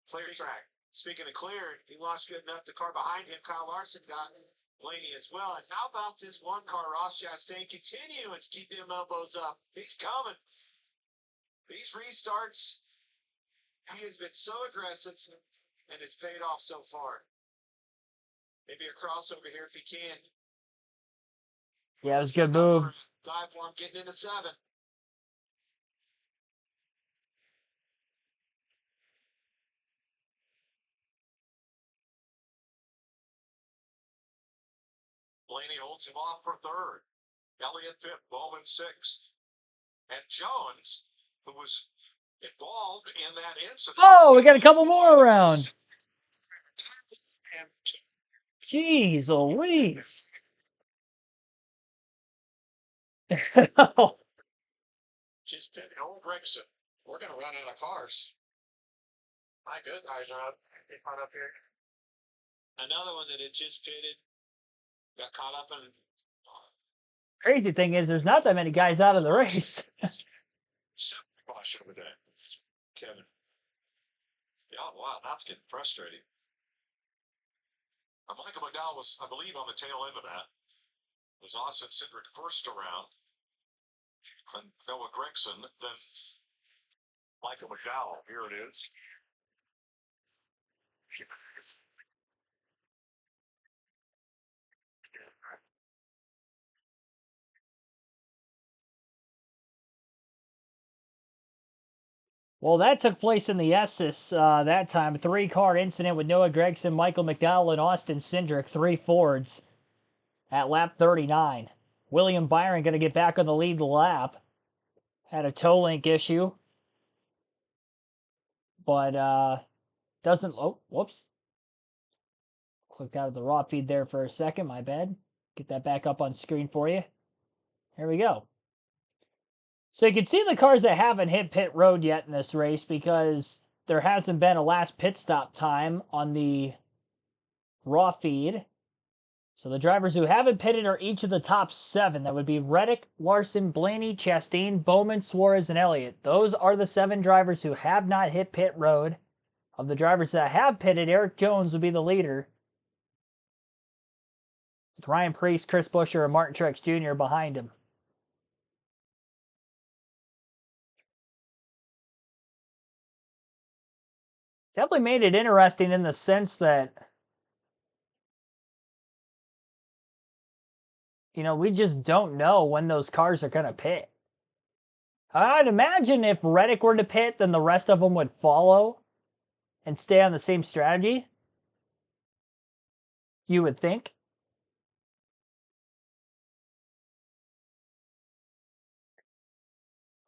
clear track. Speaking of clear, he launched good enough. The car behind him, Kyle Larson, got Blaney as well. And how about this one car, Ross Chastain, continuing to keep them elbows up? He's coming. These restarts, he has been so aggressive, and it's paid off so far. Maybe a crossover here if he can. Yeah, it was a good move. Dive for him getting into 7. Blaney holds him off for third. Elliott fifth, Bowman sixth. And Jones, who was involved in that incident. Oh, we got a couple more around. Jeez Louise. Just did old Gregson. We're going to run out of cars. My goodness. They caught up here. Another one that had just pitted, got caught up in. Crazy thing is, there's not that many guys out of the race. Caution over there. Kevin. Yeah, wow, that's getting frustrating. Michael McDowell was, I believe, on the tail end of that. It was Austin Cindric first around. And Noah Gregson, then Michael McDowell. Here it is. Well, that took place in the Esses that time. A three-car incident with Noah Gregson, Michael McDowell, and Austin Cindric, three Fords at lap 39. William Byron going to get back on the lead lap. Had a toe link issue. But doesn't... Oh, whoops. Clicked out of the raw feed there for a second. My bad. Get that back up on screen for you. Here we go. So you can see the cars that haven't hit pit road yet in this race because there hasn't been a last pit stop time on the raw feed. So the drivers who haven't pitted are each of the top 7. That would be Reddick, Larson, Blaney, Chastain, Bowman, Suarez, and Elliott. Those are the 7 drivers who have not hit pit road. Of the drivers that have pitted, Eric Jones would be the leader, with Ryan Preece, Chris Buescher, and Martin Truex Jr. behind him. Definitely made it interesting in the sense that, you know, we just don't know when those cars are going to pit. I'd imagine if Reddick were to pit, then the rest of them would follow and stay on the same strategy. You would think.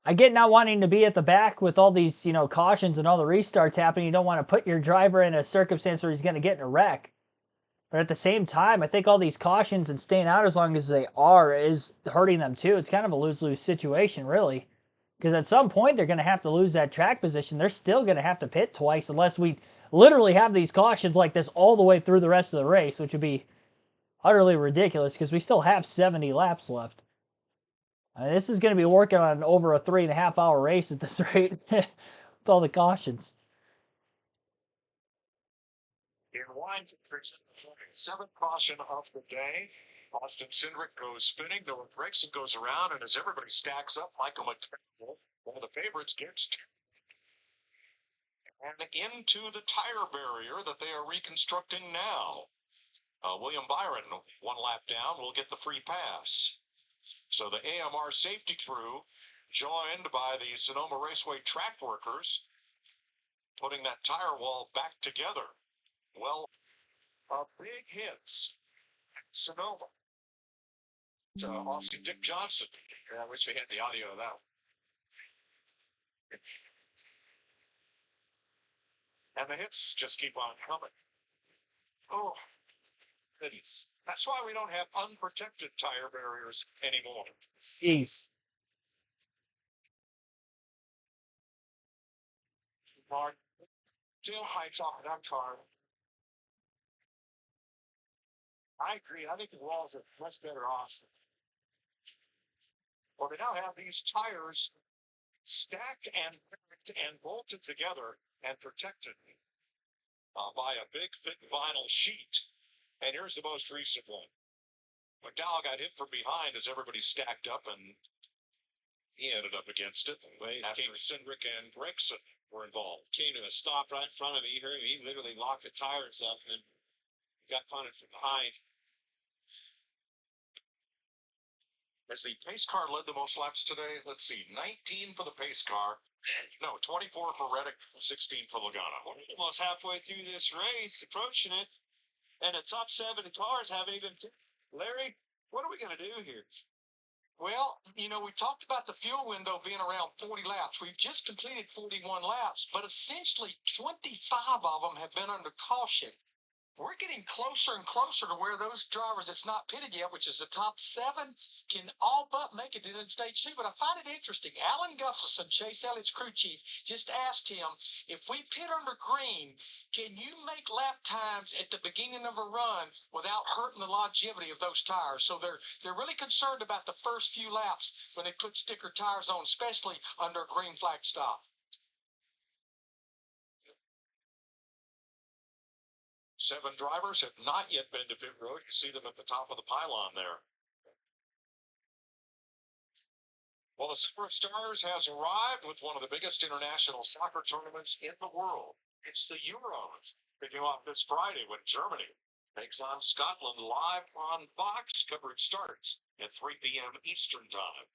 I get not wanting to be at the back with all these, you know, cautions and all the restarts happening. You don't want to put your driver in a circumstance where he's going to get in a wreck. But at the same time, I think all these cautions and staying out as long as they are is hurting them too. It's kind of a lose-lose situation, really. Because at some point, they're going to have to lose that track position. They're still going to have to pit twice unless we literally have these cautions like this all the way through the rest of the race, which would be utterly ridiculous because we still have 70 laps left. I mean, this is going to be working on over a 3.5-hour race at this rate with all the cautions. In line for 7th caution of the day. Austin Cindric goes spinning. Noah Gregson goes around, and as everybody stacks up, Michael McDowell, one of the favorites, gets and into the tire barrier that they are reconstructing now. William Byron, 1 lap down, will get the free pass. So the AMR safety crew, joined by the Sonoma Raceway track workers, putting that tire wall back together. Well, big hits. Sonoma. Austin Dick Johnson. I wish we had the audio of that one. And the hits just keep on coming. Oh, goodness. That's why we don't have unprotected tire barriers anymore. Jeez. Mark, still hypes off that car. I agree. I think the walls are much better off. Well, they now have these tires stacked and bolted together and protected by a big, thick vinyl sheet. And here's the most recent one. McDowell got hit from behind as everybody stacked up, and he ended up against it. After Cindric and Gregson were involved. Came to a stop right in front of me. You heard him. He literally locked the tires up and got punted from behind. As the pace car led the most laps today, let's see, 19 for the pace car. No, 24 for Reddick, 16 for Logano. We're almost halfway through this race, approaching it, and the top 7 cars haven't even. Larry, what are we going to do here? Well, you know, we talked about the fuel window being around 40 laps. We've just completed 41 laps, but essentially 25 of them have been under caution. We're getting closer and closer to where those drivers that's not pitted yet, which is the top 7, can all but make it in stage 2. But I find it interesting. Alan Gustafson, Chase Elliott's crew chief, just asked him, if we pit under green, can you make lap times at the beginning of a run without hurting the longevity of those tires? So they're really concerned about the first few laps when they put sticker tires on, especially under a green flag stop. 7 drivers have not yet been to pit road. You see them at the top of the pylon there. Well, the Summer of Stars has arrived with one of the biggest international soccer tournaments in the world. It's the Euros, kicking off this Friday when Germany takes on Scotland live on Fox. Coverage starts at 3 p.m. Eastern Time.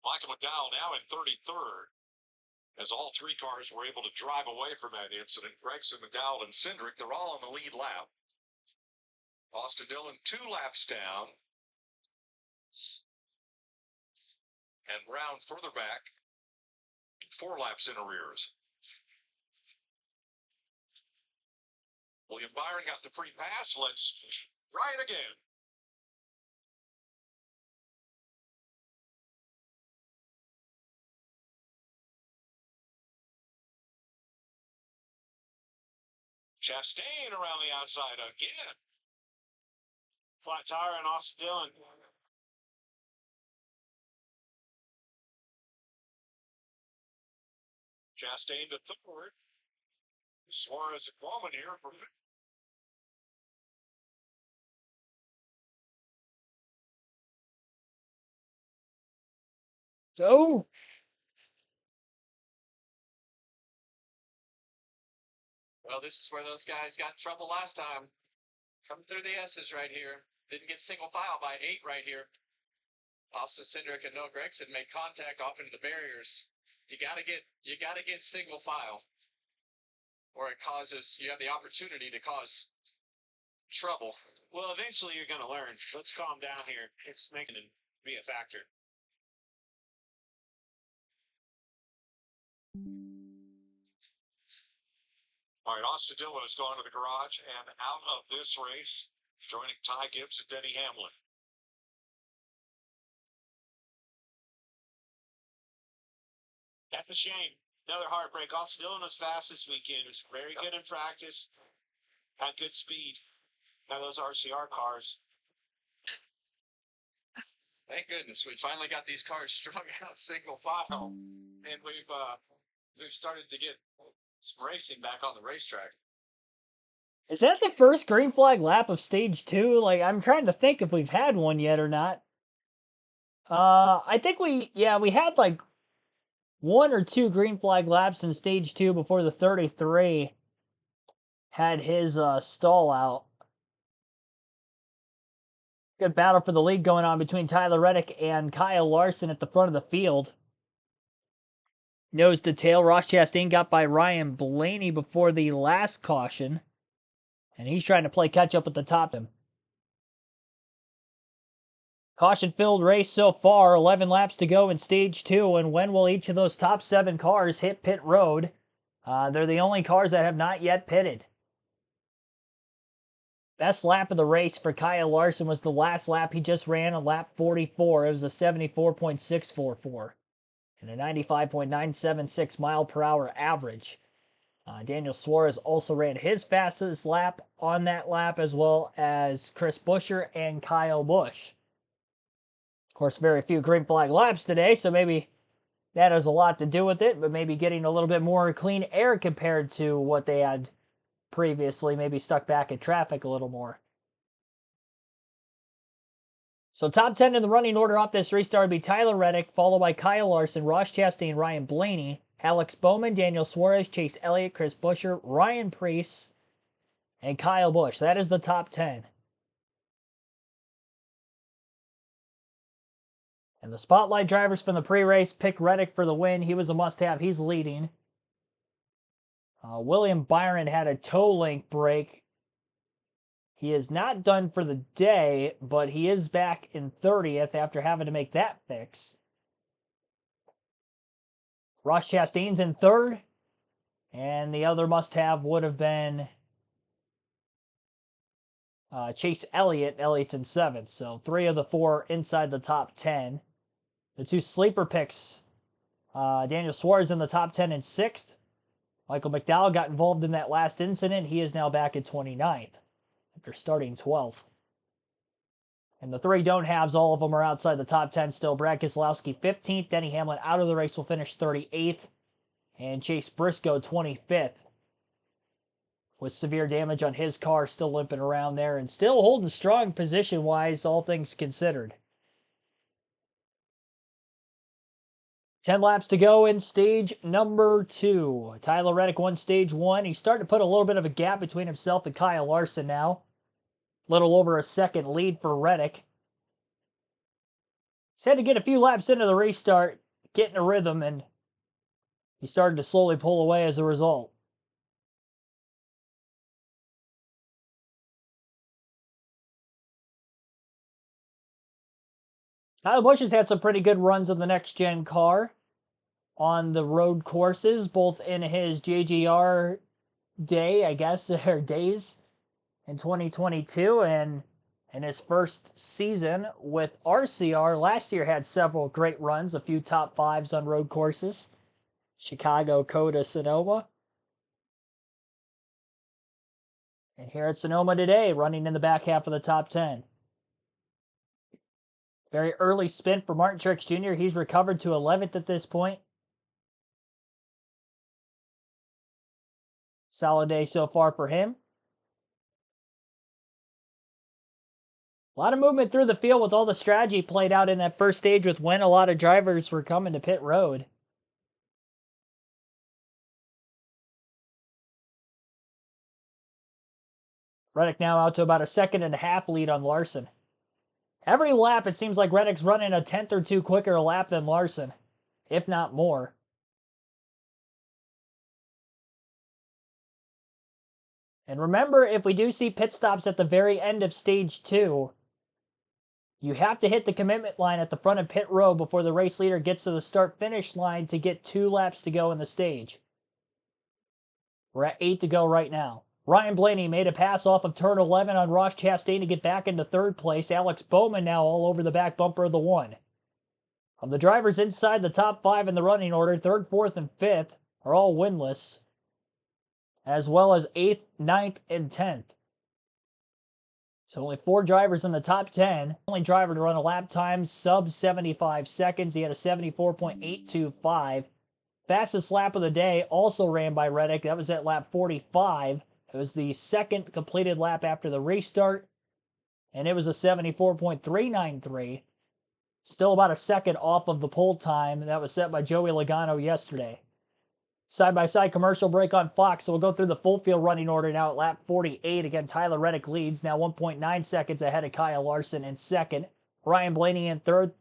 Michael McDowell now in 33rd, as all 3 cars were able to drive away from that incident. Gregson, McDowell, and Cindric, they're all on the lead lap. Austin Dillon 2 laps down. And Brown further back, 4 laps in arrears. William Byron got the free pass. Let's try it again. Chastain around the outside again. Flat tire and Austin Dillon. Chastain to 3rd. Suarez at Bowman here for So, Well, this is where those guys got in trouble last time. Coming through the S's right here. Didn't get single file by 8 right here. Austin Cindric and Noah Gregson made contact off into the barriers. You gotta get single file, or you have the opportunity to cause trouble. Well, eventually you're going to learn. Let's calm down here. It's making it be a factor. All right, Austin Dillon has gone to the garage and out of this race, joining Ty Gibbs and Denny Hamlin. That's a shame. Another heartbreak. Austin Dillon was fast this weekend. Was very good in practice. Had good speed. Now those RCR cars. Thank goodness we finally got these cars strung out single file, and we've started to get some racing back on the racetrack. is that the first green flag lap of stage 2? Like, I'm trying to think if we've had one yet or not. I think we had like 1 or 2 green flag laps in stage 2 before the 33 had his stall out. Good battle for the lead going on between Tyler Reddick and Kyle Larson at the front of the field. Nose to tail, Ross Chastain got by Ryan Blaney before the last caution, and he's trying to play catch up at the top of him. Caution-filled race so far, 11 laps to go in stage 2, and when will each of those top 7 cars hit pit road? They're the only cars that have not yet pitted. Best lap of the race for Kyle Larson was the last lap he just ran, a lap 44. It was a 74.644 and a 95.976 mile per hour average. Daniel Suarez also ran his fastest lap on that lap, as well as Chris Buescher and Kyle Busch. Of course, very few green flag laps today, so maybe that has a lot to do with it, but maybe getting a little bit more clean air compared to what they had previously, maybe stuck back in traffic a little more. So top 10 in the running order off this restart would be Tyler Reddick, followed by Kyle Larson, Ross Chastain, Ryan Blaney, Alex Bowman, Daniel Suarez, Chase Elliott, Chris Buescher, Ryan Preece, and Kyle Busch. That is the top 10. And the spotlight drivers from the pre-race pick Reddick for the win. He was a must-have. He's leading. William Byron had a toe link break. He is not done for the day, but he is back in 30th after having to make that fix. Ross Chastain's in 3rd, and the other must-have would have been Chase Elliott. Elliott's in 7th, so 3 of the 4 inside the top 10. The 2 sleeper picks, Daniel Suarez in the top 10 in 6th. Michael McDowell got involved in that last incident. He is now back at 29th after starting 12th. And the 3 don't haves, all of them are outside the top 10 still. Brad Keselowski 15th. Denny Hamlin out of the race will finish 38th. And Chase Briscoe 25th. With severe damage on his car, still limping around there and still holding strong position-wise, all things considered. 10 laps to go in stage number 2. Tyler Reddick won stage 1. He's starting to put a little bit of a gap between himself and Kyle Larson now. Little over a second lead for Reddick. He's had to get a few laps into the restart, get in a rhythm, and he started to slowly pull away as a result. Kyle Busch has had some pretty good runs of the next-gen car on the road courses, both in his JGR day, I guess, or days in 2022, and in his first season with RCR. Last year had several great runs, a few top 5s on road courses. Chicago, Coda, Sonoma. And here at Sonoma today, running in the back half of the top 10. Very early spin for Martin Truex Jr. He's recovered to 11th at this point. Solid day so far for him. A lot of movement through the field with all the strategy played out in that first stage with when a lot of drivers were coming to pit road. Reddick now out to about a 1.5-second lead on Larson. Every lap, it seems like Reddick's running a 10th or 2 quicker a lap than Larson, if not more. And remember, if we do see pit stops at the very end of stage 2, you have to hit the commitment line at the front of pit row before the race leader gets to the start-finish line to get 2 laps to go in the stage. We're at 8 to go right now. Ryan Blaney made a pass off of turn 11 on Ross Chastain to get back into 3rd place. Alex Bowman now all over the back bumper of the 1. Of the drivers inside the top 5 in the running order, 3rd, 4th, and 5th are all winless, as well as 8th, 9th, and 10th. So only 4 drivers in the top 10. Only driver to run a lap time sub 75 seconds. He had a 74.825. Fastest lap of the day also ran by Reddick. That was at lap 45. It was the 2nd completed lap after the restart, and it was a 74.393. Still about a second off of the pole time that was set by Joey Logano yesterday. Side-by-side commercial break on Fox, so we'll go through the full field running order now at lap 48. Again, Tyler Reddick leads, now 1.9 seconds ahead of Kyle Larson in 2nd. Ryan Blaney in 3rd.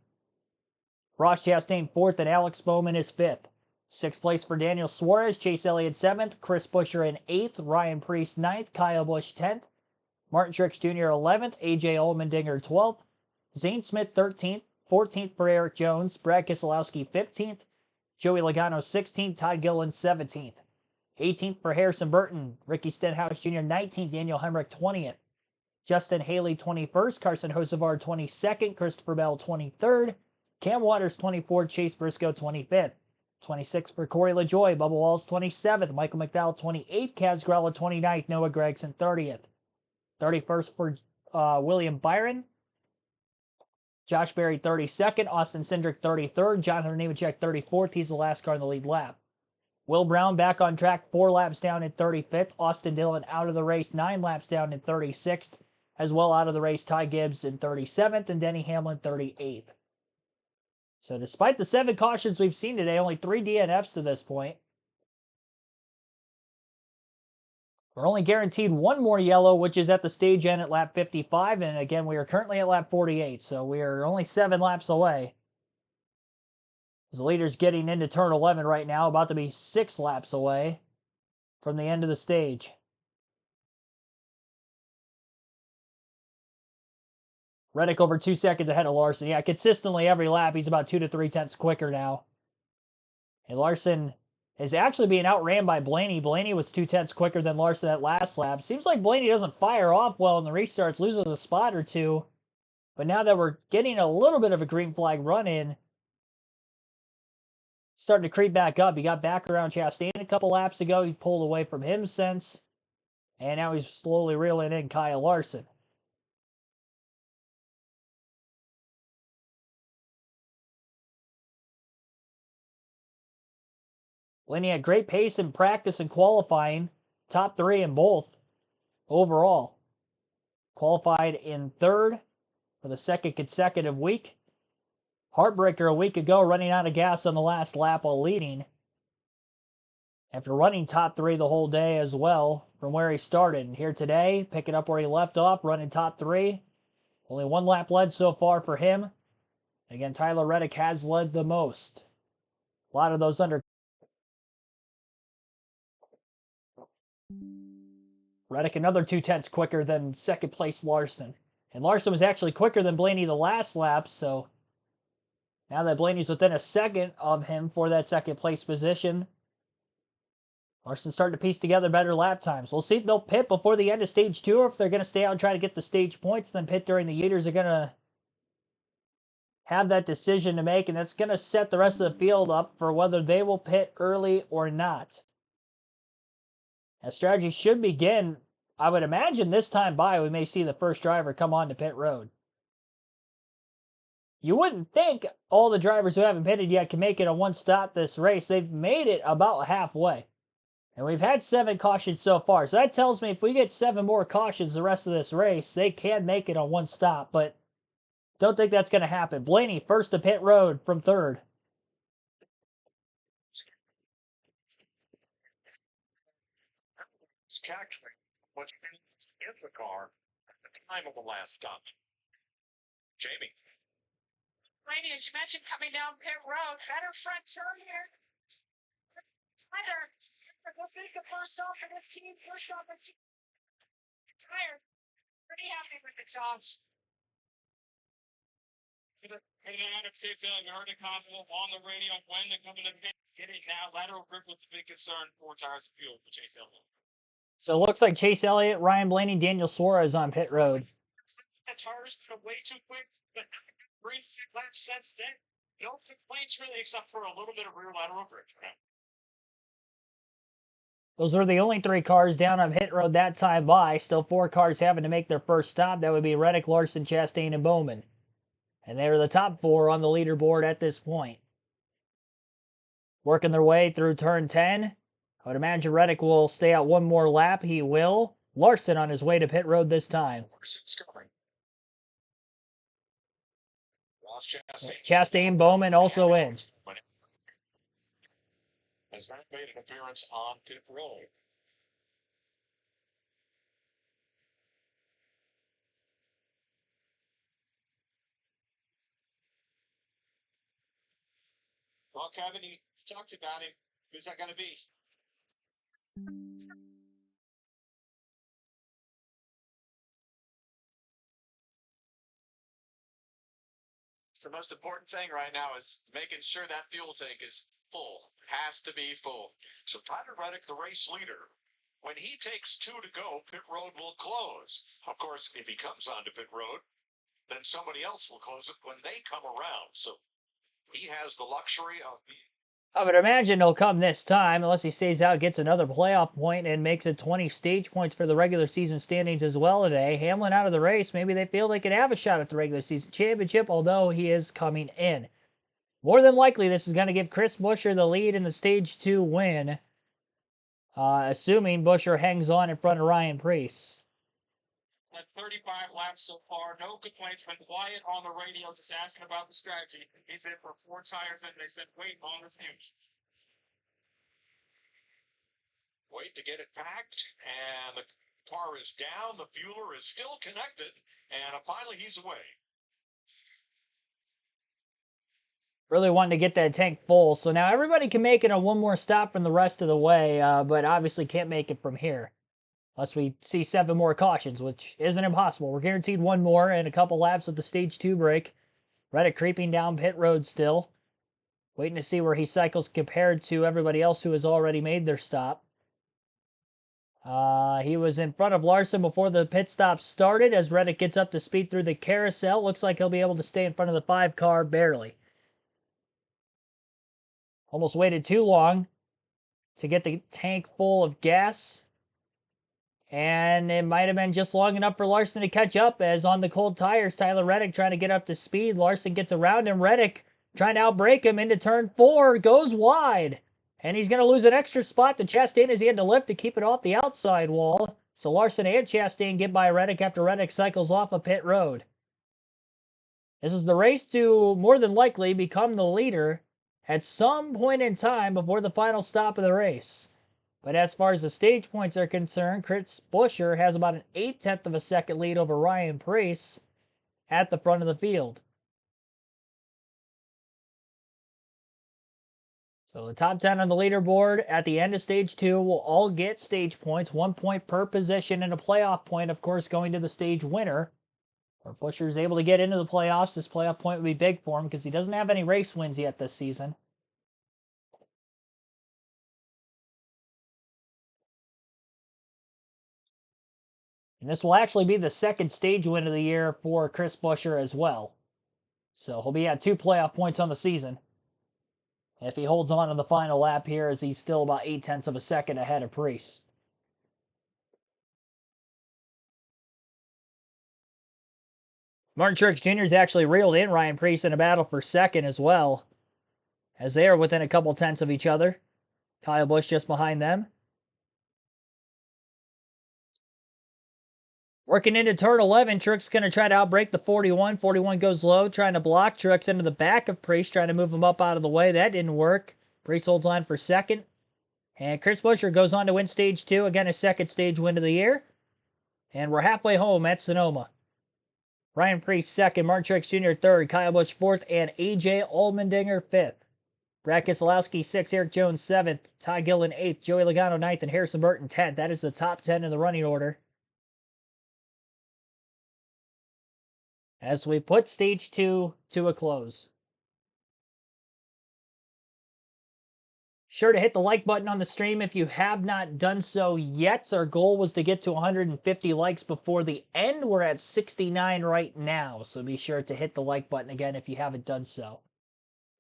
Ross Chastain 4th, and Alex Bowman is 5th. 6th place for Daniel Suarez, Chase Elliott 7th, Chris Buescher in 8th, Ryan Preece 9th, Kyle Busch 10th, Martin Truex Jr. 11th, AJ Allmendinger 12th, Zane Smith 13th, 14th for Eric Jones, Brad Keselowski 15th, Joey Logano 16th, Todd Gilliland 17th, 18th for Harrison Burton, Ricky Stenhouse Jr. 19th, Daniel Hemrick 20th, Justin Haley 21st, Carson Hocevar 22nd, Christopher Bell 23rd, Cam Waters 24th, Chase Briscoe 25th. 26th for Corey LaJoie, Bubba Walls 27th, Michael McDowell 28th, Kaz Gralla 29th, Noah Gragson 30th. 31st for William Byron, Josh Berry 32nd, Austin Cindric 33rd, Jonathan Nemechek 34th. He's the last car in the lead lap. Will Brown back on track, 4 laps down in 35th. Austin Dillon out of the race, 9 laps down in 36th. As well out of the race, Ty Gibbs in 37th and Denny Hamlin 38th. So despite the 7 cautions we've seen today, only 3 DNFs to this point. We're only guaranteed 1 more yellow, which is at the stage end at lap 55. And again, we are currently at lap 48, so we are only 7 laps away. The leader's getting into turn 11 right now, about to be 6 laps away. from the end of the stage. Reddick over 2 seconds ahead of Larson. Yeah, consistently every lap, he's about 2 to 3 tenths quicker now. And Larson is actually being outran by Blaney. Blaney was 2 tenths quicker than Larson at last lap. Seems like Blaney doesn't fire off well in the restarts, loses a spot or two. But now that we're getting a little bit of a green flag run in, starting to creep back up. He got back around Chastain a couple laps ago. He's pulled away from him since. And now he's slowly reeling in Kyle Larson. Blaney had great pace in practice and qualifying. Top 3 in both overall. Qualified in 3rd for the 2nd consecutive week. Heartbreaker a week ago, running out of gas on the last lap while leading. After running top 3 the whole day as well from where he started. And here today, picking up where he left off, running top 3. Only 1 lap led so far for him. Again, Tyler Reddick has led the most. A lot of those under. Reddick another 2 tenths quicker than 2nd place Larson. And Larson was actually quicker than Blaney the last lap, so now that Blaney's within a second of him for that 2nd place position, Larson's starting to piece together better lap times. We'll see if they'll pit before the end of stage 2 or if they're going to stay out and try to get the stage points, then pit during the heaters are going to have that decision to make, and that's going to set the rest of the field up for whether they will pit early or not. As strategy should begin, I would imagine this time by we may see the first driver come on to pit road. You wouldn't think all the drivers who haven't pitted yet can make it on one stop this race. They've made it about halfway. And we've had 7 cautions so far. So that tells me if we get 7 more cautions the rest of this race, they can make it on one stop. But don't think that's going to happen. Blaney first to pit road from 3rd. It's calculating what is in the car at the time of the last stop. Jamie. Blaney, as you mentioned, coming down pit road, better front turn here. Tyler, this is the first stop for this team. First stop for team. Tyler, pretty happy with the jobs. And if Chase Elliott heard the confident on the radio when to come in the pit, getting now lateral grip was the big concern. 4 tires of fuel for Chase Elliott. So it looks like Chase Elliott, Ryan Blaney, Daniel Suarez on pit road. The tires put way too quick, but brief lap since then, no complaints really, except for a little bit of rear lateral grip. Those were the only 3 cars down on pit road that time by. Still 4 cars having to make their first stop. That would be Reddick, Larson, Chastain, and Bowman. And they're the top 4 on the leaderboard at this point. Working their way through turn 10. I would imagine Reddick will stay out 1 more lap. He will. Larson on his way to pit road this time. Chastain, Bowman also in. Has not made an appearance on pit road. Well, Kevin, you talked about it. Who's that going to be? The most important thing right now is making sure that fuel tank is full. Has to be full. So Tyler Reddick, the race leader, when he takes 2 to go, pit road will close. Of course, if he comes onto pit road, then somebody else will close it when they come around. So he has the luxury of being. I would imagine he'll come this time, unless he stays out, gets another playoff point, and makes it 20 stage points for the regular season standings as well today. Hamlin out of the race. Maybe they feel they can have a shot at the regular season championship, although he is coming in. More than likely, this is going to give Chris Buescher the lead in the stage 2 win, assuming Buescher hangs on in front of Ryan Preece. At 35 laps so far, no complaints. Been quiet on the radio, just asking about the strategy. He said for 4 tires, and they said wait on the fumes. Wait to get it packed, and the car is down. The fueler is still connected, and finally he's away. Really wanting to get that tank full. So now everybody can make it on one more stop from the rest of the way, but obviously can't make it from here. Unless we see 7 more cautions, which isn't impossible. We're guaranteed 1 more and a couple laps with the stage 2 break. Reddick creeping down pit road still. Waiting to see where he cycles compared to everybody else who has already made their stop. He was in front of Larson before the pit stop started. As Reddick gets up to speed through the carousel, looks like he'll be able to stay in front of the 5 car barely. Almost waited too long to get the tank full of gas. And it might have been just long enough for Larson to catch up, as on the cold tires, Tyler Reddick trying to get up to speed. Larson gets around him. Reddick trying to outbrake him into turn 4, goes wide. And he's going to lose an extra spot to Chastain as he had to lift to keep it off the outside wall. So Larson and Chastain get by Reddick after Reddick cycles off a pit road. This is the race to more than likely become the leader at some point in time before the final stop of the race. But as far as the stage points are concerned, Chris Buescher has about an 0.8 of a second lead over Ryan Preece at the front of the field. So the top 10 on the leaderboard at the end of stage 2 will all get stage points, 1 point per position, and a playoff point, of course, going to the stage winner. If Buescher is able to get into the playoffs, this playoff point would be big for him because he doesn't have any race wins yet this season. And this will actually be the second stage win of the year for Chris Buescher as well. So he'll be at 2 playoff points on the season if he holds on to the final lap here, as he's still about 0.8 of a second ahead of Preece. Martin Truex Jr. has actually reeled in Ryan Preece in a battle for second as well, as they are within a couple tenths of each other. Kyle Busch just behind them. Working into turn 11, Truex going to try to outbrake the 41. 41 goes low, trying to block Truex into the back of Preece, trying to move him up out of the way. That didn't work. Preece holds on for second. And Chris Buescher goes on to win stage 2. Again, his second stage win of the year. And we're halfway home at Sonoma. Ryan Preece second, Martin Truex Jr. third, Kyle Busch fourth, and AJ Allmendinger fifth. Brad Keselowski sixth, Eric Jones seventh, Ty Gillen eighth, Joey Logano ninth, and Harrison Burton 10th. That is the top 10 in the running order. As we put stage 2 to a close. Sure to hit the like button on the stream if you have not done so yet. Our goal was to get to 150 likes before the end. We're at 69 right now, so be sure to hit the like button again if you haven't done so.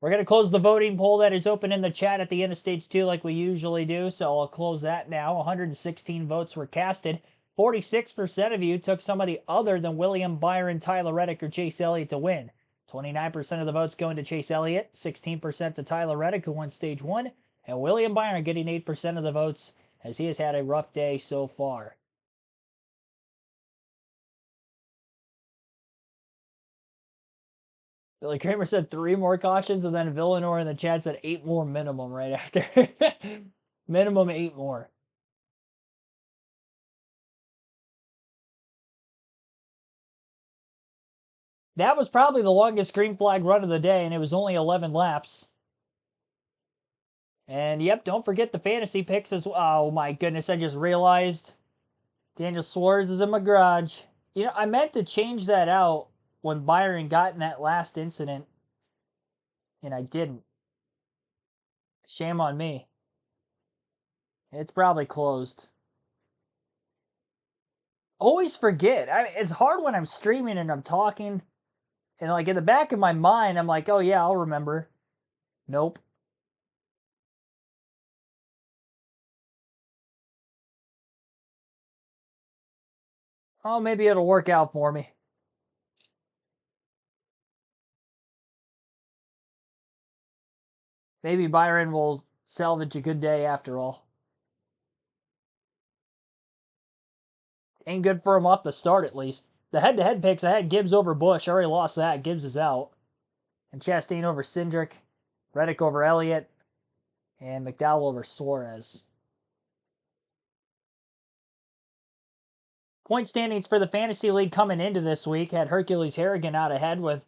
We're going to close the voting poll that is open in the chat at the end of stage 2 like we usually do, so I'll close that now. 116 votes were casted. 46% of you took somebody other than William Byron, Tyler Reddick, or Chase Elliott to win. 29% of the votes going to Chase Elliott, 16% to Tyler Reddick, who won stage 1, and William Byron getting 8% of the votes, as he has had a rough day so far. Billy Kramer said 3 more cautions, and then Villanor in the chat said 8 more minimum right after. Minimum 8 more. That was probably the longest green flag run of the day, and it was only 11 laps. And yep, don't forget the fantasy picks as well. Oh my goodness, I just realized Daniel Suarez is in my garage. You know, I meant to change that out when Byron got in that last incident, and I didn't. Shame on me. It's probably closed. Always forget. I mean, it's hard when I'm streaming and I'm talking, and like in the back of my mind, I'm like, oh yeah, I'll remember. Nope. Oh, maybe it'll work out for me. Maybe Byron will salvage a good day after all. Ain't good for him off the start, at least. The head-to-head picks, I had Gibbs over Busch. I already lost that. Gibbs is out. And Chastain over Cindric. Reddick over Elliott. And McDowell over Suarez. Point standings for the Fantasy League coming into this week had Hercules Harrigan out ahead with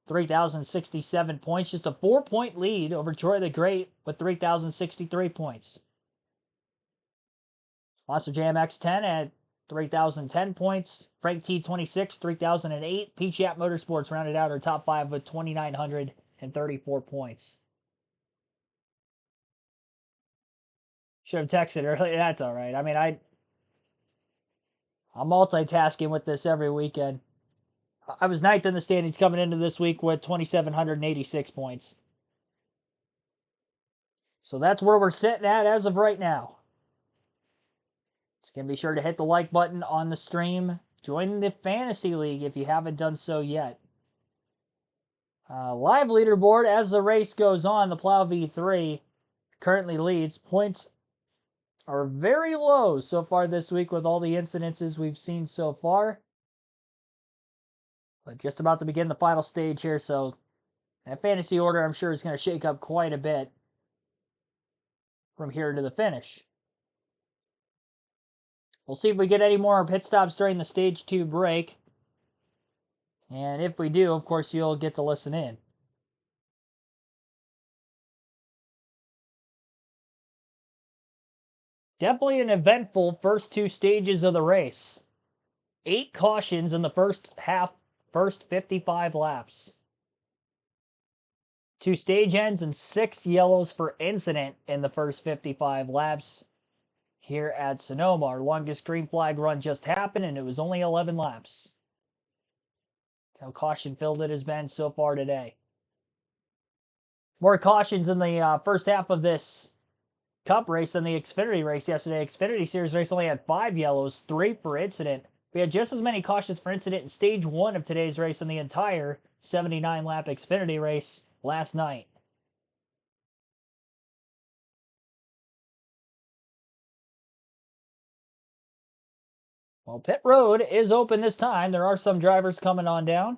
3,067 points. Just a 4-point lead over Troy the Great with 3,063 points. Monster Jam X10 at 3,010 points. Frank T26, 3,008. Peach Yap Motorsports rounded out our top 5 with 2,934 points. Should have texted earlier. That's all right. I mean, I'm multitasking with this every weekend. I was ninth in the standings coming into this week with 2,786 points. So that's where we're sitting at as of right now. So again, be sure to hit the like button on the stream. Join the Fantasy League if you haven't done so yet. Live leaderboard as the race goes on. The Plow V3 currently leads. Points are very low so far this week with all the incidences we've seen so far. But just about to begin the final stage here, so that fantasy order I'm sure is going to shake up quite a bit from here to the finish. We'll see if we get any more pit stops during the stage 2 break. And if we do, of course, you'll get to listen in. Definitely an eventful first 2 stages of the race. 8 cautions in the first 55 laps. 2 stage ends and 6 yellows for incident in the first 55 laps here at Sonoma. Our longest green flag run just happened, and it was only 11 laps. That's how caution-filled it has been so far today. More cautions in the first half of this Cup race than the Xfinity race yesterday. Xfinity Series race only had 5 yellows, 3 for incident. We had just as many cautions for incident in stage 1 of today's race in the entire 79-lap Xfinity race last night. Well, pit road is open this time. There are some drivers coming on down.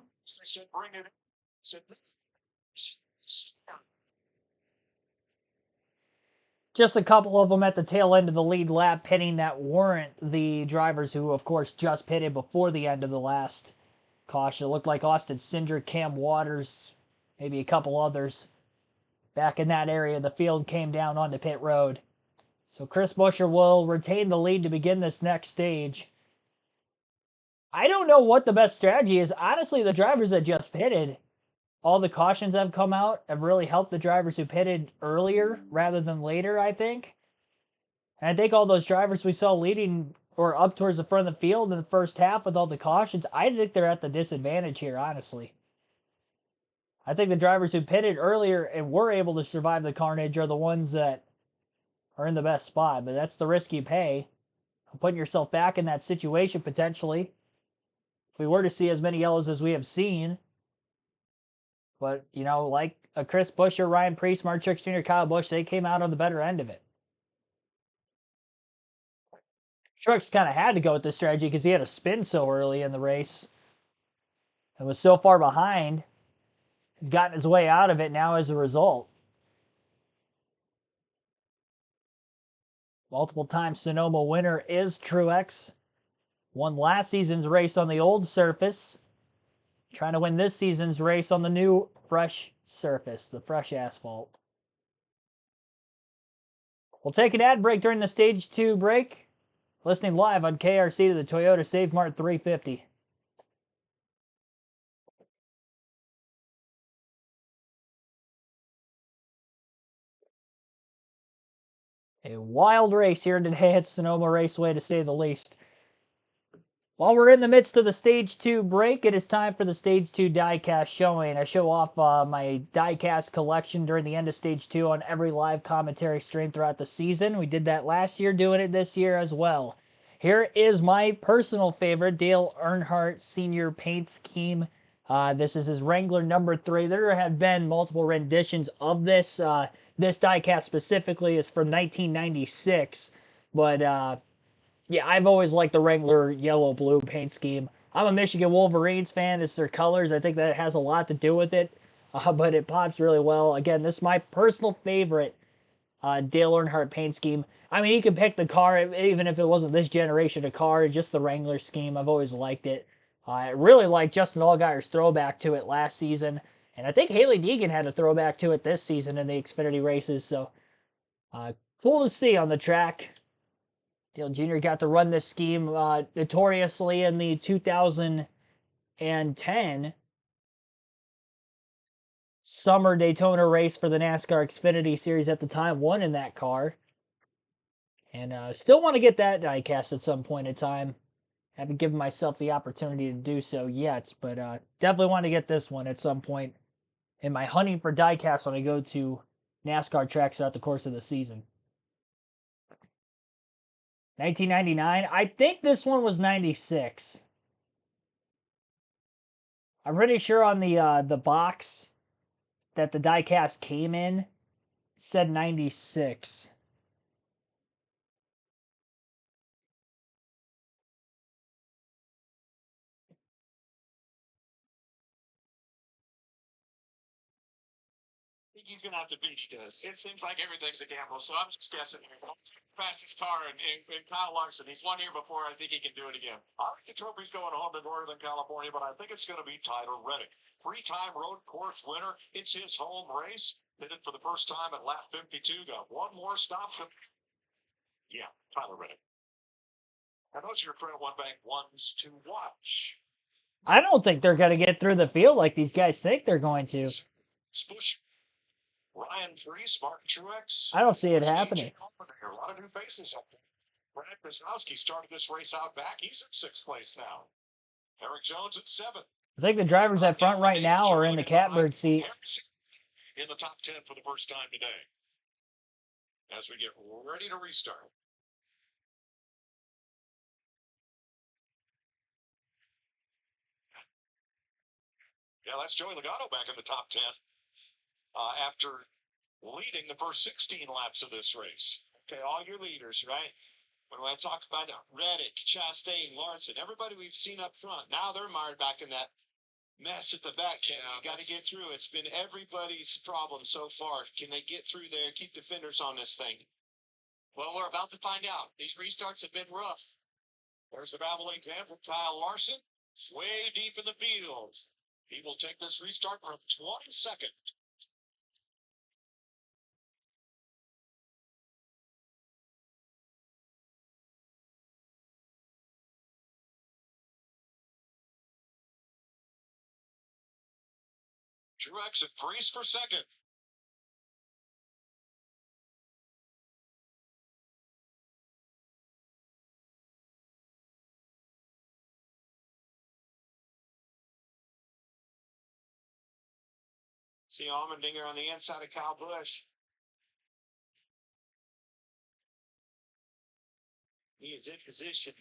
Just a couple of them at the tail end of the lead lap pitting that weren't the drivers who, of course, just pitted before the end of the last caution. It looked like Austin Cindric, Cam Waters, maybe a couple others back in that area. The field came down onto pit road. So Chris Buescher will retain the lead to begin this next stage. I don't know what the best strategy is. Honestly, the drivers that just pitted, all the cautions that have come out have really helped the drivers who pitted earlier rather than later, I think. And I think all those drivers we saw leading or up towards the front of the field in the first half with all the cautions, I think they're at the disadvantage here, honestly. I think the drivers who pitted earlier and were able to survive the carnage are the ones that are in the best spot. But that's the risk you pay. Putting yourself back in that situation potentially. If we were to see as many yellows as we have seen. But, you know, like a Chris Buescher, Ryan Preece, Mark Truex Jr., Kyle Busch, they came out on the better end of it. Truex kind of had to go with this strategy because he had a spin so early in the race and was so far behind. He's gotten his way out of it now as a result. Multiple-time Sonoma winner is Truex. Won last season's race on the old surface. Trying to win this season's race on the new fresh surface, the fresh asphalt. We'll take an ad break during the stage 2 break. Listening live on KRC to the Toyota Save Mart 350. A wild race here today at Sonoma Raceway, to say the least. While we're in the midst of the Stage 2 break, it is time for the Stage 2 diecast showing. I show off my diecast collection during the end of Stage 2 on every live commentary stream throughout the season. We did that last year, doing it this year as well. Here is my personal favorite, Dale Earnhardt Sr. paint scheme. This is his Wrangler number 3. There have been multiple renditions of this. This diecast specifically is from 1996, but yeah, I've always liked the Wrangler yellow-blue paint scheme. I'm a Michigan Wolverines fan. It's their colors. I think that has a lot to do with it, but it pops really well. Again, this is my personal favorite Dale Earnhardt paint scheme. I mean, you can pick the car, even if it wasn't this generation of car, just the Wrangler scheme. I've always liked it. I really like Justin Allgaier's throwback to it last season. And I think Haley Deegan had a throwback to it this season in the Xfinity races. So cool to see on the track. Dale Jr. got to run this scheme notoriously in the 2010 Summer Daytona race for the NASCAR Xfinity Series at the time. Won in that car. And still want to get that diecast at some point in time. Haven't given myself the opportunity to do so yet, but definitely want to get this one at some point in my hunting for diecast when I go to NASCAR tracks throughout the course of the season. 1999. I think this one was 96. I'm pretty sure on the box that the diecast came in said 96. I think he's going to have to beat he does. It seems like everything's a gamble, so I'm just guessing here. Fastest car in Kyle Larson. He's won here before. I think he can do it again. I think the trophy's going home to Northern California, but I think it's going to be Tyler Reddick. Three-time road course winner. It's his home race. Did it for the first time at lap 52. Got one more stop. Yeah, Tyler Reddick. And those are your Credit One Bank ones to watch. I don't think they're going to get through the field like these guys think they're going to. Spush. Ryan Preece, Martin Truex. I don't see it happening. A lot of new faces up there. Brad Keselowski started this race out back. He's in sixth place now. Eric Jones at seventh. I think the drivers at front right now are in the catbird seat. In the top 10 for the first time today. As we get ready to restart. Yeah, that's Joey Logano back in the top 10 after leading the first 16 laps of this race. Okay, all your leaders, right? When I talk about Reddick, Chastain, Larson, everybody we've seen up front, now they're mired back in that mess at the back. You got to get through. It's been everybody's problem so far. Can they get through there, keep the fenders on this thing? Well, we're about to find out. These restarts have been rough. There's the babbling can from Kyle Larson, way deep in the field. He will take this restart from 22nd. Truex and Preece for second. See Allmendinger on the inside of Kyle Busch. He is in position.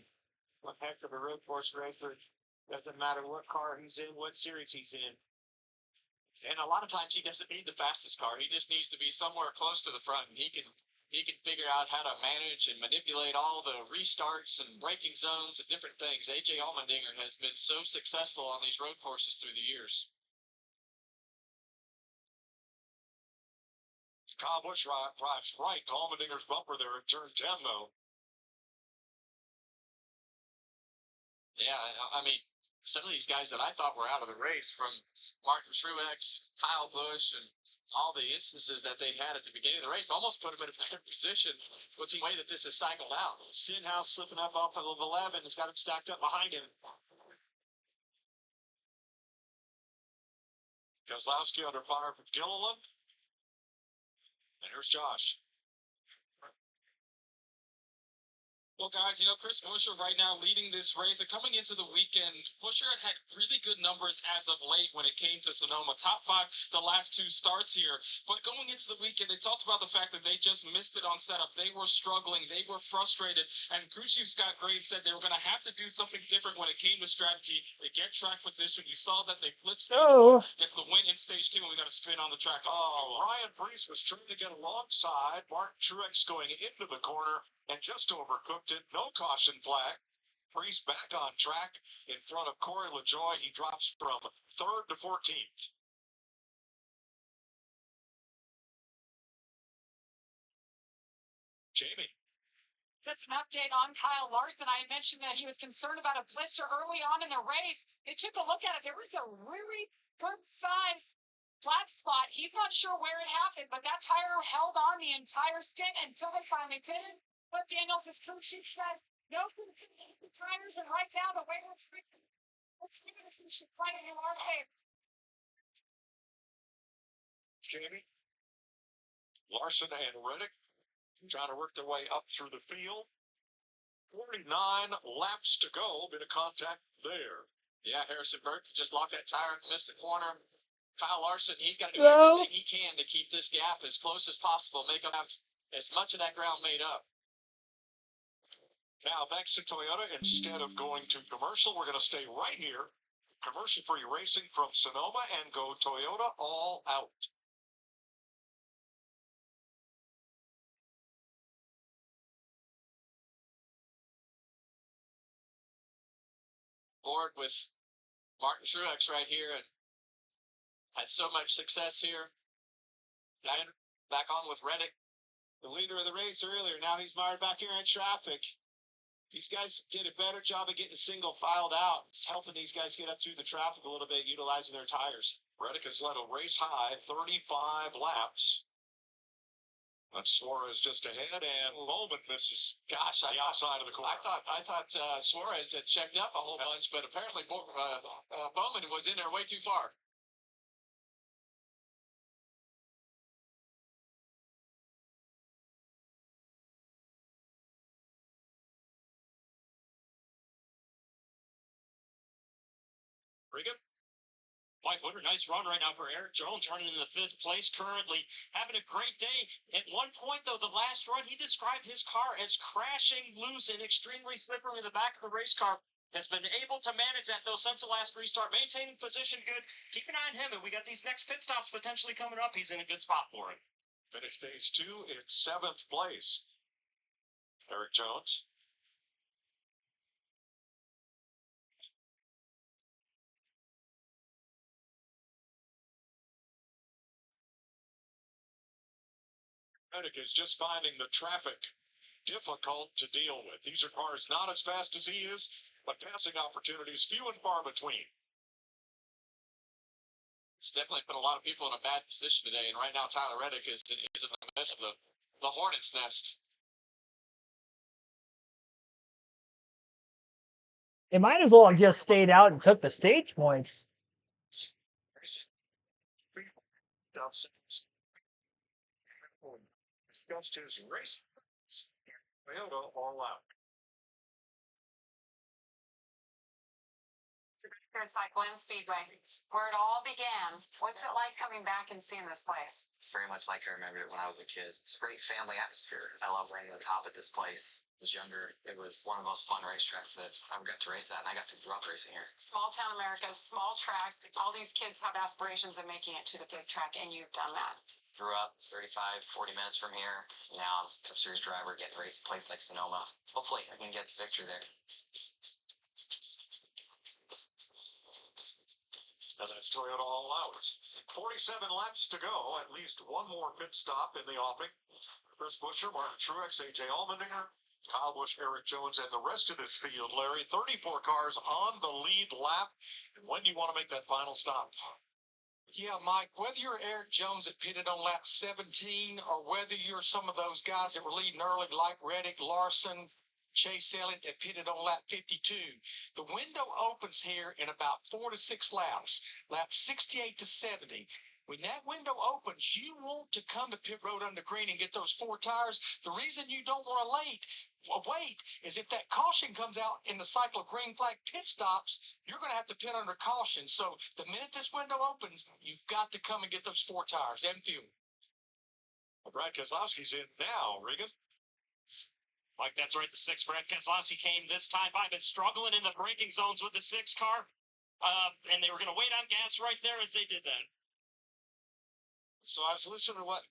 One heck of a road course racer. Doesn't matter what car he's in, what series he's in. And a lot of times he doesn't need the fastest car. He just needs to be somewhere close to the front, and he can figure out how to manage and manipulate all the restarts and braking zones and different things. AJ Allmendinger has been so successful on these road courses through the years. Kyle Busch drives right to Allmendinger's bumper there at turn 10, though. Yeah, I mean, some of these guys that I thought were out of the race, from Martin Truex, Kyle Busch, and all the instances that they had at the beginning of the race, almost put them in a better position with the way that this has cycled out. Stenhouse slipping up off of 11 has got him stacked up behind him. Keselowski under fire from Gilliland. And here's Josh. Well, guys, Chris Buescher right now leading this race. And coming into the weekend, Buescher had really good numbers as of late when it came to Sonoma. Top 5 the last 2 starts here. But going into the weekend, they talked about the fact that they just missed it on setup. They were struggling. They were frustrated. And crew chief Scott Graves said they were going to have to do something different when it came to strategy. They get track position. You saw that they flipped stage 1, gets the win in stage 2, and we got a spin on the track. Ryan Preece was trying to get alongside. Martin Truex going into the corner and just overcooked it. No caution flag. Preece back on track in front of Corey LaJoie. He drops from 3rd to 14th. Jamie. Just an update on Kyle Larson. I had mentioned that he was concerned about a blister early on in the race. They took a look at it. There was a really good size flat spot. He's not sure where it happened, but that tire held on the entire stint until they finally did it. But Daniels' crew chief said, no tires, and right now the way we're treating this should play in our favor. Jamie, Larson and Reddick trying to work their way up through the field. 49 laps to go. Bit of contact there. Yeah, Harrison Burke just locked that tire and missed the corner. Kyle Larson, he's got to do No. everything he can to keep this gap as close as possible, make him have as much of that ground made up. Now, thanks to Toyota, instead of going to commercial, we're going to stay right here. Commercial-free racing from Sonoma, and go Toyota all out. Board with Martin Truex right here, and had so much success here. Back on with Reddick. The leader of the race earlier, now he's mired back here in traffic. These guys did a better job of getting single filed out. It's helping these guys get up through the traffic a little bit, utilizing their tires. Reddick has led a race high 35 laps. But Suarez just ahead, and Bowman misses Gosh, the outside of the corner. I thought Suarez had checked up a whole bunch, but apparently Bowman was in there way too far. Regan? Mike, what a nice run right now for Eric Jones, running in the 5th place currently, having a great day. At one point, though, the last run, he described his car as crashing loose and extremely slippery in the back of the race car. Has been able to manage that, though, since the last restart, maintaining position good. Keep an eye on him, and we got these next pit stops potentially coming up. He's in a good spot for it. Finished phase 2 in 7th place. Eric Jones. Reddick is just finding the traffic difficult to deal with. These are cars not as fast as he is, but passing opportunities few and far between. It's definitely put a lot of people in a bad position today, and right now Tyler Reddick is in the middle of the hornet's nest. They might as well have just stayed out and took the stage points. Discussed his race. Toyota all out. Here at Cycling Speedway, where it all began. What's it like coming back and seeing this place? It's very much like I remembered it when I was a kid. It's a great family atmosphere. I love running the top at this place. I was younger. It was one of the most fun racetracks that I ever got to race at, and I got to grow up racing here. Small town America, small track. All these kids have aspirations of making it to the big track, and you've done that. Grew up 35, 40 minutes from here. Now I'm a Cup Series driver, getting to race a place like Sonoma. Hopefully I can get the victory there. And that's Toyota all out. 47 laps to go. At least one more pit stop in the offing. Chris Buescher, Martin Truex, A.J. Allmendinger, Kyle Busch, Eric Jones, and the rest of this field, Larry. 34 cars on the lead lap. And when do you want to make that final stop? Yeah, Mike, whether you're Eric Jones that pitted on lap 17 or whether you're some of those guys that were leading early like Reddick, Larson, Chase Elliott that pitted on lap 52. The window opens here in about 4 to 6 laps, laps 68 to 70. When that window opens, you want to come to pit road under green and get those 4 tires. The reason you don't want to wait is if that caution comes out in the cycle of green flag pit stops, you're going to have to pit under caution. So the minute this window opens, you've got to come and get those 4 tires and fuel. Brad Keselowski's in now, Regan. Mike, that's right. The 6, Brad Keselowski came this time by. Been struggling in the braking zones with the 6 car. And they were going to wait on gas right there as they did that. So I was listening to what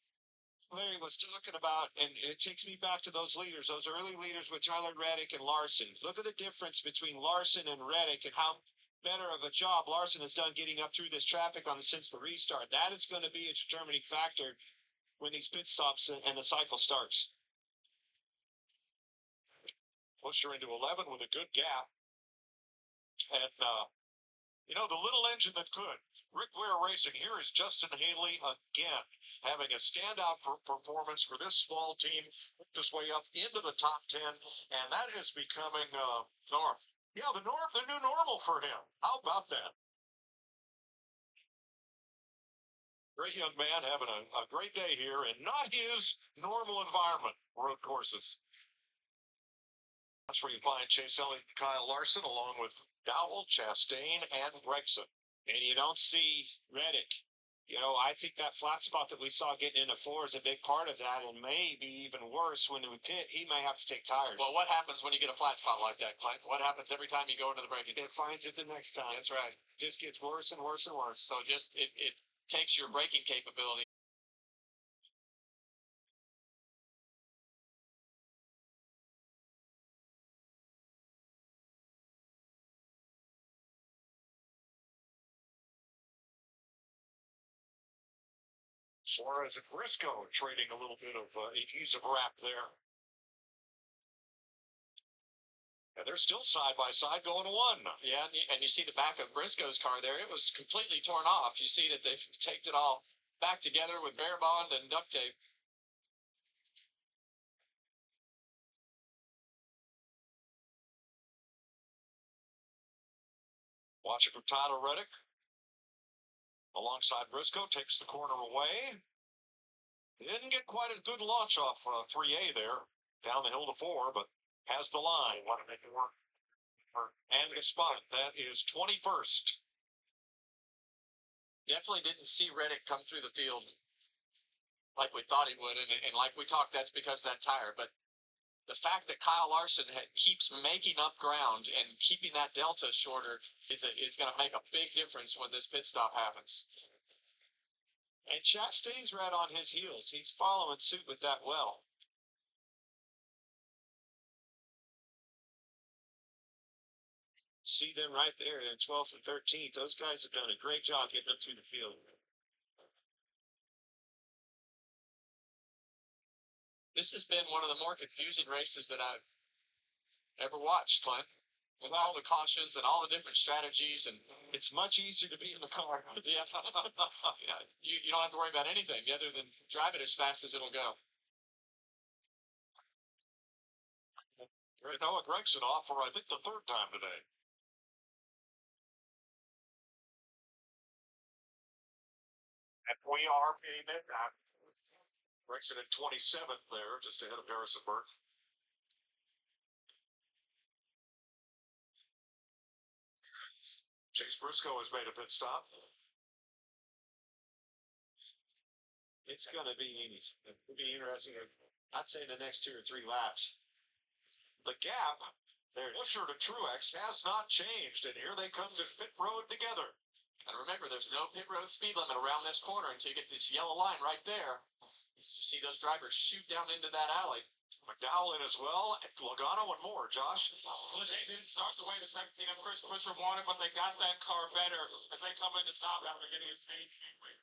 Larry was talking about, and it takes me back to those leaders, those early leaders with Tyler Reddick and Larson. Look at the difference between Larson and Reddick and how better of a job Larson has done getting up through this traffic since the restart. That is going to be a determining factor when these pit stops and the cycle starts. Buescher into 11 with a good gap. And You know, the little engine that could. Rick Ware Racing, here is Justin Haley again, having a standout performance for this small team, worked his way up into the top 10, and that is becoming norm. Yeah, the new normal for him. How about that? Great young man having a great day here in not his normal environment, road courses. That's where you find Chase Elliott and Kyle Larson, along with Dowell, Chastain, and Gregson. And you don't see Reddick. You know, I think that flat spot that we saw getting into four is a big part of that, and maybe even worse when we pit, he may have to take tires. Well, what happens when you get a flat spot like that, Clint? What happens every time you go into the braking? It finds it the next time. That's right. Just gets worse and worse and worse. So just it takes your braking capability. Suarez and Briscoe trading a little bit of adhesive wrap there. And they're still side by side going to one. Yeah, and you see the back of Briscoe's car there. It was completely torn off. You see that they've taped it all back together with bare bond and duct tape. Watching for Tyler Reddick. Alongside Briscoe, takes the corner away. Didn't get quite a good launch off 3A there. Down the hill to 4, but has the line. Want to make it work. And the spot, that is 21st. Definitely didn't see Reddick come through the field like we thought he would, and like we talked, that's because of that tire. But the fact that Kyle Larson keeps making up ground and keeping that delta shorter is going to make a big difference when this pit stop happens. And Chastain's right on his heels. He's following suit with that well. See them right there in 12th and 13th. Those guys have done a great job getting up through the field. This has been one of the more confusing races that I've ever watched, Clint. With all the cautions and all the different strategies, and it's much easier to be in the car. yeah, yeah. You don't have to worry about anything other than drive it as fast as it'll go. Noah Gregson off for, I think, the third time today. And we are being it now. Gregson at 27th there, just ahead of Harrison Burton. Chase Briscoe has made a pit stop. It's going to be interesting. I'd say the next 2 or 3 laps. The gap, their Busher to Truex, has not changed, and here they come to pit road together. And remember, there's no pit road speed limit around this corner until you get this yellow line right there. You see those drivers shoot down into that alley. McDowell in as well, Logano and more, Josh. Well, they didn't start the way the 17 and Chris Busher wanted, but they got that car better as they come in to stop after getting a stage speedway.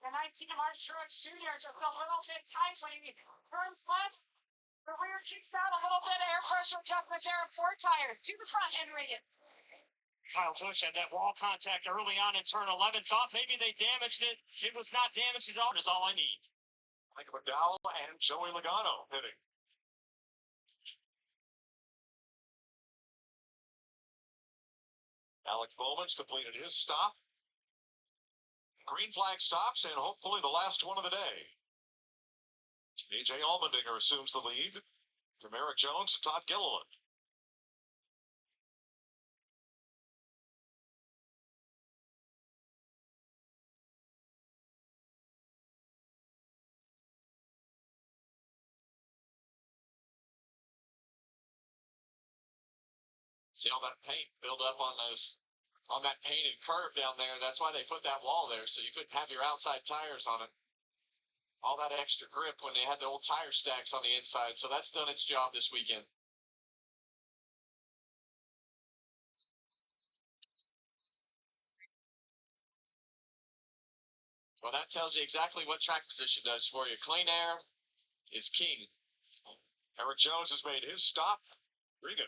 The 19 Mart Truex Jr. just a little bit tight when he turns left. The rear kicks out a little bit of air pressure adjustment there in 4 tires. To the front, Henry. Kyle Busch had that wall contact early on in turn 11. Thought maybe they damaged it. It was not damaged at all. That's all I need. Mike McDowell and Joey Logano hitting. Alex Bowman's completed his stop. Green flag stops, and hopefully the last one of the day. A.J. Allmendinger assumes the lead from Eric Jones to Todd Gilliland. See all that paint build up on that painted curve down there. That's why they put that wall there, so you couldn't have your outside tires on it. All that extra grip when they had the old tire stacks on the inside. So that's done its job this weekend. Well, that tells you exactly what track position does for you. Clean air is king. Eric Jones has made his stop. Regan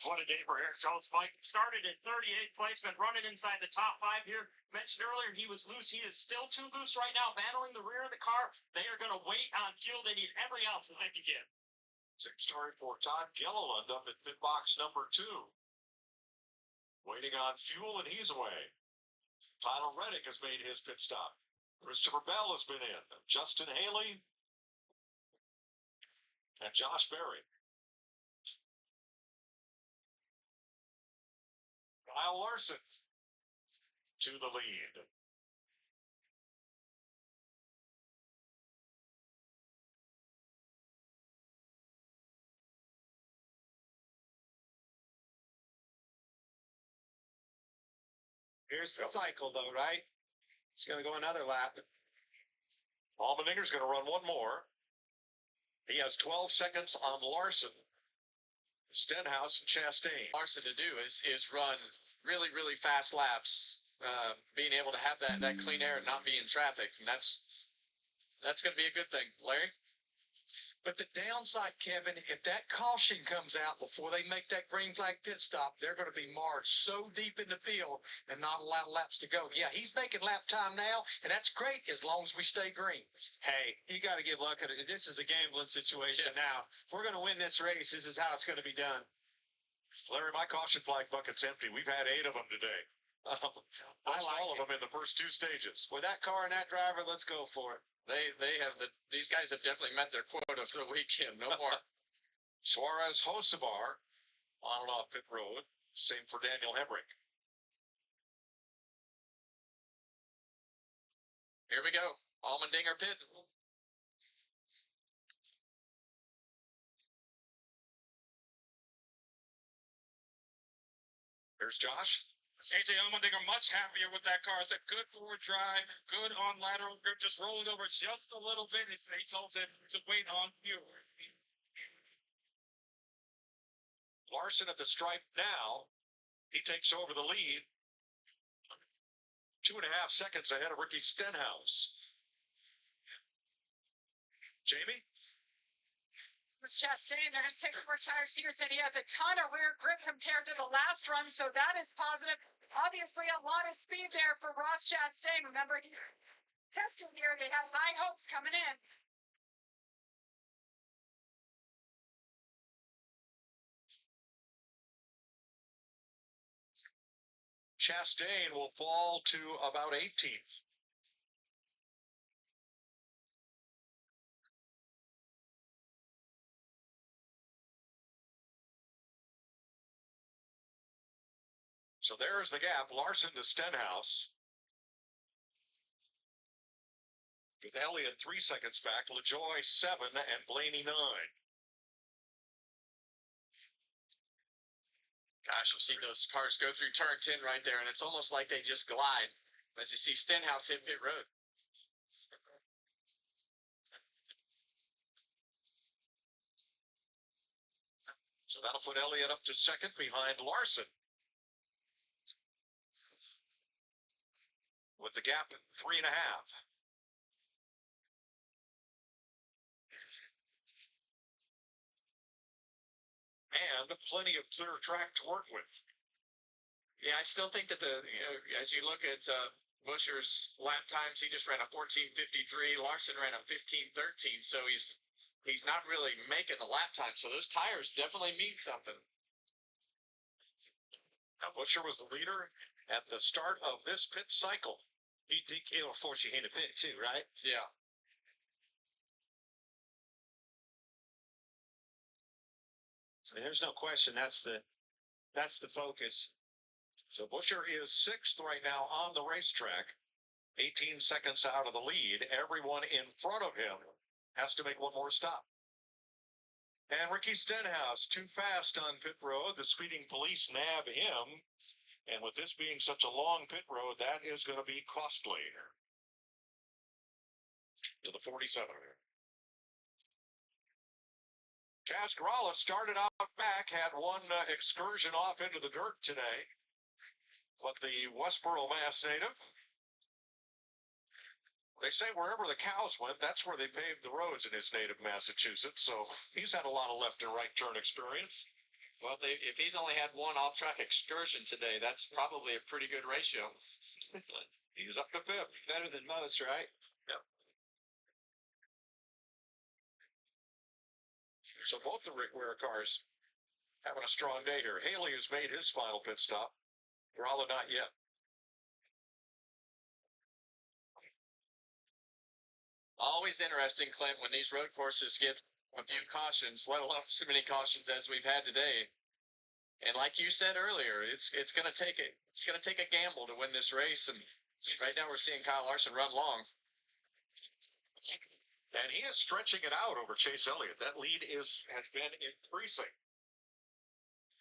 What a day for Eric Jones, Mike. Started at 38th place, been running inside the top 5 here. Mentioned earlier he was loose. He is still too loose right now, battling the rear of the car. They are going to wait on fuel. They need every ounce that they can get. 6 turn for Todd Gilliland up at pit box number 2. Waiting on fuel, and he's away. Tyler Reddick has made his pit stop. Christopher Bell has been in. Justin Haley and Josh Berry. Kyle Larson to the lead. Here's the cycle, though, right? It's going to go another lap. Allmendinger's going to run one more. He has 12 seconds on Larson, Stenhouse, and Chastain. Larson to do is run really, really fast laps, being able to have that clean air and not be in traffic. And that's going to be a good thing, Larry. But the downside, Kevin, if that caution comes out before they make that green flag pit stop, they're going to be marred so deep in the field and not allow laps to go. Yeah, he's making lap time now, and that's great as long as we stay green. Hey, you got to give luck at it. This is a gambling situation now. If we're going to win this race, this is how it's going to be done. Larry, my caution flag bucket's empty. We've had 8 of them today. Almost all of them in the first 2 stages. With that car and that driver, let's go for it. These guys have definitely met their quota for the weekend. No more. Suarez Hocevar on and off pit road. Same for Daniel Hemrick. Here we go. Allmendinger pit. Here's Josh. AJ Allmendinger much happier with that car. It's a good forward drive, good on lateral grip, just rolling over just a little bit. He told it to wait on fuel. Larson at the stripe now. He takes over the lead. 2.5 seconds ahead of Ricky Stenhouse. Jamie? With Chastain, they're going to take 4 tires here. Said he has a ton of rear grip compared to the last run, so that is positive. Obviously, a lot of speed there for Ross Chastain. Remember, he tested here. They had high hopes coming in. Chastain will fall to about 18th. So there's the gap. Larson to Stenhouse. With Elliott 3 seconds back, LaJoy 7, and Blaney 9. Gosh, we've seen those cars go through turn 10 right there, and it's almost like they just glide as you see Stenhouse hit pit road. So that'll put Elliott up to 2nd behind Larson. With the gap at 3.5. And plenty of clear track to work with. Yeah, I still think that as you look at Buscher's lap times, he just ran a 14:53. Larson ran a 15:13, so he's not really making the lap time. So those tires definitely mean something. Now Buscher was the leader at the start of this pit cycle. It'll force you into pit too, right? Yeah. I mean, there's no question that's the focus. So Buscher is 6th right now on the racetrack, 18 seconds out of the lead. Everyone in front of him has to make one more stop. And Ricky Stenhouse, too fast on pit road. The speeding police nab him. And with this being such a long pit road, that is going to be costly. To the 47. Cascarala started out back, had one excursion off into the dirt today. But the Westboro Mass native, they say wherever the cows went, that's where they paved the roads in his native Massachusetts. So he's had a lot of left and right turn experience. Well, if he's only had one off-track excursion today, that's probably a pretty good ratio. He's up to fifth. Better than most, right? So both the Rick Ware cars having a strong day here. Haley has made his final pit stop. Rala not yet. Always interesting, Clint, when these road courses get a few cautions, let alone so many cautions as we've had today. And like you said earlier, it's gonna take a gamble to win this race. And right now we're seeing Kyle Larson run long. And he is stretching it out over Chase Elliott. That lead has been increasing.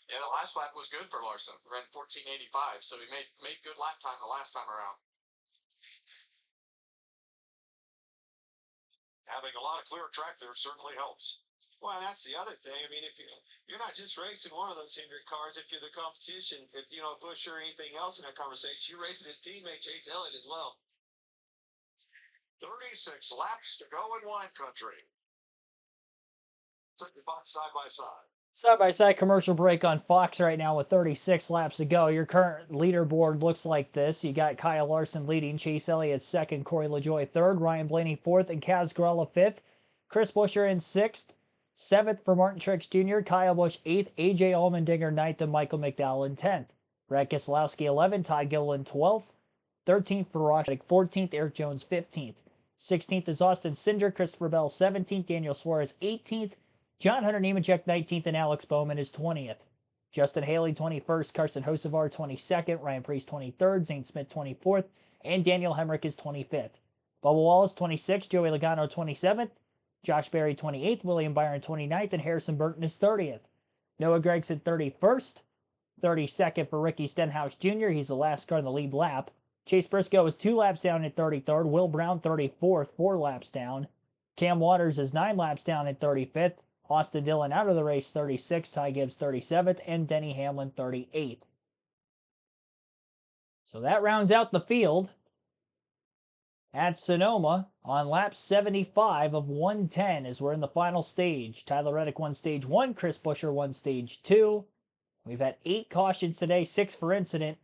Yeah, the last lap was good for Larson. Ran 14:85, so he made good lap time the last time around. Having a lot of clear track there certainly helps. Well, and that's the other thing. I mean, if you're not just racing one of those Hendrick cars, if you're the competition, if you know Bush or anything else in that conversation, you're racing his teammate Chase Elliott as well. 36 laps to go in wine country. Take the box side by side. Side-by-side commercial break on Fox right now with 36 laps to go. Your current leaderboard looks like this. You got Kyle Larson leading, Chase Elliott second, Corey LaJoie third, Ryan Blaney fourth, and Kaz Grella fifth. Chris Buescher in sixth. Seventh for Martin Truex Jr., Kyle Busch eighth, AJ Allmendinger ninth, and Michael McDowell in 10th. Brad Keselowski 11th, Todd Gilliland 12th. 13th for Ross 14th, Eric Jones 15th. 16th is Austin Cindric, Christopher Bell 17th, Daniel Suarez 18th, John Hunter Nemechek 19th, and Alex Bowman is 20th. Justin Haley 21st, Carson Hocevar 22nd, Ryan Preece 23rd, Zane Smith 24th, and Daniel Hemrick is 25th. Bubba Wallace 26th, Joey Logano 27th, Josh Berry 28th, William Byron 29th, and Harrison Burton is 30th. Noah Gragson 31st, 32nd for Ricky Stenhouse Jr. He's the last car in the lead lap. Chase Briscoe is 2 laps down at 33rd. Will Brown 34th, 4 laps down. Cam Waters is 9 laps down at 35th. Austin Dillon out of the race 36th. Ty Gibbs 37th. And Denny Hamlin 38th. So that rounds out the field at Sonoma on lap 75 of 110 as we're in the final stage. Tyler Reddick won stage 1. Chris Buescher won stage 2. We've had 8 cautions today, 6 for incident,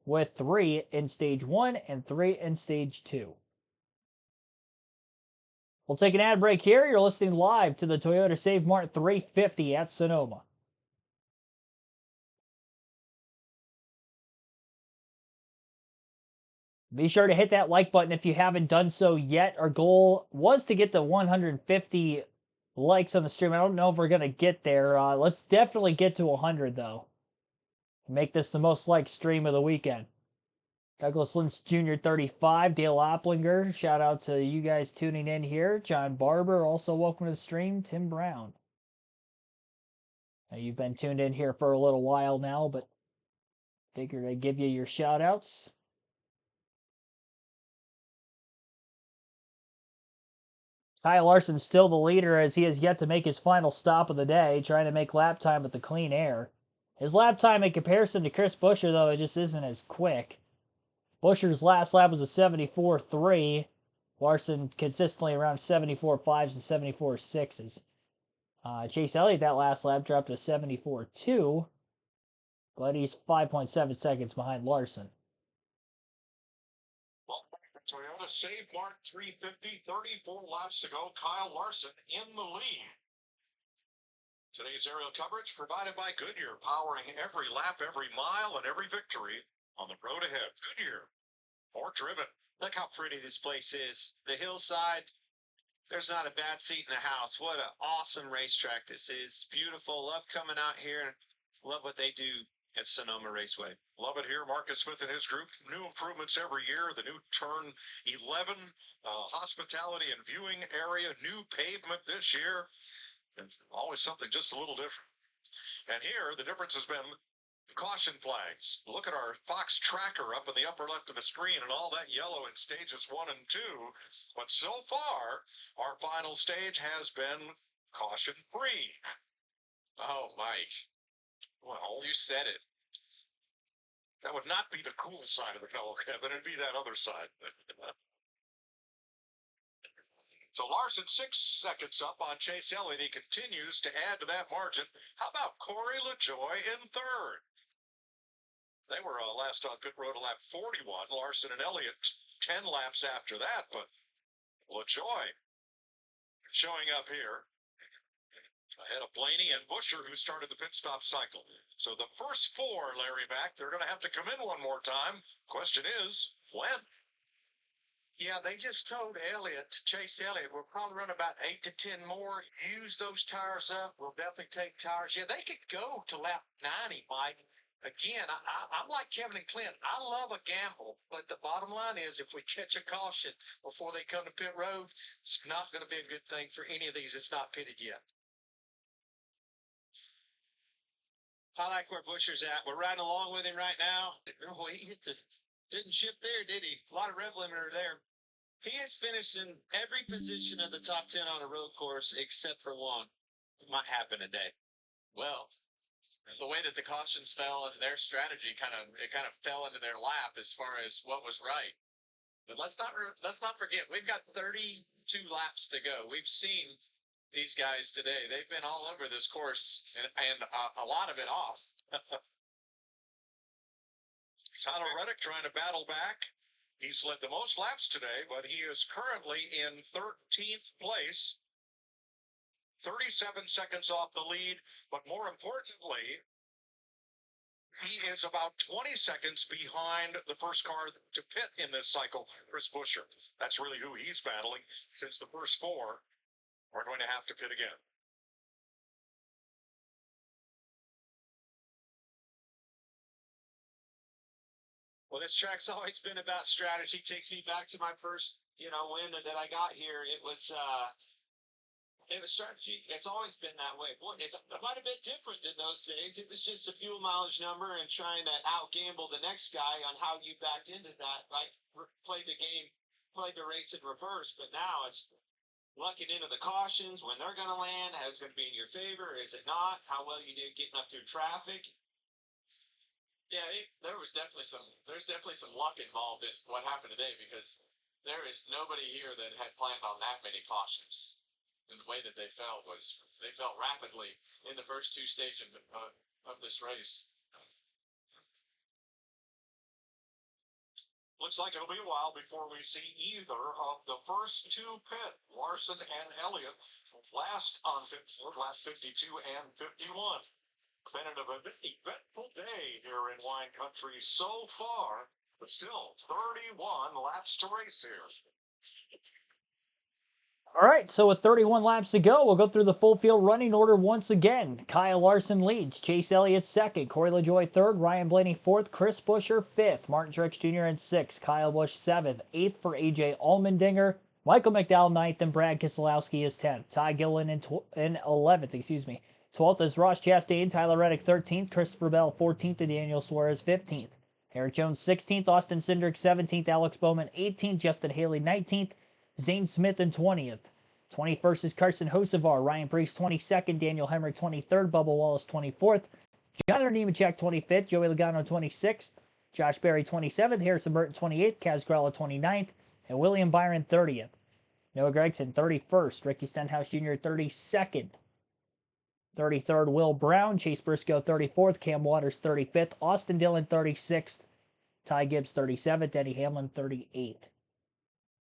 with 3 in stage 1 and 3 in stage 2. We'll take an ad break here. You're listening live to the Toyota Save Mart 350 at Sonoma. Be sure to hit that like button if you haven't done so yet. Our goal was to get to 150 likes on the stream. I don't know if we're going to get there. Let's definitely get to 100, though. Make this the most liked stream of the weekend. Douglas Lynch Jr. 35, Dale Opplinger. Shout out to you guys tuning in here. John Barber, also welcome to the stream. Tim Brown. Now, you've been tuned in here for a little while now, but figured I'd give you your shout outs. Kyle Larson's still the leader as he has yet to make his final stop of the day, trying to make lap time with the clean air. His lap time in comparison to Chris Buescher, though, it just isn't as quick. Buescher's last lap was a 74.3. Larson consistently around 74.5s and 74.6s. Chase Elliott, that last lap, dropped to 74.2, but he's 5.7 seconds behind Larson. Well, Toyota Save Mart 350, 34 laps to go. Kyle Larson in the lead. Today's aerial coverage provided by Goodyear, powering every lap, every mile, and every victory on the road ahead. Goodyear, more driven. Look how pretty this place is. The hillside, there's not a bad seat in the house. What an awesome racetrack this is. Beautiful. Love coming out here. Love what they do at Sonoma Raceway. Love it here. Marcus Smith and his group. New improvements every year. The new turn 11 hospitality and viewing area. New pavement this year. And always something just a little different. And here, the difference has been caution flags. Look at our Fox tracker up in the upper left of the screen and all that yellow in stages 1 and 2. But so far, our final stage has been caution free. Oh, Mike. Well, You said it. that would not be the cool side of the fellow, Kevin. It'd be that other side. So Larson 6 seconds up on Chase Elliott. He continues to add to that margin. How about Corey LaJoy in third? They were last on pit road at lap 41. Larson and Elliott 10 laps after that, but LaJoy showing up here ahead of Blaney and Busher, who started the pit stop cycle. So the first four, Larry Mack, they're going to have to come in one more time. Question is, when? Yeah, they just told Chase Elliott, we'll probably run about 8 to 10 more. Use those tires up. We'll definitely take tires. Yeah, they could go to lap 90, Mike. Again, I'm like Kevin and Clint. I love a gamble, but the bottom line is if we catch a caution before they come to pit road, it's not going to be a good thing for any of these that's not pitted yet. I like where Busher's at. We're riding along with him right now. Oh, he didn't ship there, did he? A lot of rev limiter there. He has finished in every position of the top 10 on a road course except for one. It might happen today. Well, the way that the cautions fell and their strategy kind of fell into their lap as far as what was right. But let's not forget, we've got 32 laps to go. We've seen these guys today. They've been all over this course and a lot of it off. Tyler Reddick trying to battle back. He's led the most laps today, but he is currently in 13th place. 37 seconds off the lead, but more importantly, he is about 20 seconds behind the first car to pit in this cycle, Chris Busher. That's really who he's battling, since the first four are going to have to pit again. Well, this track's always been about strategy. Takes me back to my first, win that I got here. It was strategy. It's always been that way. Boy, it's quite a bit different than those days. It was just a fuel mileage number and trying to out-gamble the next guy on how you backed into that, right? Played the race in reverse, but now it's lucking into the cautions, when they're going to land, how it's going to be in your favor, is it not, how well you did getting up through traffic. Yeah, there's definitely some luck involved in what happened today, because there is nobody here that had planned on that many cautions. And the way that they fell rapidly in the first two stages of this race. Looks like it'll be a while before we see either of the first two pit, Larson and Elliott, last on pit road, lap 52 and 51. Been an eventful day here in wine country so far, but still 31 laps to race here. All right, so with 31 laps to go, we'll go through the full field running order once again. Kyle Larson leads, Chase Elliott second, Corey LaJoy third, Ryan Blaney fourth, Chris Busher fifth, Martin Truex Jr. in sixth, Kyle Busch seventh, eighth for AJ Allmendinger, Michael McDowell ninth, and Brad Keselowski is 10th. Ty Gillen in 11th, 12th is Ross Chastain, Tyler Reddick 13th, Christopher Bell 14th, and Daniel Suarez 15th. Eric Jones 16th, Austin Cindric 17th, Alex Bowman 18th, Justin Haley 19th, Zane Smith in 20th. 21st is Carson Hocevar, Ryan Preece 22nd, Daniel Hemrick 23rd, Bubba Wallace 24th, Jonathan Nemechek 25th, Joey Logano 26th, Josh Berry 27th, Harrison Burton 28th, Kaz Gralla 29th, and William Byron 30th. Noah Gragson 31st, Ricky Stenhouse Jr. 32nd, 33rd Will Brown, Chase Briscoe 34th, Cam Waters 35th, Austin Dillon 36th, Ty Gibbs 37th, Denny Hamlin 38th.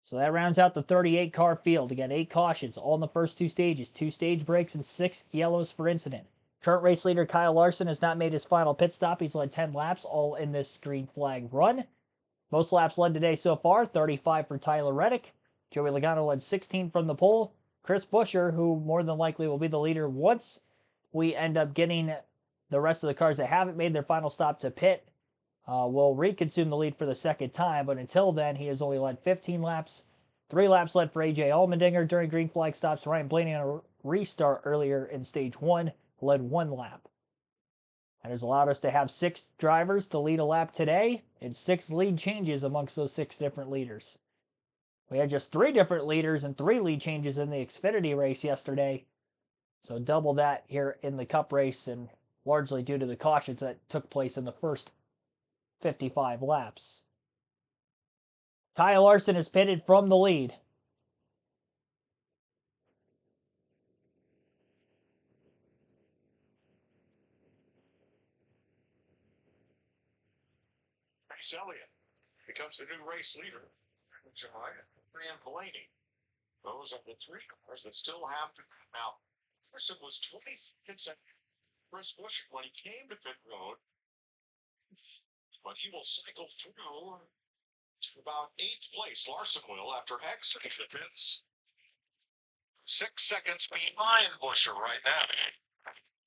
So that rounds out the 38 car field. Again, 8 cautions, all in the first 2 stages, 2 stage breaks and 6 yellows for incident. Current race leader Kyle Larson has not made his final pit stop. He's led 10 laps, all in this green flag run. Most laps led today so far, 35 for Tyler Reddick. Joey Logano led 16 from the pole. Chris Busher, who more than likely will be the leader once we end up getting the rest of the cars that haven't made their final stop to pit, will reconsume the lead for the second time, but until then, he has only led 15 laps. 3 laps led for AJ Allmendinger during green flag stops. Ryan Blaney on a restart earlier in stage 1 led 1 lap. That has allowed us to have 6 drivers to lead a lap today, and 6 lead changes amongst those 6 different leaders. We had just 3 different leaders and 3 lead changes in the Xfinity race yesterday, so double that here in the Cup race, and largely due to the cautions that took place in the first 55 laps. Kyle Larson is pitted from the lead. Chase Elliott becomes the new race leader. And Blaney. Those are the three cars that still have to come out. Person was 26 at Chris Buescher when he came to pit road, but he will cycle through to about 8th place. Larson will after exiting the pits. 6 seconds behind Buescher right now.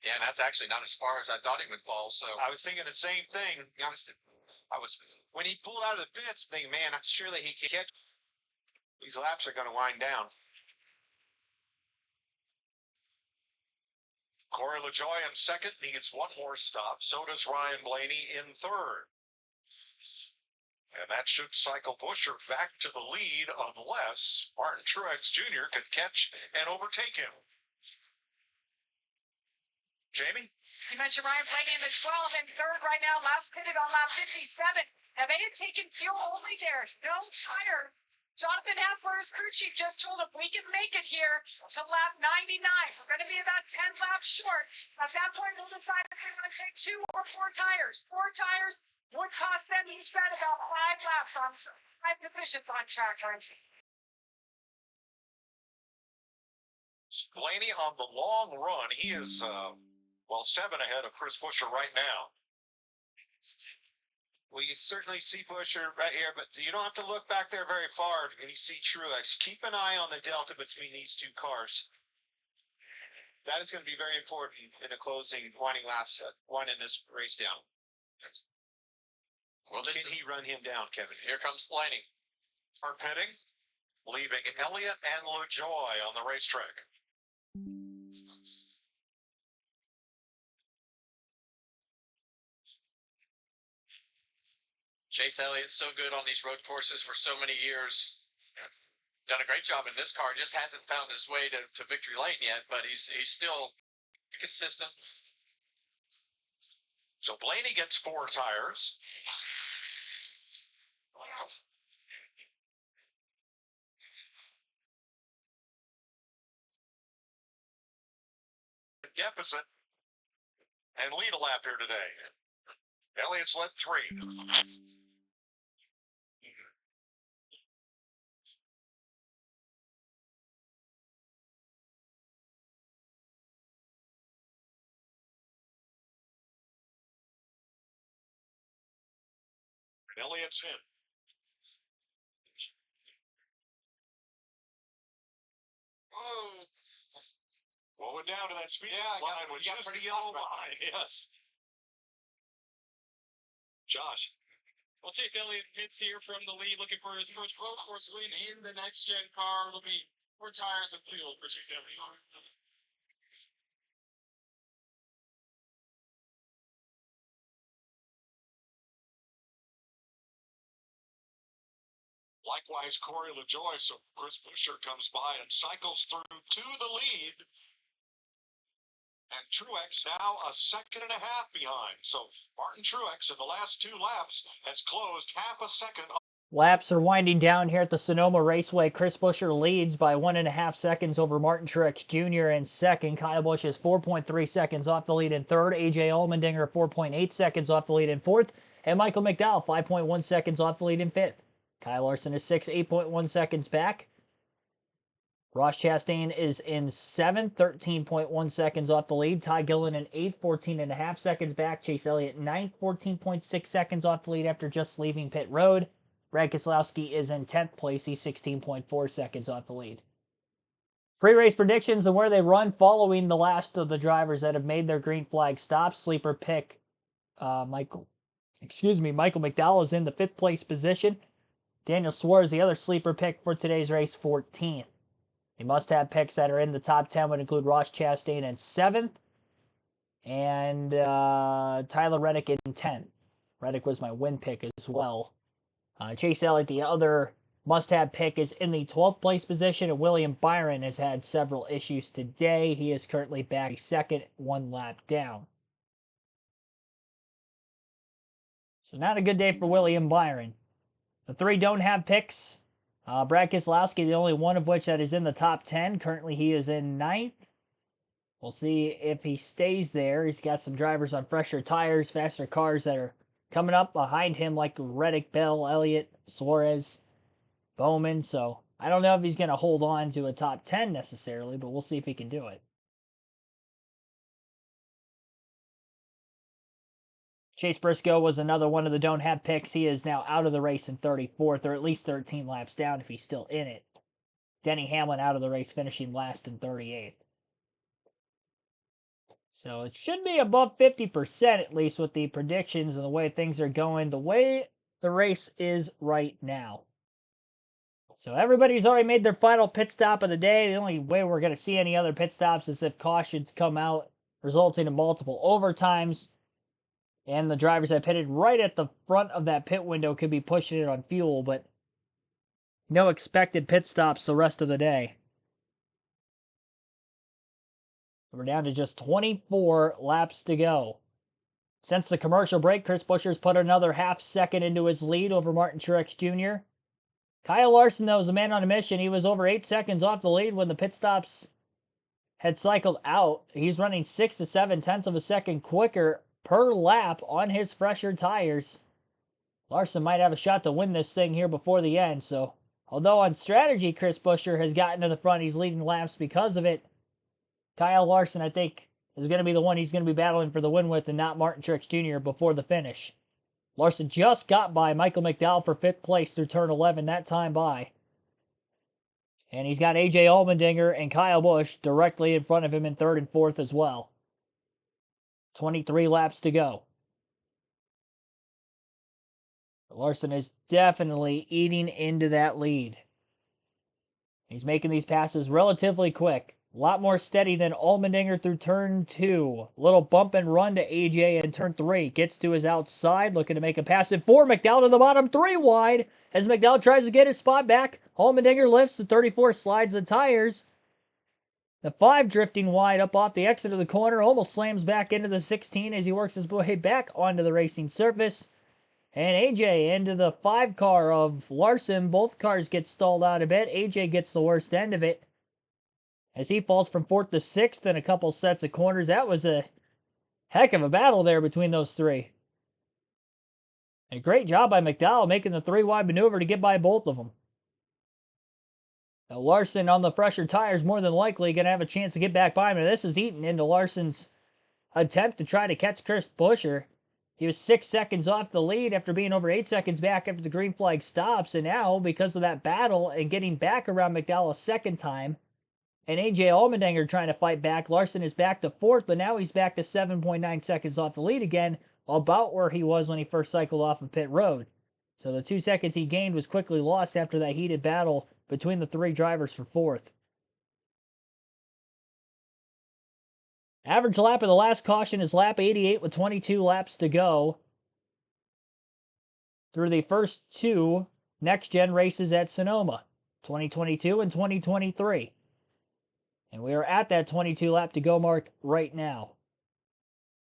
Yeah, and that's actually not as far as I thought he would fall. So I was thinking the same thing. I was when he pulled out of the pits, thinking, man, surely he can catch. These laps are going to wind down. Corey LaJoie in second, needs one more stop. So does Ryan Blaney in third. And that should cycle Buescher back to the lead unless Martin Truex Jr. can catch and overtake him. Jamie? You mentioned Ryan Blaney in the 12 and third right now, last pitted on lap 57. Now they had taken fuel only there, no tire. Jonathan Hassler's crew chief just told him we can make it here to lap 99. We're going to be about 10 laps short. At that point, we'll decide if we want to take 2 or 4 tires. 4 tires would cost them, he said, about 5 laps on 5 positions on track. Blaney on the long run. He is, 7 ahead of Chris Buescher right now. Well, you certainly see Buescher right here, but you don't have to look back there very far and you see Truex. Keep an eye on the delta between these two cars. That is going to be very important in the closing, winding laps, winding this race down. Well, Can he run him down, Kevin? Here comes Blaney. Are pitting, leaving Elliott and LaJoie on the racetrack. Chase Elliott's so good on these road courses for so many years. Done a great job in this car. Just hasn't found his way to victory lane yet, but he's still consistent. So Blaney gets 4 tires. Deficit and lead a lap here today. Elliott's led 3. Elliott's in. Oh, Going down to that speed Yeah, line, which is the yellow line. Yes. Josh. Well, Chase Elliott hits here from the lead, looking for his first road course win in the next gen car. It'll be 4 tires of fuel for Chase Elliott. Likewise, Corey LaJoie. So Chris Buescher comes by and cycles through to the lead. And Truex now a 2.5 seconds behind. So Martin Truex in the last 2 laps has closed half a second. Laps are winding down here at the Sonoma Raceway. Chris Buescher leads by 1.5 seconds over Martin Truex Jr. in second. Kyle Busch is 4.3 seconds off the lead in third. AJ Allmendinger 4.8 seconds off the lead in fourth. And Michael McDowell 5.1 seconds off the lead in fifth. Kyle Larson is 8.1 seconds back. Ross Chastain is in 7th, 13.1 seconds off the lead. Ty Gillen in 8th, 14.5 seconds back. Chase Elliott 9th, 14.6 seconds off the lead after just leaving pit road. Brad Keselowski is in 10th place. He's 16.4 seconds off the lead. Free race predictions and where they run following the last of the drivers that have made their green flag stops. Sleeper pick Michael McDowell is in the 5th place position. Daniel Suarez, the other sleeper pick for today's race, 14th. The must-have picks that are in the top 10 would include Ross Chastain in 7th and Tyler Reddick in 10th. Reddick was my win pick as well. Chase Elliott, the other must-have pick, is in the 12th place position, and William Byron has had several issues today. He is currently back second, 1 lap down. So not a good day for William Byron. The 3 don't have picks. Brad Keselowski, the only one of which that is in the top 10. Currently, he is in 9th. We'll see if he stays there. He's got some drivers on fresher tires, faster cars that are coming up behind him like Reddick, Bell, Elliott, Suarez, Bowman. So I don't know if he's going to hold on to a top 10 necessarily, but we'll see if he can do it. Chase Briscoe was another one of the don't have picks. He is now out of the race in 34th, or at least 13 laps down if he's still in it. Denny Hamlin out of the race, finishing last in 38th. So it should be above 50% at least with the predictions and the way things are going, the way the race is right now. So everybody's already made their final pit stop of the day. The only way we're going to see any other pit stops is if cautions come out, resulting in multiple overtimes. And the drivers that pitted right at the front of that pit window could be pushing it on fuel, but no expected pit stops the rest of the day. We're down to just 24 laps to go. Since the commercial break, Chris Buescher's put another half second into his lead over Martin Truex Jr. Kyle Larson, though, is a man on a mission. He was over 8 seconds off the lead when the pit stops had cycled out. He's running 6 to 7 tenths of a second quicker per lap on his fresher tires. Larson might have a shot to win this thing here before the end. So, although on strategy Chris Buescher has gotten to the front, he's leading laps because of it. Kyle Larson, I think, is going to be the one he's going to be battling for the win with, and not Martin Truex Jr. before the finish. Larson just got by Michael McDowell for 5th place through turn 11 that time by. And he's got AJ Allmendinger and Kyle Busch directly in front of him in 3rd and 4th as well. 23 laps to go. Larson is definitely eating into that lead. He's making these passes relatively quick. A lot more steady than Allmendinger through turn 2. Little bump and run to AJ in turn 3. Gets to his outside, looking to make a pass in 4. McDowell to the bottom, 3 wide. As McDowell tries to get his spot back, Allmendinger lifts the 34, slides the tires. The 5 drifting wide up off the exit of the corner, almost slams back into the 16 as he works his way back onto the racing surface. And AJ into the 5 car of Larson. Both cars get stalled out a bit. AJ gets the worst end of it as he falls from 4th to 6th in a couple sets of corners. That was a heck of a battle there between those 3. A great job by McDowell making the 3-wide maneuver to get by both of them. Now Larson on the fresher tires more than likely going to have a chance to get back by him. And this is eaten into Larson's attempt to try to catch Chris Buescher. He was 6 seconds off the lead after being over 8 seconds back after the green flag stops. And now, because of that battle and getting back around McDowell a second time, and AJ Allmendinger trying to fight back, Larson is back to 4th, but now he's back to 7.9 seconds off the lead again, about where he was when he first cycled off of pit road. So the 2 seconds he gained was quickly lost after that heated battle between the 3 drivers for 4th. Average lap of the last caution is lap 88 with 22 laps to go through the first 2 next-gen races at Sonoma, 2022 and 2023. And we are at that 22 lap to go mark right now.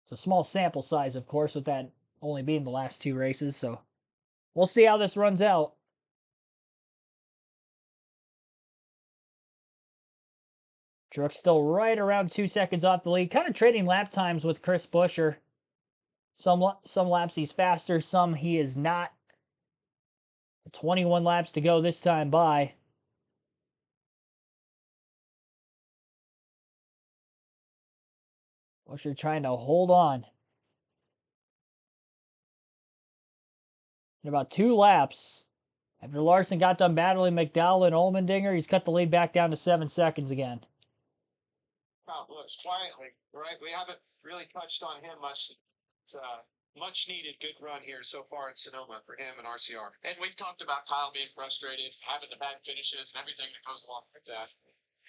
It's a small sample size, of course, with that only being the last 2 races, so we'll see how this runs out. Truex still right around 2 seconds off the lead, kind of trading lap times with Chris Buescher. Some laps he's faster, some he is not. 21 laps to go this time by. Buescher trying to hold on. In about 2 laps, after Larson got done battling McDowell and Allmendinger, he's cut the lead back down to 7 seconds again. Kyle Busch quietly, right? We haven't really touched on him much. It's much needed good run here so far in Sonoma for him and RCR. And we've talked about Kyle being frustrated, having the bad finishes, and everything that goes along with that.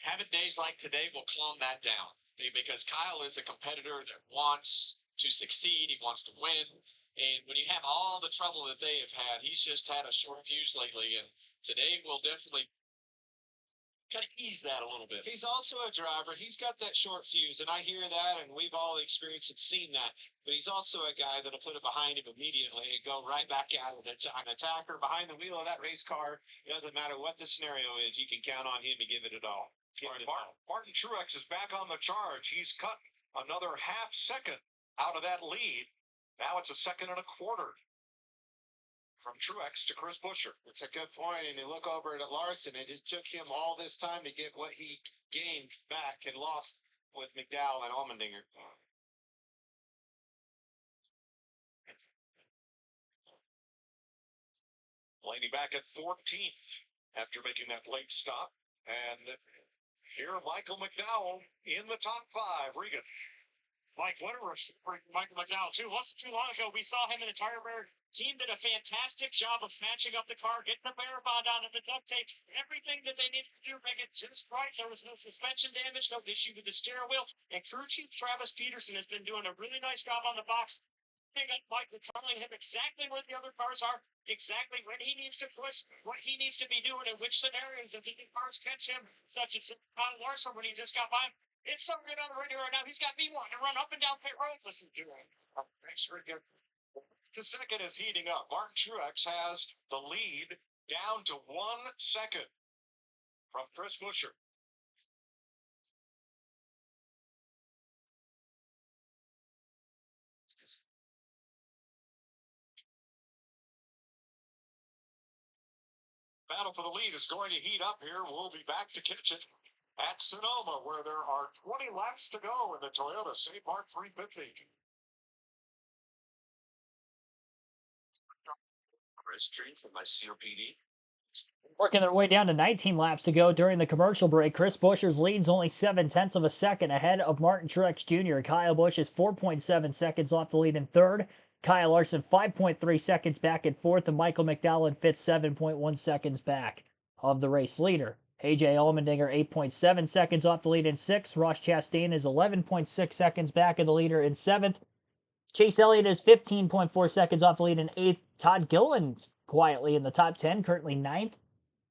Having days like today will calm that down because Kyle is a competitor that wants to succeed. He wants to win. And when you have all the trouble that they have had, he's just had a short fuse lately. And today will definitely kind of ease that a little bit. He's also a driver. He's got that short fuse, and I hear that, and we've all experienced and seen that. But he's also a guy that'll put it behind him immediately and go right back at it. An attacker behind the wheel of that race car. It doesn't matter what the scenario is. You can count on him to give it all. Martin Truex is back on the charge. He's cut another half second out of that lead. Now now it's a 2.25 seconds from Truex to Chris Buescher. That's a good point. And you look over at Larson, and it took him all this time to get what he gained back and lost with McDowell and Allmendinger. Blaney back at 14th after making that late stop. And here, Michael McDowell in the top 5. Regan. Mike, what a rush for Michael McDowell, too. Wasn't too long ago, we saw him in the tire wear. Team did a fantastic job of matching up the car, getting the bear bond on it, the duct tape, everything that they needed to do, make it just right. There was no suspension damage, no issue with the steering wheel. And crew chief Travis Peterson has been doing a really nice job on the box. Mike, telling him exactly where the other cars are, exactly when he needs to push, what he needs to be doing, in which scenarios if the cars catch him, such as Kyle Larson when he just got by him. It's so good on the radio right now. He's got me wanting to run up and down pit road. Listen to him. Thanks for good. The second is heating up. Martin Truex has the lead down to 1 second from Chris Buescher. Battle for the lead is going to heat up here. We'll be back to catch it at Sonoma, where there are 20 laps to go in the Toyota St. Mart 350. Chris Tree from my COPD. Working their way down to 19 laps to go during the commercial break. Chris Buescher's lead's only 0.7 of a second ahead of Martin Truex Jr. Kyle Busch is 4.7 seconds off the lead in third. Kyle Larson 5.3 seconds back in fourth, and Michael McDowell in fifth, 7.1 seconds back of the race leader. AJ Allmendinger 8.7 seconds off the lead in sixth. Ross Chastain is 11.6 seconds back of the leader in seventh. Chase Elliott is 15.4 seconds off the lead in eighth. Todd Gilliland quietly in the top 10, currently ninth.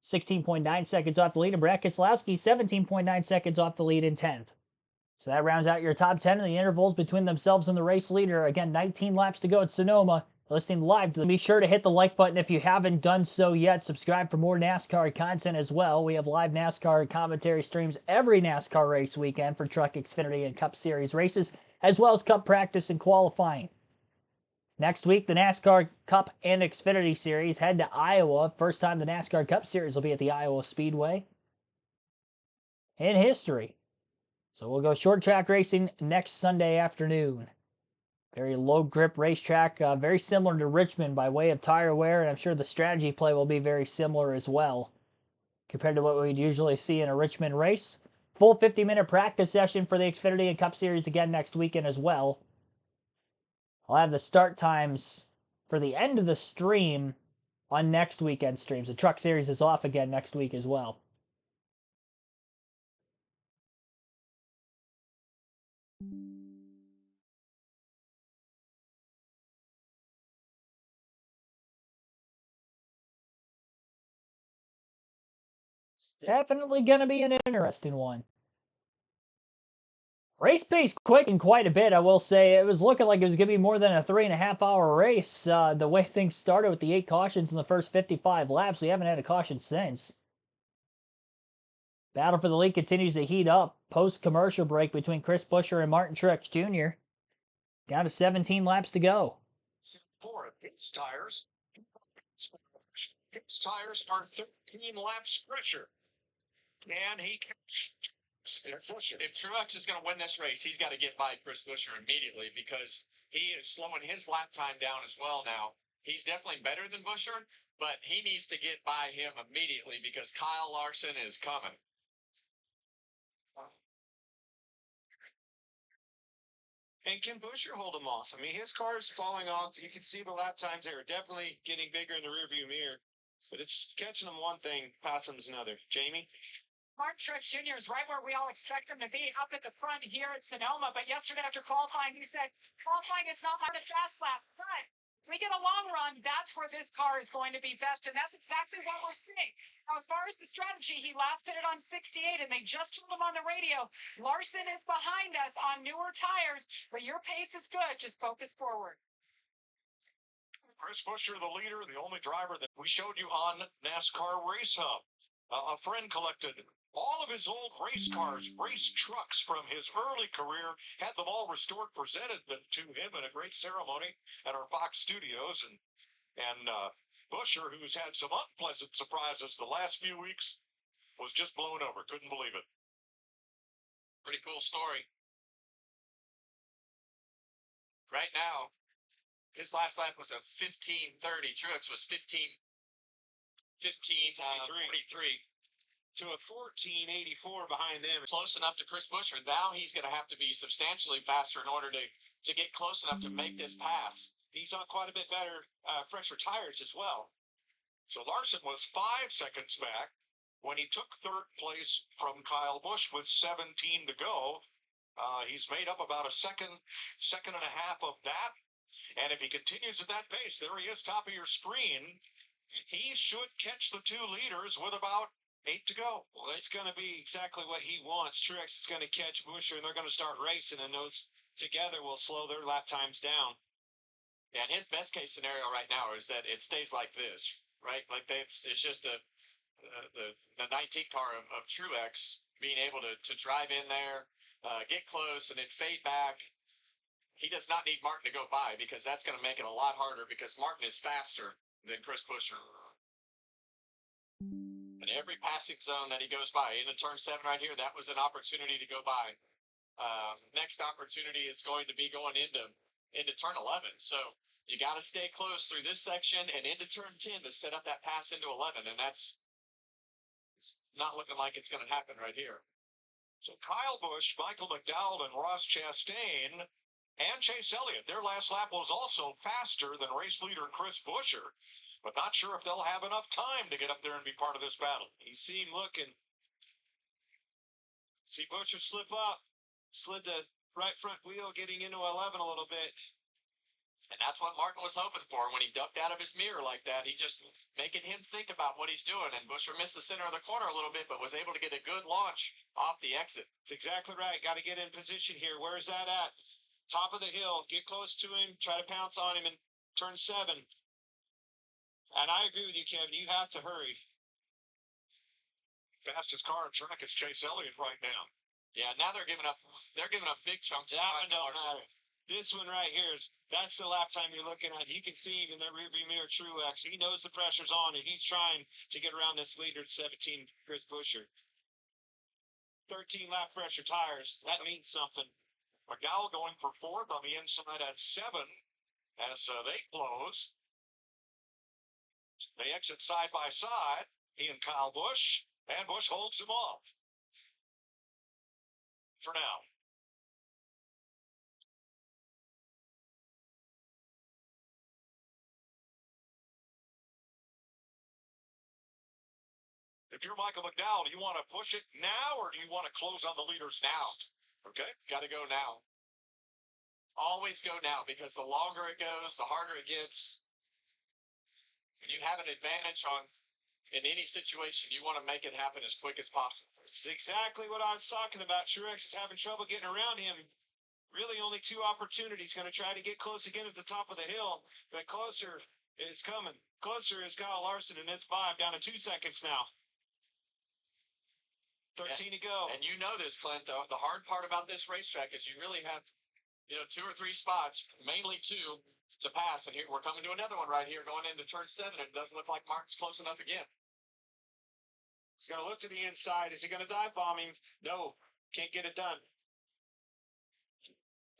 16.9 seconds off the lead, and Brad Keselowski 17.9 seconds off the lead in 10th. So that rounds out your top 10 and the intervals between themselves and the race leader. Again, 19 laps to go at Sonoma. Listening live, be sure to hit the like button if you haven't done so yet. Subscribe for more NASCAR content as well. We have live NASCAR commentary streams every NASCAR race weekend for Truck, Xfinity, and Cup Series races, as well as Cup practice and qualifying. Next week, the NASCAR Cup and Xfinity Series head to Iowa. First time the NASCAR Cup Series will be at the Iowa Speedway in history. So we'll go short track racing next Sunday afternoon. Very low grip racetrack, very similar to Richmond by way of tire wear, and I'm sure the strategy play will be very similar as well compared to what we'd usually see in a Richmond race. Full 50-minute practice session for the Xfinity and Cup Series again next weekend as well. I'll have the start times for the end of the stream on next weekend streams. The Truck Series is off again next week as well. It's definitely going to be an interesting one. Race pace quickened quite a bit, I will say. It was looking like it was going to be more than a 3.5-hour race. The way things started with the 8 cautions in the first 55 laps, we haven't had a caution since. Battle for the lead continues to heat up. Post-commercial break between Chris Buescher and Martin Truex Jr. Down to 17 laps to go. For his tires. His tires are 13 laps fresher. Can he catch? If Truex is going to win this race, he's got to get by Chris Buescher immediately because he is slowing his lap time down as well now. He's definitely better than Buescher, but he needs to get by him immediately because Kyle Larson is coming. And can Buescher hold him off? I mean, his car's falling off. You can see the lap times. They are definitely getting bigger in the rearview mirror. But it's catching them one thing, passing them another. Jamie? Martin Truex Jr. is right where we all expect him to be, up at the front here at Sonoma. But yesterday after qualifying, he said, qualifying is not hard to fast lap. But we get a long run, that's where this car is going to be best. And that's exactly what we're seeing. Now, as far as the strategy, he last pitted on 68, and they just told him on the radio, Larson is behind us on newer tires, but your pace is good. Just focus forward. Chris Buescher, the leader, the only driver that we showed you on NASCAR Race Hub. A friend collected All of his old race cars, race trucks from his early career, had them all restored, presented them to him in a great ceremony at our Fox studios. And Busher, who's had some unpleasant surprises the last few weeks, was just blown over. Couldn't believe it. Pretty cool story. Right now, his last lap was a 15:30. Truex was 43 to a 14.84 behind them. close enough to Chris Buescher. Now he's going to have to be substantially faster in order to get close enough to make this pass. He's on quite a bit better, fresher tires as well. So Larson was 5 seconds back when he took third place from Kyle Busch with 17 to go. He's made up about a second and a half of that. And if he continues at that pace, there he is, top of your screen. He should catch the two leaders with about 8 to go. Well, that's going to be exactly what he wants. Truex is going to catch Buescher, and they're going to start racing, and those together will slow their lap times down. Yeah, and his best case scenario right now is that it stays like this, right? Like it's just the 19 car of Truex being able to drive in there, get close, and then fade back. He does not need Martin to go by because that's going to make it a lot harder because Martin is faster than Chris Buescher. And every passing zone that he goes by, into turn 7 right here, that was an opportunity to go by. Next opportunity is going to be going into turn 11. So you got to stay close through this section and into turn 10 to set up that pass into 11. And it's not looking like it's going to happen right here. So Kyle Busch, Michael McDowell, and Ross Chastain and Chase Elliott, their last lap was also faster than race leader Chris Buescher, but not sure if they'll have enough time to get up there and be part of this battle. You see him looking. See Buescher slip up, slid the right front wheel getting into 11 a little bit. And that's what Martin was hoping for when he ducked out of his mirror like that. He just making him think about what he's doing. And Buescher missed the center of the corner a little bit, but was able to get a good launch off the exit. That's exactly right. Got to get in position here. Where is that at? Top of the hill. Get close to him. Try to pounce on him in turn 7. And I agree with you, Kevin. You have to hurry. Fastest car on track is Chase Elliott right now. Yeah, now they're giving up big chunks. That one don't matter. This one right here, that's the lap time you're looking at. You can see him in that rearview mirror, Truex. He knows the pressure's on, and he's trying to get around this leader, 17, Chris Buescher. 13 lap pressure tires. That means something. McDowell going for 4th on the inside at 7 as they close. They exit side by side, he and Kyle Busch, and Busch holds him off for now. If you're Michael McDowell, do you want to push it now or do you want to close on the leaders now? Okay. Got to go now. Always go now because the longer it goes, the harder it gets. When you have an advantage in any situation, you want to make it happen as quick as possible. It's exactly what I was talking about. Truex is having trouble getting around him. Really only 2 opportunities. Going to try to get close again at the top of the hill. But closer is coming. Closer is Kyle Larson, and it's 5 down to 2 seconds now. 13 to go. And you know this, Clint. The hard part about this racetrack is you really have, 2 or 3 spots, mainly 2, to pass. And here we're coming to another one right here, going into turn 7. And it doesn't look like Martin's close enough again. He's going to look to the inside. Is he going to dive bomb him? No, can't get it done.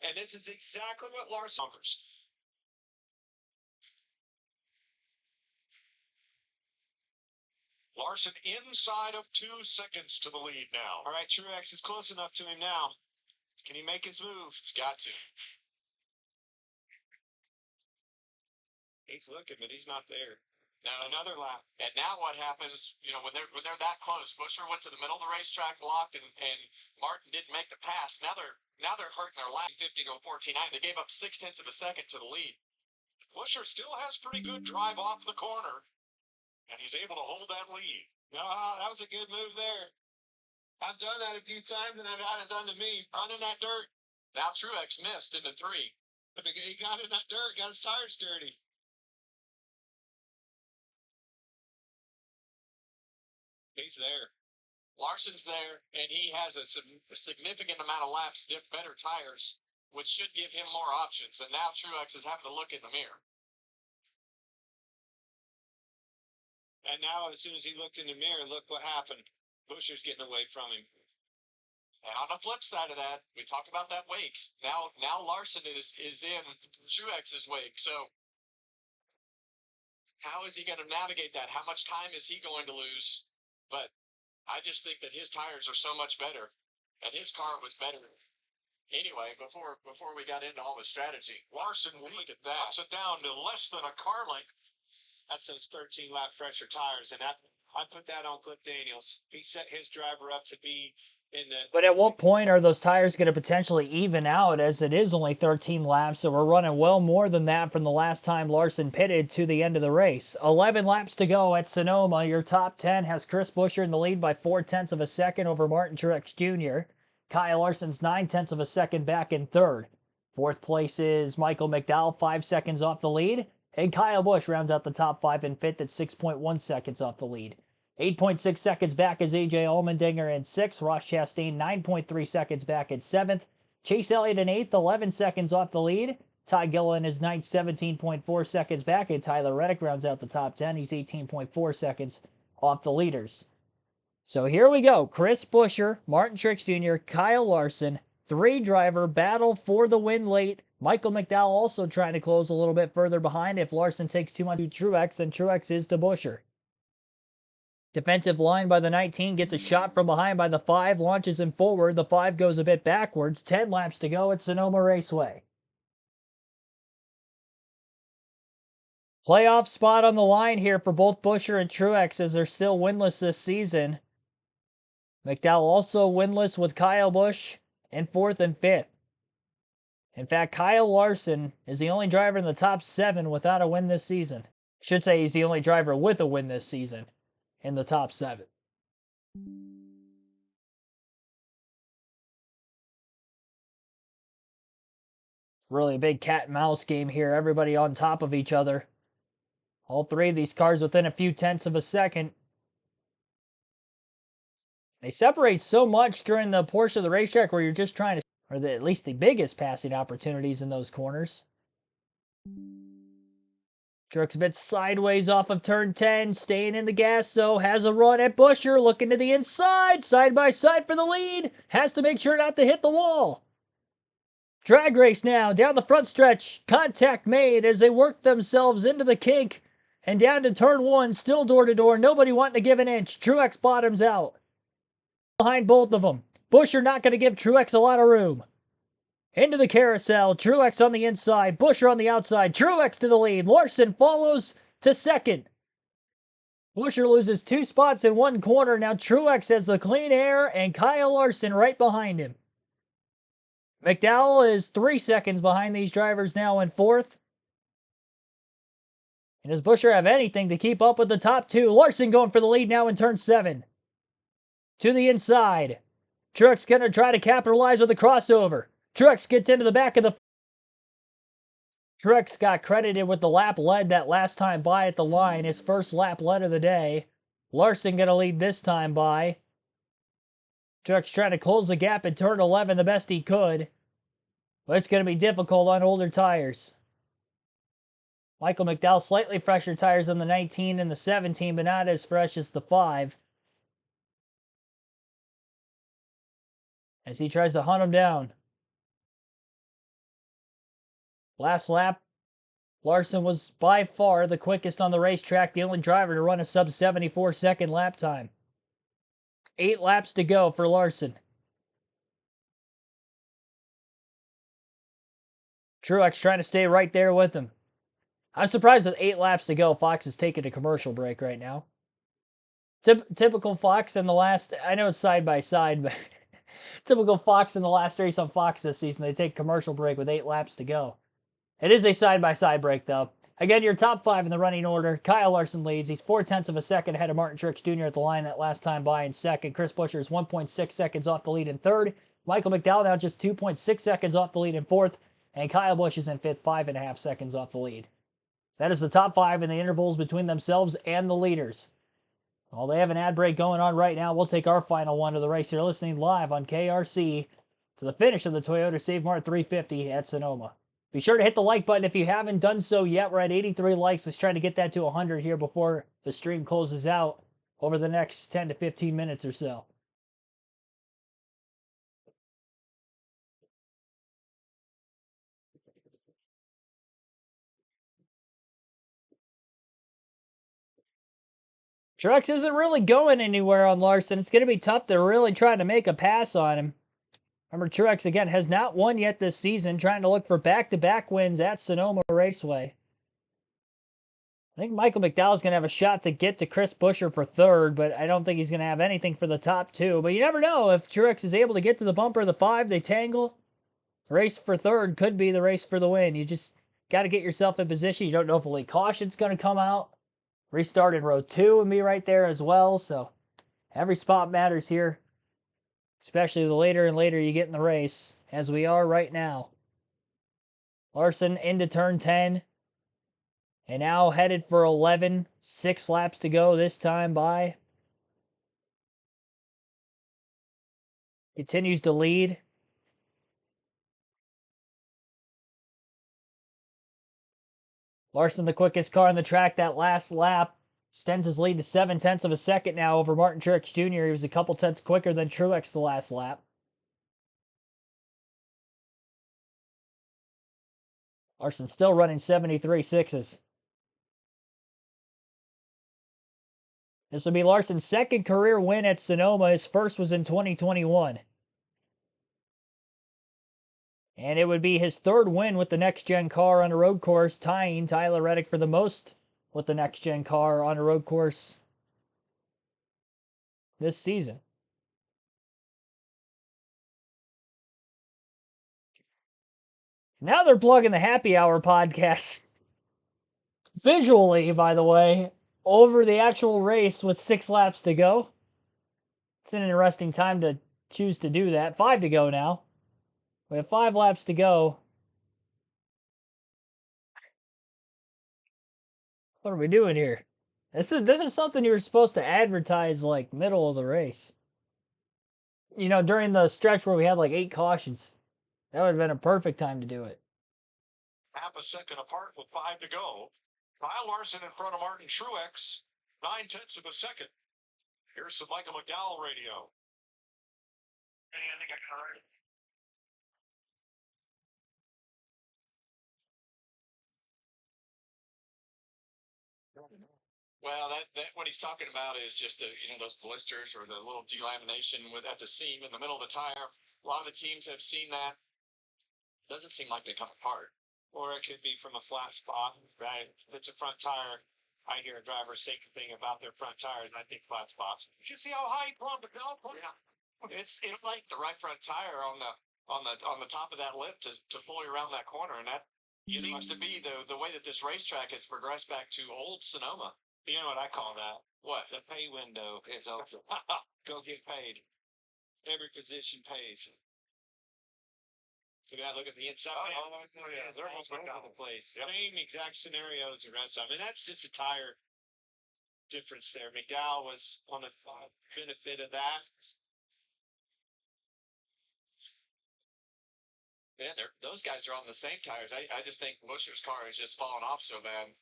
And this is exactly what Larson offers. Larson inside of 2 seconds to the lead now. All right, Truex is close enough to him now. Can he make his move? He's got to. He's looking, but he's not there. Now Another lap. And now what happens, when they're that close, Buescher went to the middle of the racetrack, blocked, and Martin didn't make the pass. Now they're hurting their lap 50 to 14.9. They gave up 0.6 of a second to the lead. Buescher still has pretty good drive off the corner. And he's able to hold that lead. No, that was a good move there. I've done that a few times, and I've had it done to me. Running that dirt. Now Truex missed into 3. He got in that dirt, got his tires dirty. He's there. Larson's there, and he has a significant amount of laps, better tires, which should give him more options. And now Truex is having to look in the mirror. And now, as soon as he looked in the mirror, look what happened. Buscher's getting away from him. And on the flip side of that, we talk about that wake. Now Larson is in Truex's wake. So how is he going to navigate that? How much time is he going to lose? But I just think that his tires are so much better, and his car was better. Anyway, before we got into all the strategy, Larson look at that. drops it down to less than a car length. That's those 13-lap fresher tires, and I put that on Cliff Daniels. He set his driver up to be in the. But at what point are those tires going to potentially even out, as it is only 13 laps, so we're running well more than that from the last time Larson pitted to the end of the race. 11 laps to go at Sonoma. Your top 10 has Chris Buescher in the lead by 0.4 of a second over Martin Truex Jr. Kyle Larson's 0.9 of a second back in third. Fourth place is Michael McDowell, 5 seconds off the lead. And Kyle Busch rounds out the top 5 in fifth at 6.1 seconds off the lead. 8.6 seconds back is A.J. Allmendinger in 6th. Ross Chastain 9.3 seconds back in 7th. Chase Elliott in 8th, 11 seconds off the lead. Ty Gilliland is 9th, 17.4 seconds back. And Tyler Reddick rounds out the top 10. He's 18.4 seconds off the leaders. So here we go. Chris Buescher, Martin Truex Jr., Kyle Larson, 3-driver battle for the win late. Michael McDowell also trying to close a little bit further behind. If Larson takes too much to Truex, then Truex is to Buescher. Defensive line by the 19 gets a shot from behind by the 5, launches him forward. The 5 goes a bit backwards. 10 laps to go at Sonoma Raceway. Playoff spot on the line here for both Buescher and Truex as they're still winless this season. McDowell also winless with Kyle Busch in 4th and 5th. In fact, Kyle Larson is the only driver in the top 7 without a win this season. Should say he's the only driver with a win this season in the top 7. Really a big cat and mouse game here. Everybody on top of each other. All 3 of these cars within a few tenths of a second. They separate so much during the portion of the racetrack where you're just trying to, or at least the biggest passing opportunities in those corners. Truex a bit sideways off of turn 10, staying in the gas though, has a run at Buescher, looking to the inside, side by side for the lead, has to make sure not to hit the wall. Drag race now, down the front stretch, contact made as they work themselves into the kink, and down to turn 1, still door to door, nobody wanting to give an inch. Truex bottoms out. Behind both of them. Buescher not going to give Truex a lot of room. Into the carousel. Truex on the inside. Buescher on the outside. Truex to the lead. Larson follows to 2nd. Buescher loses 2 spots in 1 corner. Now Truex has the clean air and Kyle Larson right behind him. McDowell is 3 seconds behind these drivers now in 4th. And does Buescher have anything to keep up with the top 2? Larson going for the lead now in turn 7. To the inside. Truex going to try to capitalize with a crossover. Truex gets into the back of the... Truex got credited with the lap led that last time by at the line. His first lap led of the day. Larson going to lead this time by. Truex trying to close the gap in turn 11 the best he could. But it's going to be difficult on older tires. Michael McDowell slightly fresher tires on the 19 and the 17, but not as fresh as the 5. As he tries to hunt him down. Last lap, Larson was by far the quickest on the racetrack, the only driver to run a sub 74 second lap time. 8 laps to go for Larson. Truex trying to stay right there with him. I'm surprised with 8 laps to go, Fox is taking a commercial break right now. Typical Fox in the last, I know it's side by side, but typical Fox in the last race on Fox this season, they take a commercial break with 8 laps to go. It is a side-by-side break, though. Again, your top 5 in the running order. Kyle Larson leads. He's 0.4 of a second ahead of Martin Truex Jr. at the line that last time by in 2nd. Chris Buescher is 1.6 seconds off the lead in 3rd. Michael McDowell now just 2.6 seconds off the lead in 4th. And Kyle Busch is in 5th, 5.5 seconds off the lead. That is the top 5 in the intervals between themselves and the leaders. Well, they have an ad break going on right now. We'll take our final one of the race. You're listening live on KRC to the finish of the Toyota Save Mart 350 at Sonoma. Be sure to hit the like button if you haven't done so yet. We're at 83 likes. Let's try to get that to 100 here before the stream closes out over the next 10 to 15 minutes or so. Truex isn't really going anywhere on Larson. It's going to be tough to really try to make a pass on him. Remember, Truex, again, has not won yet this season, trying to look for back-to-back wins at Sonoma Raceway. I think Michael McDowell's going to have a shot to get to Chris Buescher for third, but I don't think he's going to have anything for the top two. But you never know. If Truex is able to get to the bumper of the 5, they tangle. The race for third could be the race for the win. You just got to get yourself in position. You don't know if a late caution's going to come out. Restart in row 2 and be right there as well. So every spot matters here, especially the later and later you get in the race, as we are right now. Larson into turn 10. And now headed for 11. 6 laps to go this time by. Continues to lead. Larson, the quickest car on the track that last lap, extends his lead to 7/10 of a second now over Martin Truex Jr. He was a couple tenths quicker than Truex the last lap. Larson still running 73 sixes. This will be Larson's second career win at Sonoma. His first was in 2021. And it would be his third win with the next-gen car on a road course, tying Tyler Reddick for the most with the next-gen car on a road course this season. Now they're plugging the Happy Hour podcast visually, by the way, over the actual race with 6 laps to go. It's an interesting time to choose to do that. 5 to go now. We have 5 laps to go. What are we doing here? This is something you were supposed to advertise like middle of the race. You know, during the stretch where we had like 8 cautions. That would have been a perfect time to do it. Half a second apart with 5 to go. Kyle Larson in front of Martin Truex, 9/10 of a second. Here's some Michael McDowell radio. I think I got it. Well, that what he's talking about is just those blisters or the little delamination at the seam in the middle of the tire. A lot of the teams have seen that. Doesn't seem like they come apart. Or it could be from a flat spot, right? If it's a front tire, I hear a driver say the thing about their front tires, and I think flat spots. You see how high he plumbed it down? Yeah. It's like the right front tire on the top of that lip to pull you around that corner, and that seems to be the way that this racetrack has progressed back to old Sonoma. You know what I call that? What? The pay window is open. Go get paid. Every position pays. You gotta look at the inside. They're almost all over the place. Yep. Same exact scenario as the rest of them. And that's just a tire difference there. McDowell was on the benefit of that. Yeah, those guys are on the same tires. I just think Buescher's car has just fallen off so bad.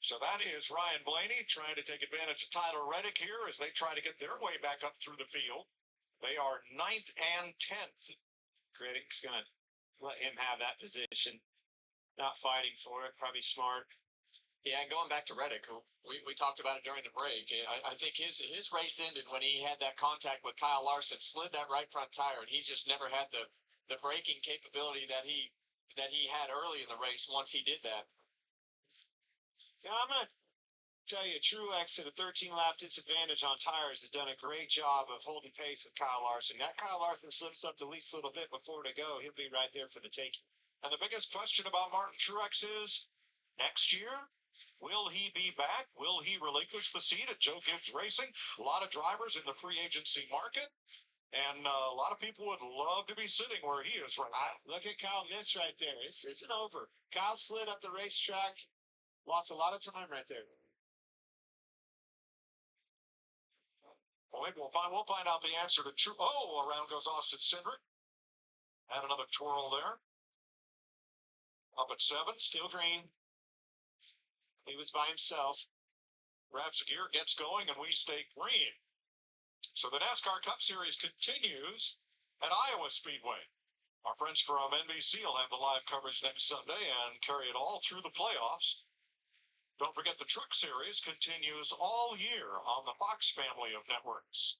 So that is Ryan Blaney trying to take advantage of Tyler Reddick here as they try to get their way back up through the field. They are 9th and 10th. Critic's going to let him have that position. Not fighting for it. Probably smart. Yeah, and going back to Reddick, we talked about it during the break. I think his race ended when he had that contact with Kyle Larson, slid that right front tire, and he's just never had the braking capability that he had early in the race once he did that. Yeah, I'm going to tell you, Truex at a 13-lap disadvantage on tires has done a great job of holding pace with Kyle Larson. That Kyle Larson slips up the least little bit before to go. He'll be right there for the taking. And the biggest question about Martin Truex is, next year, will he be back? Will he relinquish the seat at Joe Gibbs Racing? A lot of drivers in the free agency market. And a lot of people would love to be sitting where he is right now. Look at Kyle Mitz right there. It's isn't over. Kyle slid up the racetrack. Lost a lot of time right there. Well, maybe we'll find out the answer to true. Oh, around goes Austin Cindric. Had another twirl there. Up at 7, still green. He was by himself. Grabs the gear, gets going, and we stay green. So the NASCAR Cup Series continues at Iowa Speedway. Our friends from NBC will have the live coverage next Sunday and carry it all through the playoffs. Don't forget the Truck Series continues all year on the Fox family of networks.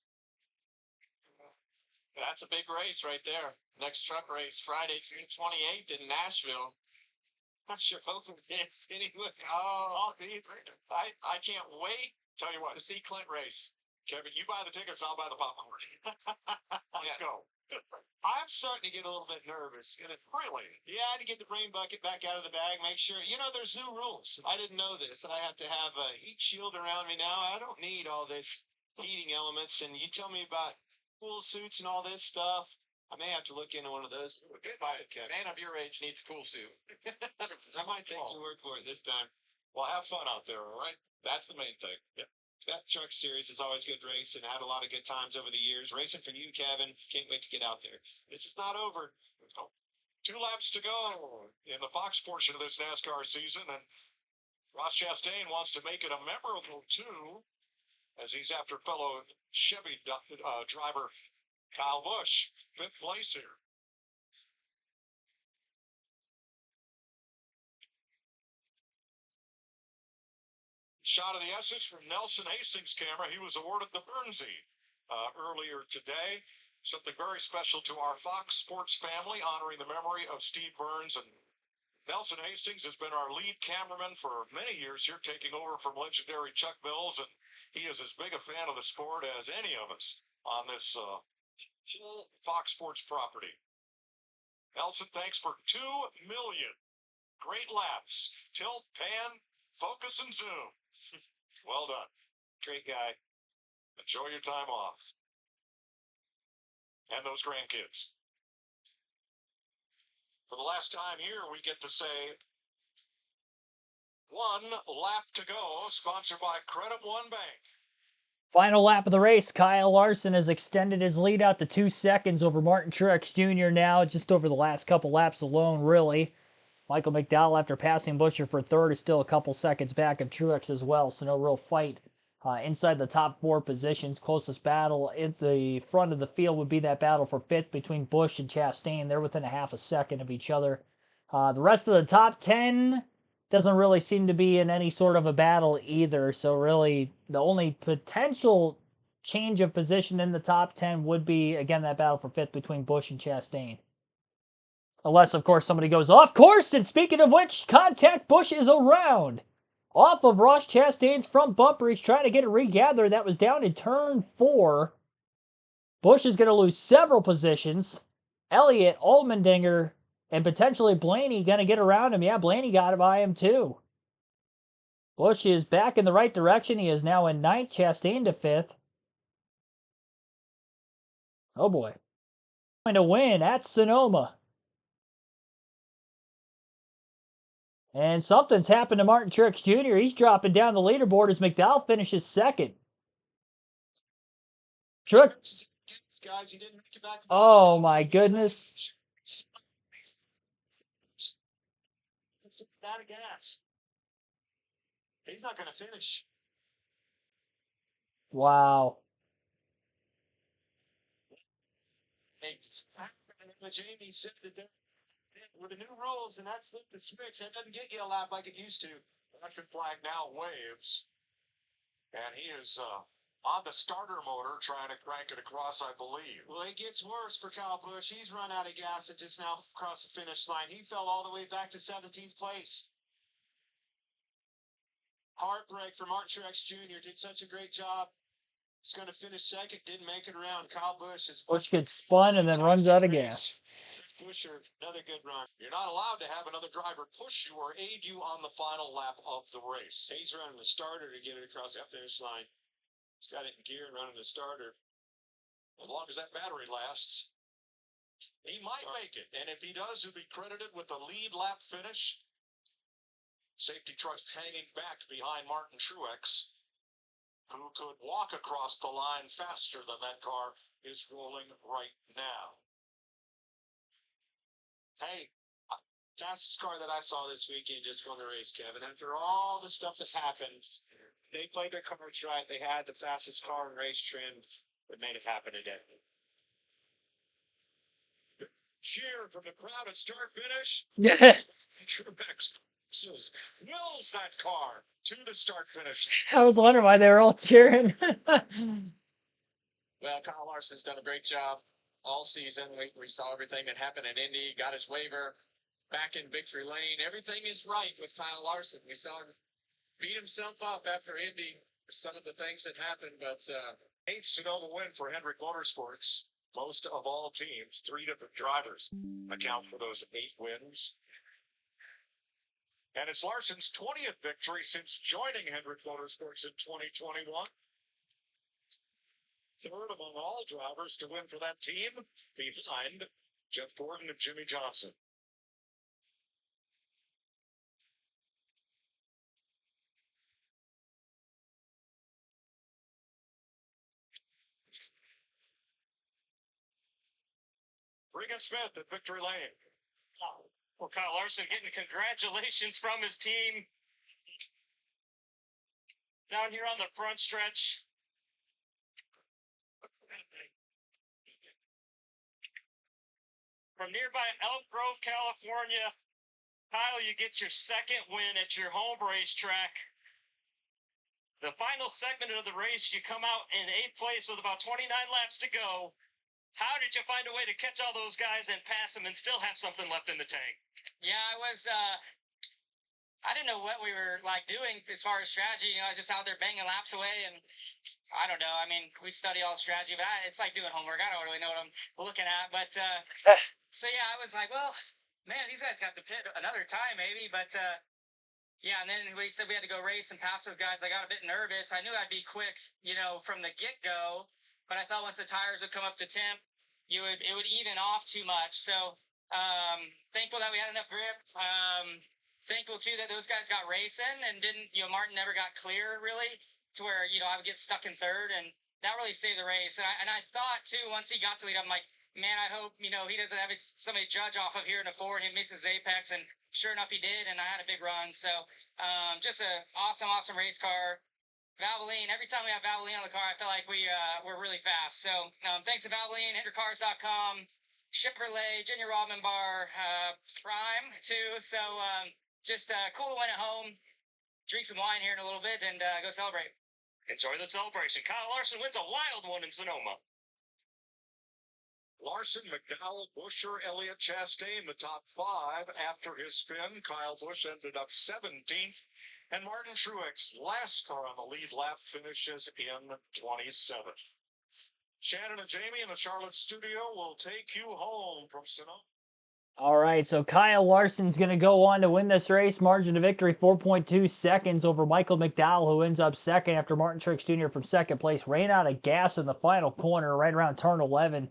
That's a big race right there. Next truck race, Friday, June 28th in Nashville. I'm sure hoping this anyway. Oh, I can't wait. Tell you what, to see Clint race. Kevin, you buy the tickets, I'll buy the popcorn. Let's go. I'm starting to get a little bit nervous. Really? Yeah, I had to get the brain bucket back out of the bag, make sure. You know, there's new rules. I didn't know this. I have to have a heat shield around me now. I don't need all this heating elements. And you tell me about cool suits and all this stuff. I may have to look into one of those. A man of your age needs a cool suit. I might take your word for it this time. Well, have fun out there, all right? That's the main thing. Yep. That truck series is always good race and had a lot of good times over the years. Racing for you, Kevin. Can't wait to get out there. This is not over. Oh, 2 laps to go in the Fox portion of this NASCAR season, and Ross Chastain wants to make it a memorable 2, as he's after fellow Chevy driver Kyle Busch, 5th place here. Shot of the essence from Nelson Hastings' camera. He was awarded the Bernsey earlier today. Something very special to our Fox Sports family, honoring the memory of Steve Burns. And Nelson Hastings has been our lead cameraman for many years here, taking over from legendary Chuck Mills, and he is as big a fan of the sport as any of us on this whole Fox Sports property. Nelson, thanks for 2 million great laps. Tilt, pan, focus, and zoom. Well done. Great guy. Enjoy your time off. And those grandkids. For the last time here, we get to say 1 lap to go, sponsored by Credit One Bank. Final lap of the race, Kyle Larson has extended his lead out to 2 seconds over Martin Truex Jr. now, just over the last couple laps alone, really. Michael McDowell, after passing Buescher for 3rd, is still a couple seconds back of Truex as well, so no real fight inside the top 4 positions. Closest battle in the front of the field would be that battle for 5th between Busch and Chastain. They're within a half a second of each other. The rest of the top 10 doesn't really seem to be in any sort of a battle either, so really the only potential change of position in the top 10 would be, again, that battle for 5th between Busch and Chastain. Unless, of course, somebody goes off course, and speaking of which, contact Busch is around. Off of Ross Chastain's front bumper, he's trying to get it regathered. That was down in turn 4. Busch is going to lose several positions. Elliott, Allmendinger, and potentially Blaney going to get around him. Yeah, Blaney got by him too. Busch is back in the right direction. He is now in 9th, Chastain to 5th. Oh boy. Going to win at Sonoma. And something's happened to Martin Truex Jr. He's dropping down the leaderboard as McDowell finishes 2nd. Truex. Guys, he didn't make it back. Oh my goodness. Out of gas. He's not going to finish. Wow. Hey, Jamie said that with the new rules, and that's the switch. That doesn't get you a lap like it used to. Electric flag now waves. And he is on the starter motor trying to crank it across, I believe. Well, it gets worse for Kyle Busch. He's run out of gas and just now crossed the finish line. He fell all the way back to 17th place. Heartbreak for Martin Truex Jr. Did such a great job. He's going to finish 2nd. Didn't make it around. Kyle Busch is. Busch gets spun and then runs out of gas. Buescher, another good run. You're not allowed to have another driver push you or aid you on the final lap of the race. He's running the starter to get it across the finish line. He's got it in gear and running the starter. As long as that battery lasts, he might make it. And if he does, he'll be credited with the lead lap finish. Safety trucks hanging back behind Martin Truex. who could walk across the line faster than that car is rolling right now. Hey, fastest car that I saw this weekend just won the race, Kevin. After all the stuff that happened, they played their cards right. They had the fastest car in race trim that made it happen today. Cheer from the crowd at start finish. Yeah. Truex wills that car to the start finish. I was wondering why they were all cheering. Well, Kyle Larson's done a great job all season. We saw everything that happened at Indy, got his waiver, back in victory lane. Everything is right with Kyle Larson. We saw him beat himself up after Indy for some of the things that happened, but Eighth Sonoma win for Hendrick Motorsports. Most of all teams, 3 different drivers account for those 8 wins. And it's Larson's 20th victory since joining Hendrick Motorsports in 2021. Third among all drivers to win for that team, behind Jeff Gordon and Jimmy Johnson. Regan Smith at victory lane. Well, Kyle Larson getting congratulations from his team down here on the front stretch. From nearby Elk Grove, California, Kyle, you get your second win at your home racetrack. The final segment of the race, you come out in 8th place with about 29 laps to go. How did you find a way to catch all those guys and pass them and still have something left in the tank? Yeah, I didn't know what we were doing as far as strategy. I was just out there banging laps away, and I don't know. I mean, we study all strategy, but it's like doing homework. I don't really know what I'm looking at, but so yeah, I was like, well, man, these guys got to pit another time maybe, but yeah, and then we said we had to go race and pass those guys. I got a bit nervous. I knew I'd be quick, from the get-go, but I thought once the tires would come up to temp, it would even off too much. So thankful that we had enough grip. Thankful too that those guys got racing and didn't, Martin never got clear really to where, I would get stuck in third, and that really saved the race. And I thought too, once he got to lead, I'm like, man, I hope, he doesn't have somebody judge off of here in the 4 and he misses apex. And sure enough, he did. And I had a big run. So just an awesome race car. Valvoline, every time we have Valvoline on the car, I feel like we're really fast. So thanks to Valvoline, HendrickCars.com, Chevrolet, Junior Rodman Bar, Prime too. So just cool to win at home, drink some wine here in a little bit, and go celebrate. Enjoy the celebration. Kyle Larson wins a wild one in Sonoma. Larson, McDowell, Buscher, Elliott, Chastain, the top 5 after his spin. Kyle Busch ended up 17th. And Martin Truex, last car on the lead lap, finishes in 27th. Shannon and Jamie in the Charlotte studio will take you home from Sonoma. All right, so Kyle Larson's going to go on to win this race. Margin of victory, 4.2 seconds over Michael McDowell, who ends up second after Martin Truex Jr. from second place. Ran out of gas in the final corner right around turn 11.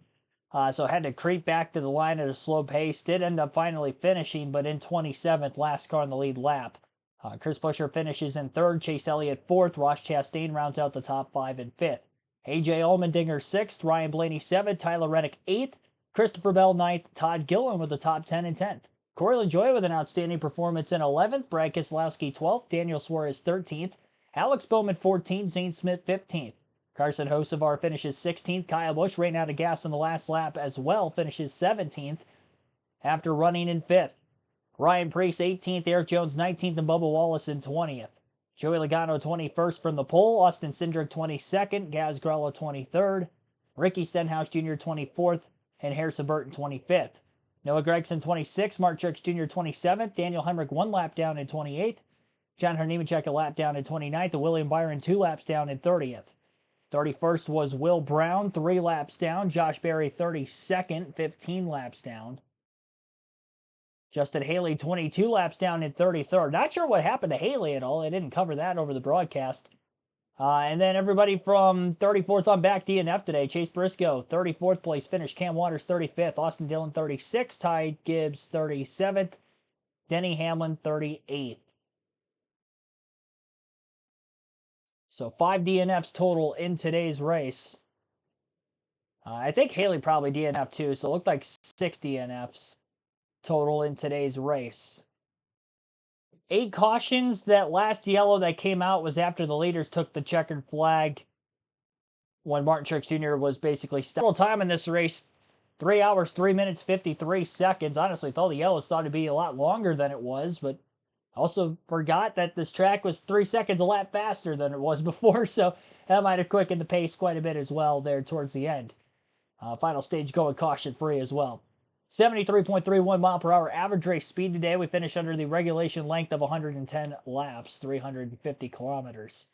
So had to creep back to the line at a slow pace. Did end up finally finishing, but in 27th, last car on the lead lap. Chris Buescher finishes in third. Chase Elliott fourth. Ross Chastain rounds out the top 5 in fifth. A.J. Allmendinger 6th. Ryan Blaney 7th. Tyler Reddick 8th. Christopher Bell 9th. Todd Gilliland with the top 10 and 10th. Corey LaJoie with an outstanding performance in 11th. Brad Keselowski 12th. Daniel Suarez 13th. Alex Bowman 14th. Zane Smith 15th. Carson Hocevar finishes 16th. Kyle Busch ran out of gas on the last lap as well. Finishes 17th after running in 5th. Ryan Preece 18th. Eric Jones 19th. And Bubba Wallace in 20th. Joey Logano 21st from the pole. Austin Cindric 22nd. Gaz Grella 23rd. Ricky Stenhouse Jr. 24th. And Harrison Burton 25th. Noah Gragson 26th. Mark Truex Jr. 27th. Daniel Hemrick 1 lap down in 28th. John Nemechek a lap down in 29th. And William Byron 2 laps down in 30th. 31st was Will Brown, 3 laps down. Josh Berry 32nd, 15 laps down. Justin Haley 22 laps down in 33rd. Not sure what happened to Haley at all. They didn't cover that over the broadcast. And then everybody from 34th on back DNF today. Chase Briscoe, 34th place finish. Cam Waters, 35th. Austin Dillon, 36th. Ty Gibbs, 37th. Denny Hamlin, 38th. So 5 DNFs total in today's race. I think Haley probably DNF too, so it looked like 6 DNFs total in today's race. 8 cautions. That last yellow that came out was after the leaders took the checkered flag when Martin Truex Jr. was basically stopped. Time in this race, 3 hours, 3 minutes, 53 seconds. Honestly, thought the yellows thought it'd be a lot longer than it was, but also forgot that this track was 3 seconds a lap faster than it was before, so that might have quickened the pace quite a bit as well there towards the end. Final stage going caution-free as well. 73.31 mile per hour average race speed today. We finished under the regulation length of 110 laps, 350 kilometers.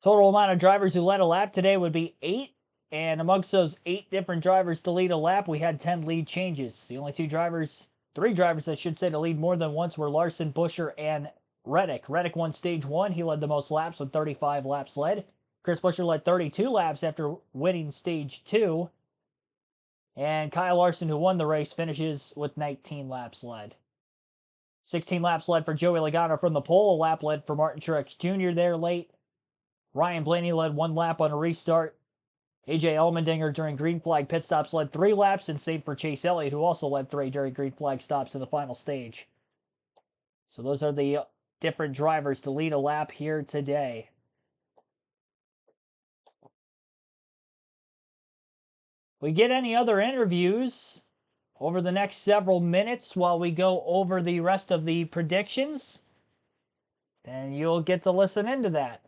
Total amount of drivers who led a lap today would be 8. And amongst those 8 different drivers to lead a lap, we had 10 lead changes. The only 3 drivers I should say, to lead more than once were Larson, Buescher, and Reddick. Reddick won stage 1. He led the most laps with 35 laps led. Chris Buescher led 32 laps after winning stage 2. And Kyle Larson, who won the race, finishes with 19 laps led. 16 laps led for Joey Logano from the pole. A lap led for Martin Truex Jr. there late. Ryan Blaney led 1 lap on a restart. AJ Allmendinger during green flag pit stops led 3 laps, and same for Chase Elliott, who also led 3 during green flag stops in the final stage. So those are the different drivers to lead a lap here today. We get any other interviews over the next several minutes while we go over the rest of the predictions, then you'll get to listen into that.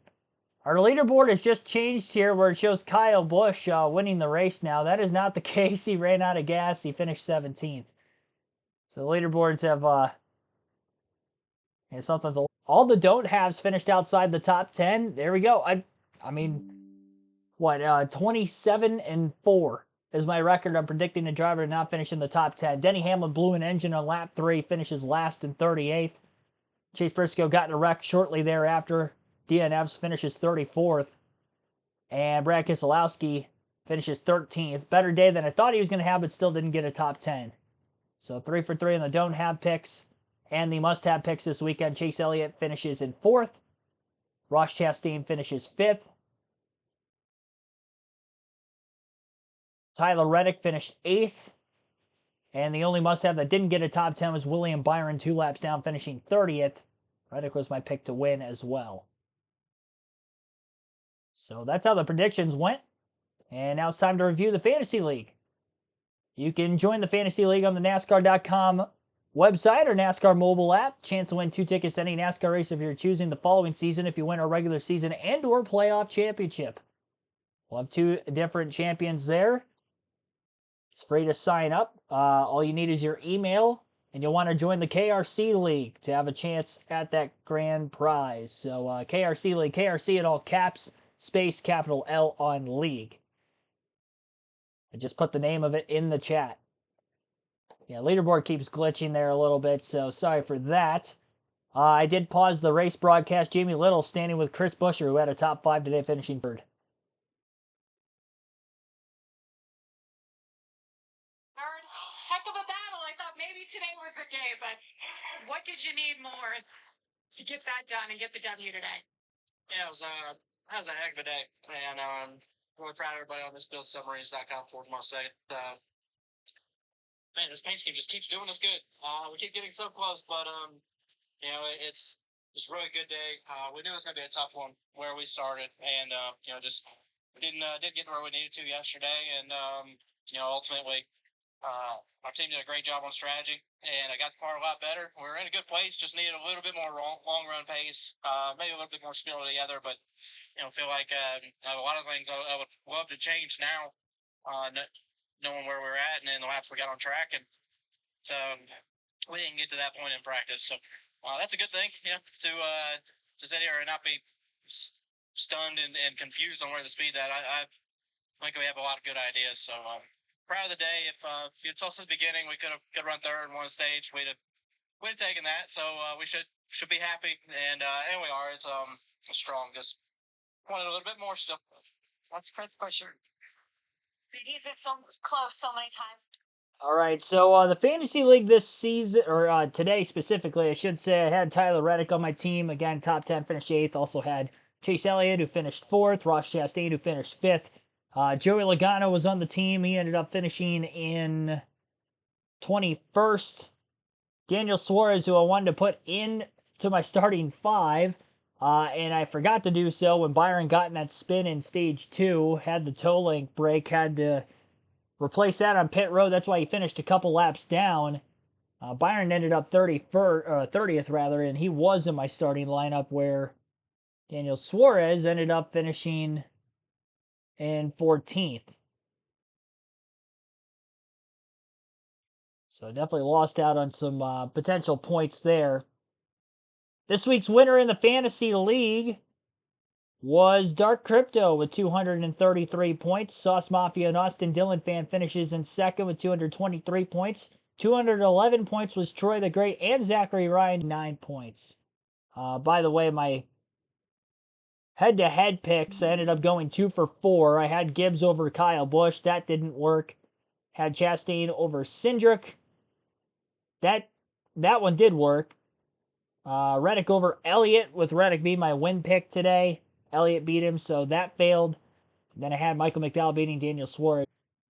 Our leaderboard has just changed here where it shows Kyle Busch winning the race now. That is not the case. He ran out of gas. He finished 17th. So the leaderboards have, and sometimes all the don't haves finished outside the top 10. There we go. I mean, what, 27-4 is my record. I'm predicting the driver to not finish in the top 10. Denny Hamlin blew an engine on lap 3, finishes last in 38th. Chase Briscoe got in a wreck shortly thereafter. DNFs, finishes 34th. And Brad Keselowski finishes 13th. Better day than I thought he was going to have, but still didn't get a top 10. So 3 for 3 in the don't have picks. And the must have picks this weekend. Chase Elliott finishes in 4th. Ross Chastain finishes 5th. Tyler Reddick finished 8th. And the only must have that didn't get a top 10 was William Byron, 2 laps down, finishing 30th. Reddick was my pick to win as well. So that's how the predictions went. And now it's time to review the Fantasy League. You can join the Fantasy League on the NASCAR.com website or NASCAR mobile app. Chance to win 2 tickets to any NASCAR race if you're choosing the following season if you win a regular season and or playoff championship. We'll have 2 different champions there. It's free to sign up. All you need is your email, and you'll want to join the KRC League to have a chance at that grand prize. So KRC League, KRC in all caps, space capital L on League. I just put the name of it in the chat. Yeah, leaderboard keeps glitching there a little bit, so sorry for that. I did pause the race broadcast. Jamie Little standing with Chris Buescher, who had a top 5 today, finishing 3rd. Third, heck of a battle. I thought maybe today was the day, but what did you need more to get that done and get the W today? Yeah, that was a heck of a day, and really proud of everybody on this BuildSubmarines.com for my sake. Man, this paint scheme just keeps doing us good. We keep getting so close, but you know, it's a really good day. We knew it was going to be a tough one where we started, and you know, just didn't get where we needed to yesterday, and you know, ultimately, our team did a great job on strategy, and I got the car a lot better. We were in a good place, just needed a little bit more long run pace, maybe a little bit more skill together, but you know, feel like a lot of things I would love to change now, knowing where we're at and then the laps we got on track, and so we didn't get to that point in practice. So that's a good thing, you know, to sit here and not be stunned and confused on where the speed's at. I think we have a lot of good ideas. So proud of the day. If you told us at the beginning we could run 3rd and won a stage, we'd have taken that. So we should be happy, and we are. It's strong. Just wanted a little bit more still. That's Chris Buescher. He's been so close so many times. All right, so the fantasy league this season, or today specifically, I should say, I had Tyler Reddick on my team. Again, top 10, finished 8th. Also had Chase Elliott, who finished 4th. Ross Chastain, who finished 5th. Joey Logano was on the team. He ended up finishing in 21st. Daniel Suarez, who I wanted to put in to my starting 5, and I forgot to do so when Byron got in that spin in stage 2, had the toe link break, had to replace that on pit road. That's why he finished a couple laps down. Byron ended up 30th rather, and he was in my starting lineup where Daniel Suarez ended up finishing in 14th. So definitely lost out on some potential points there. This week's winner in the fantasy league was Dark Crypto with 233 points. Sauce Mafia and Austin Dillon fan finishes in second with 223 points. 211 points was Troy the Great and Zachary Ryan, 9 points. By the way, my head-to-head picks, I ended up going 2 for 4. I had Gibbs over Kyle Busch. That didn't work. Had Chastain over Cindric. That one did work. Reddick over Elliott, with Reddick being my win pick today. Elliott beat him, so that failed. Then I had Michael McDowell beating Daniel Suarez.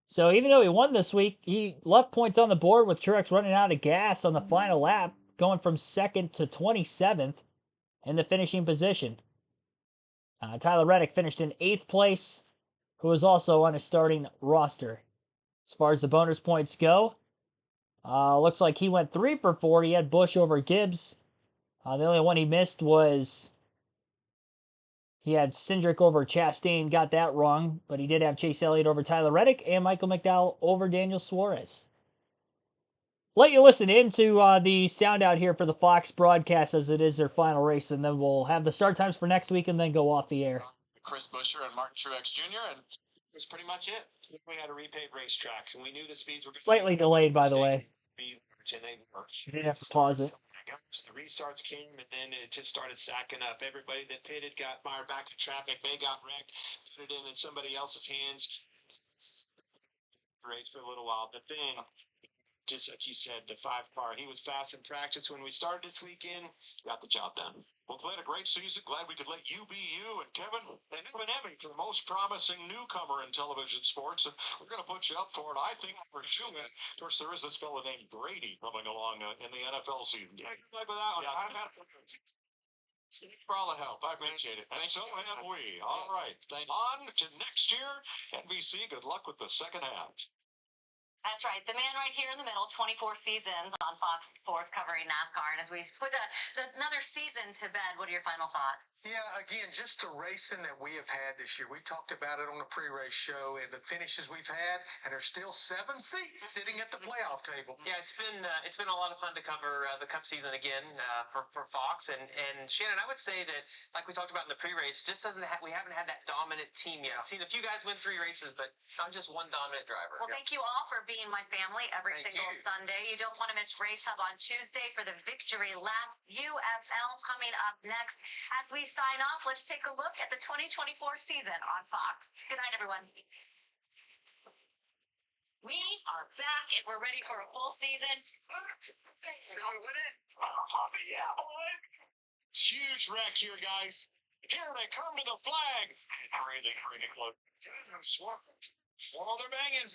So even though he won this week, he left points on the board with Truex running out of gas on the final lap, going from 2nd to 27th in the finishing position. Tyler Reddick finished in 8th place, who was also on his starting roster. As far as the bonus points go, looks like he went 3 for 4. He had Busch over Gibbs. The only one he missed was he had Cindric over Chastain, got that wrong, but he did have Chase Elliott over Tyler Reddick and Michael McDowell over Daniel Suarez. Let you listen into the sound out here for the Fox broadcast as it is their final race, and then we'll have the start times for next week and then go off the air. Chris Buescher and Martin Truex Jr., and that's pretty much it. We had a repaved racetrack, and we knew the speeds were Slightly delayed, by the way. And they were. You didn't have to pause it. The restarts came, and then it just started stacking up. Everybody that pitted got mired back in traffic. They got wrecked, put it in somebody else's hands. Race for a little while, but then, just like you said, the 5-car, he was fast in practice when we started this weekend. Got the job done. Well, glad a great season. Glad we could let you be you. And Kevin, they have been having the most promising newcomer in television sports, and we're going to put you up for it. I think we're shooting it. Of course, there is this fellow named Brady coming along in the NFL season. Yeah, good luck with that one. Yeah. Thanks for all the help. I appreciate it. And so have we. All right. On to next year. NBC, good luck with the second half. That's right. The man right here in the middle, 24 seasons on Fox Sports covering NASCAR. And as we put another season to bed, what are your final thoughts? Yeah, again, just the racing that we have had this year. We talked about it on the pre-race show and the finishes we've had, and there's still 7 seats sitting at the playoff table. Yeah, it's been a lot of fun to cover the Cup season again for Fox and Shannon. I would say that, like we talked about in the pre-race, just we haven't had that dominant team yet. I've seen a few guys win 3 races, but not just one dominant driver. Well, thank you all for being my family every single Sunday. You don't want to miss Race Hub on Tuesday for the Victory Lap. UFL coming up next. As we sign off, let's take a look at the 2024 season on Fox. Good night, everyone. We are back and we're ready for a full season. Huge wreck here, guys. Here they come to the flag. Really close. Oh, they're banging.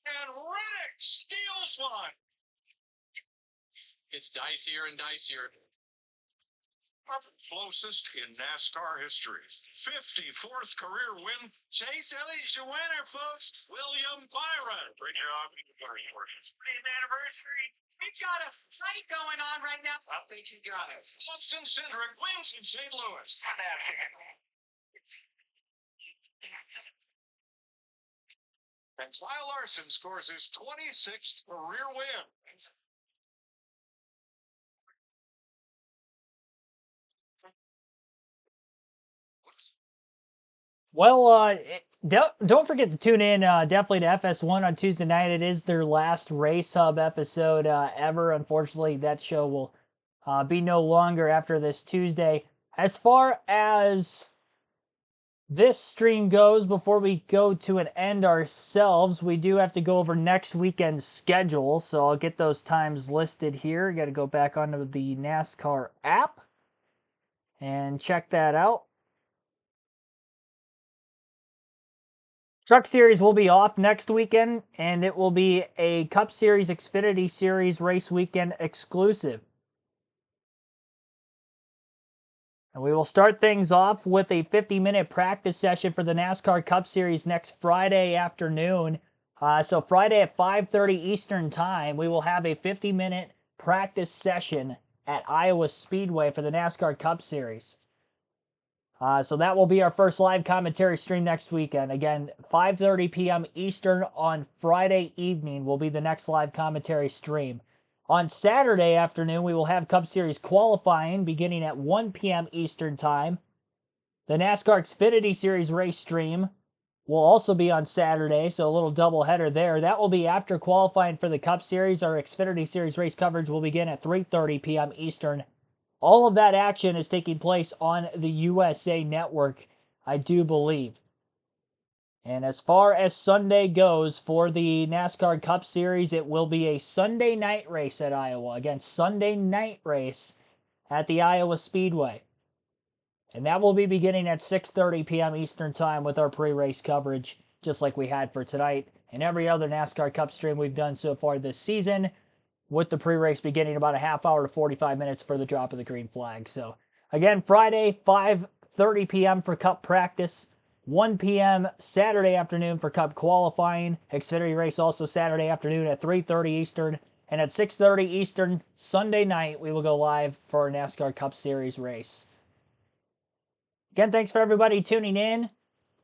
And Reddick steals one. It's dicier and dicier. Closest in NASCAR history. 54th career win. Chase Elliott's your winner, folks. William Byron. Bring your arm to the Anniversary. We've got a fight going on right now. I think you got it. Austin Cindric wins in St. Louis. And Kyle Larson scores his 26th career win. Well, don't forget to tune in definitely to FS1 on Tuesday night. It is their last Race Hub episode ever. Unfortunately, that show will be no longer after this Tuesday. As far as this stream goes, before we go to an end ourselves, we do have to go over next weekend's schedule. So I'll get those times listed here. Got to go back onto the NASCAR app and check that out. Truck Series will be off next weekend, and it will be a Cup Series Xfinity Series race weekend exclusive. And we will start things off with a 50-minute practice session for the NASCAR Cup Series next Friday afternoon. So Friday at 5:30 Eastern Time, we will have a 50-minute practice session at Iowa Speedway for the NASCAR Cup Series. So that will be our first live commentary stream next weekend. Again, 5:30 p.m. Eastern on Friday evening will be the next live commentary stream. On Saturday afternoon, we will have Cup Series qualifying beginning at 1 p.m. Eastern Time. The NASCAR Xfinity Series race stream will also be on Saturday, so a little doubleheader there. That will be after qualifying for the Cup Series. Our Xfinity Series race coverage will begin at 3:30 p.m. Eastern. All of that action is taking place on the USA Network, I do believe. And as far as Sunday goes for the NASCAR Cup Series, it will be a Sunday night race at Iowa. Again, Sunday night race at the Iowa Speedway. And that will be beginning at 6:30 p.m. Eastern Time with our pre-race coverage, just like we had for tonight and every other NASCAR Cup stream we've done so far this season, with the pre-race beginning about a half hour to 45 minutes for the drop of the green flag. So, again, Friday, 5:30 p.m. for Cup practice, 1 p.m. Saturday afternoon for Cup qualifying. Xfinity race also Saturday afternoon at 3:30 Eastern. And at 6:30 Eastern, Sunday night, we will go live for our NASCAR Cup Series race. Again, thanks for everybody tuning in.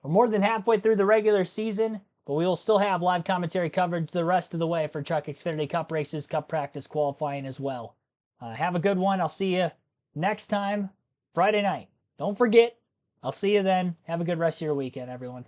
We're more than halfway through the regular season, but we will still have live commentary coverage the rest of the way for Truck Xfinity Cup races, Cup practice, qualifying as well. Have a good one. I'll see you next time, Friday night. Don't forget, I'll see you then. Have a good rest of your weekend, everyone.